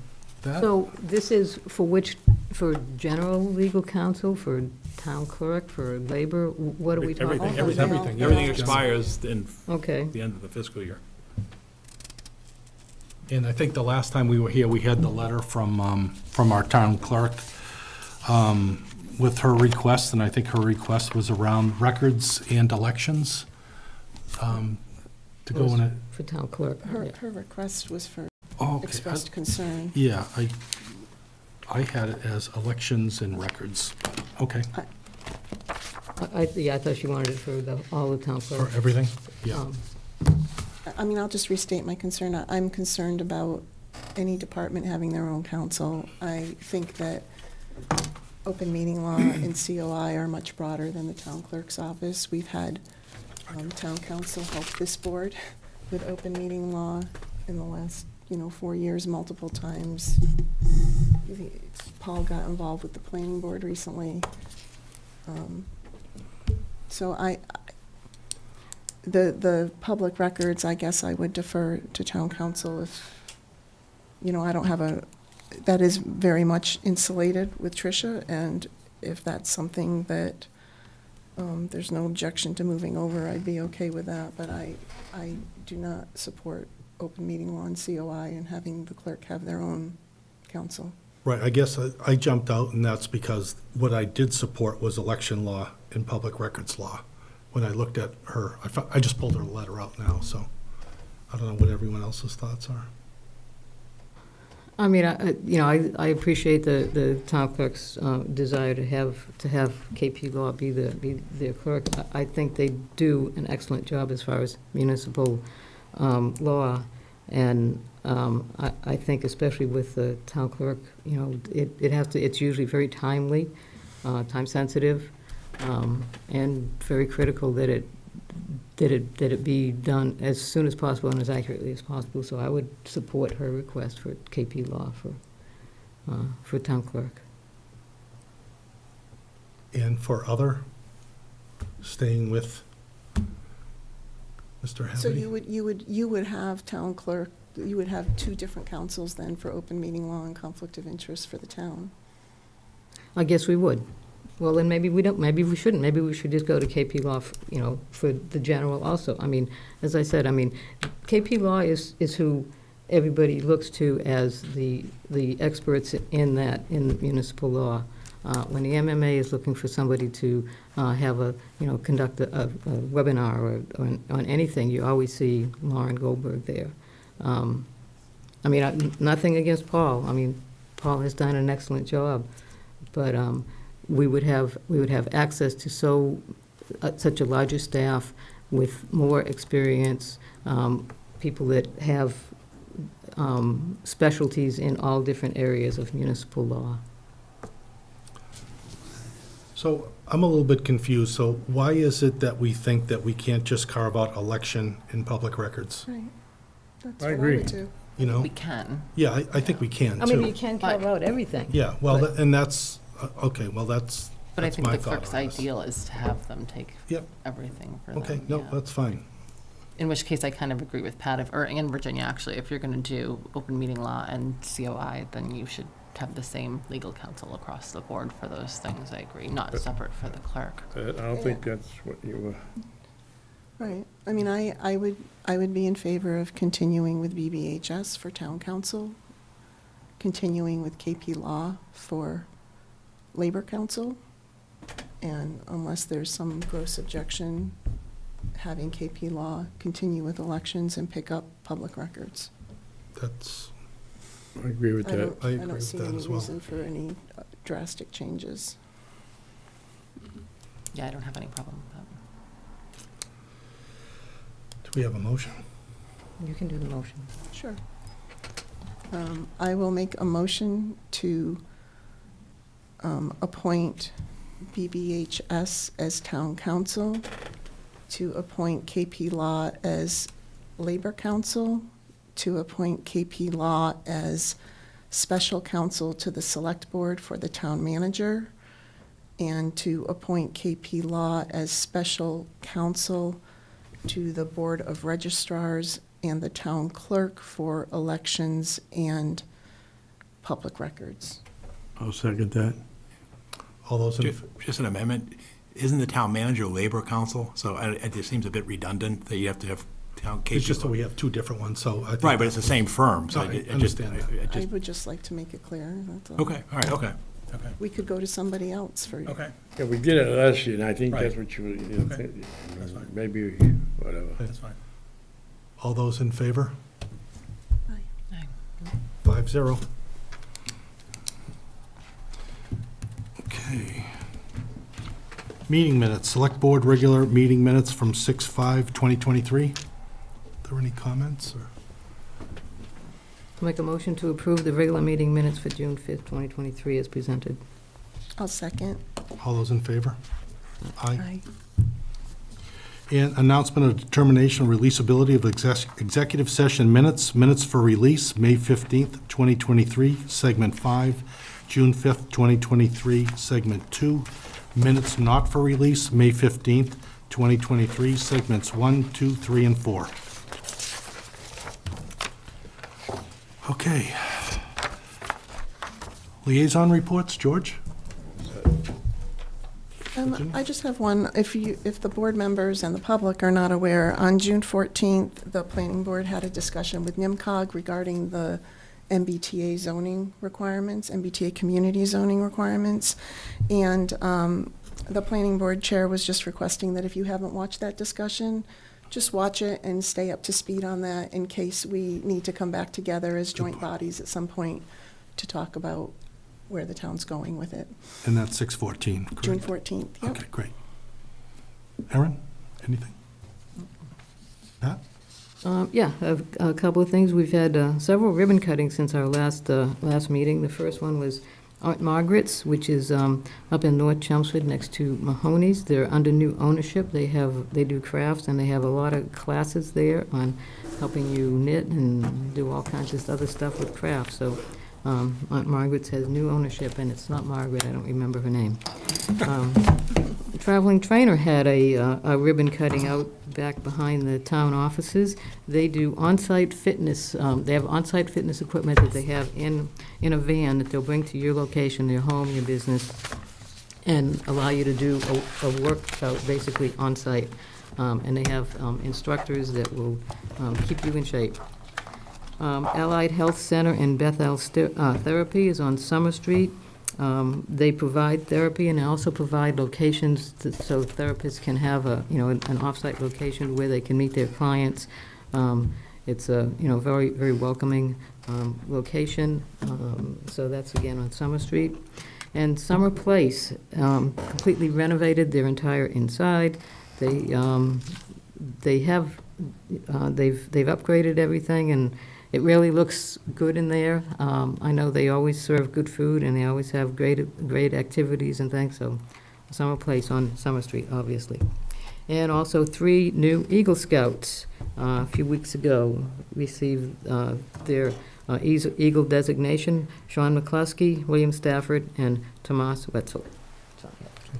that? So this is for which, for general legal counsel, for town clerk, for labor? What are we talking about? Everything. yeah. Everything expires in Okay. the end of the fiscal year. And I think the last time we were here, we had the letter from our town clerk with her request, and I think her request was around records and elections to go in it. For town clerk. Her, yeah. her request was for Oh, okay. expressed concern. Yeah, I had it as elections and records. Okay, I thought she wanted it for all the town for clerks. everything? Yeah. I mean, I'll just restate my concern. I'm concerned about any department having their own counsel. I think that open meeting law and COI are much broader than the town clerk's office. We've had town council help this board with open meeting law in the last, 4 years multiple times. Paul got involved with the planning board recently. So the public records, I guess I would defer to town council if, I don't have that is very much insulated with Tricia, and if that's something that there's no objection to moving over, I'd be okay with that, but I do not support open meeting law and COI and having the clerk have their own counsel. Right, I guess I jumped out, and that's because what I did support was election law and public records law. When I looked at her, I just pulled her letter out now, so I don't know what everyone else's thoughts are. I mean, I appreciate the town clerk's desire to have KP Law be their clerk. I think they do an excellent job as far as municipal law, and I think especially with the town clerk, it's usually very timely, time sensitive, and very critical that it be done as soon as possible and as accurately as possible. So I would support her request for KP Law for town clerk. And for other, staying with Mr. So Haverty? you would have town clerk, you would have two different councils then for open meeting law and conflict of interest for the town? I guess we would. Well, then maybe we don't, maybe we shouldn't. Maybe we should just go to KP Law, for the general also. I mean, as I said, KP Law is who everybody looks to as the experts in municipal law. When the MMA is looking for somebody to conduct a webinar or on anything, you always see Lauren Goldberg there. Nothing against Paul. Paul has done an excellent job, but we would have access to such a larger staff with more experience, people that have specialties in all different areas of municipal law. So I'm a little bit confused. So why is it that we think that we can't just carve out election in public records? Right. That's I what agree. I would do. You know? We can. Yeah, I think we can, too. You can carve out everything. Yeah, well, and that's, okay, well, that's But I think my the thought clerk's on this. ideal is to have them take Yep. everything for them. Okay, no, yeah. that's fine. In which case, I kind of agree with Pat, and Virginia, actually, if you're going to do open meeting law and COI, then you should have the same legal counsel across the board for those things, I agree, not separate for the clerk. I don't think that's what you were. Right. I would be in favor of continuing with BBHS for town council, continuing with KP Law for labor council, and unless there's some gross objection, having KP Law continue with elections and pick up public records. That's, I agree with I that. don't, I I agree don't with see that any as well. reason for any drastic changes. Yeah, I don't have any problem with that. do we have a motion? You can do the motion. Sure. I will make a motion to appoint BBHS as town council, to appoint KP Law as labor council, to appoint KP Law as special counsel to the select board for the town manager, and to appoint KP Law as special counsel to the Board of Registrars and the town clerk for elections and public records. I'll second that. All those in, Just an amendment, isn't the town manager labor council? So it just seems a bit redundant that you have to have town. it's just that we have two different ones, so I think. Right, but it's the same firm, so No, I it just. understand that. it I just- would just like to make it clear, that's all. Okay, all right, okay. We could go to somebody else for. Okay. Yeah, we did it last year, and I think that's Right. what you Okay. That's fine. maybe, whatever. That's fine. All those in favor? Aye. 5-0. Okay. Meeting minutes, Select Board regular meeting minutes from 6/5/2023. Are there any comments, or? Make a motion to approve the regular meeting minutes for June 5th, 2023 as presented. I'll second. All those in favor? Aye. Aye. And announcement of determination of releasability of executive session minutes. Minutes for release, May 15th, 2023, Segment 5, June 5th, 2023, Segment 2. Minutes not for release, May 15th, 2023, Segments 1, 2, 3, and 4. Okay. Liaison reports, George? I just have one. If the board members and the public are not aware, on June 14th, the planning board had a discussion with NIMCOG regarding the MBTA zoning requirements, MBTA community zoning requirements. And the planning board chair was just requesting that if you haven't watched that discussion, just watch it and stay up to speed on that in case we need to come back together as joint bodies at some point to talk about where the town's going with it. And that's 6/14, correct? June 14th, yep. Okay, great. Aaron, anything? Pat? Yeah, a couple of things. We've had several ribbon cuttings since our last meeting. The first one was Aunt Margaret's, which is up in North Chelmsford next to Mahoney's. They're under new ownership. They do crafts, and they have a lot of classes there on helping you knit and do all kinds of other stuff with crafts. So Aunt Margaret's has new ownership, and it's not Margaret. I don't remember her name. Traveling Trainer had a ribbon cutting out back behind the town offices. They do on-site fitness, they have on-site fitness equipment that they have in a van that they'll bring to your location, your home, your business, and allow you to do a workout basically on-site. And they have instructors that will keep you in shape. Allied Health Center in Bethel Therapy is on Summer Street. They provide therapy and they also provide locations so therapists can have an off-site location where they can meet their clients. It's a, very, very welcoming location. So that's again on Summer Street. And Summer Place, completely renovated their entire inside. They've upgraded everything and it really looks good in there. I know they always serve good food and they always have great activities and things, so Summer Place on Summer Street, obviously. And also 3 new Eagle Scouts a few weeks ago received their Eagle designation, Sean McCluskey, William Stafford, and Tomas Wetzel.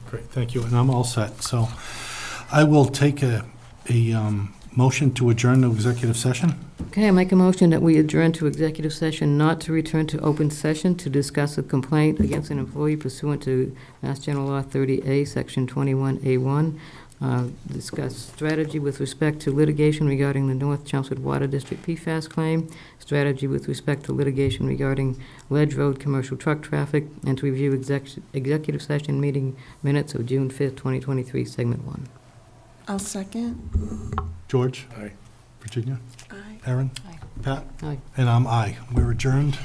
Great, thank you, and I'm all set. So I will take a motion to adjourn to executive session. Okay, I make a motion that we adjourn to executive session, not to return to open session to discuss a complaint against an employee pursuant to Mass General Law 30A, Section 21A1. Discuss strategy with respect to litigation regarding the North Chelmsford Water District PFAS claim, strategy with respect to litigation regarding Ledge Road commercial truck traffic, and to review executive session meeting minutes of June 5th, 2023, segment 1. I'll second. George? Aye. Virginia? Aye. Aaron? Aye. Pat? Aye. And I'm aye. We're adjourned.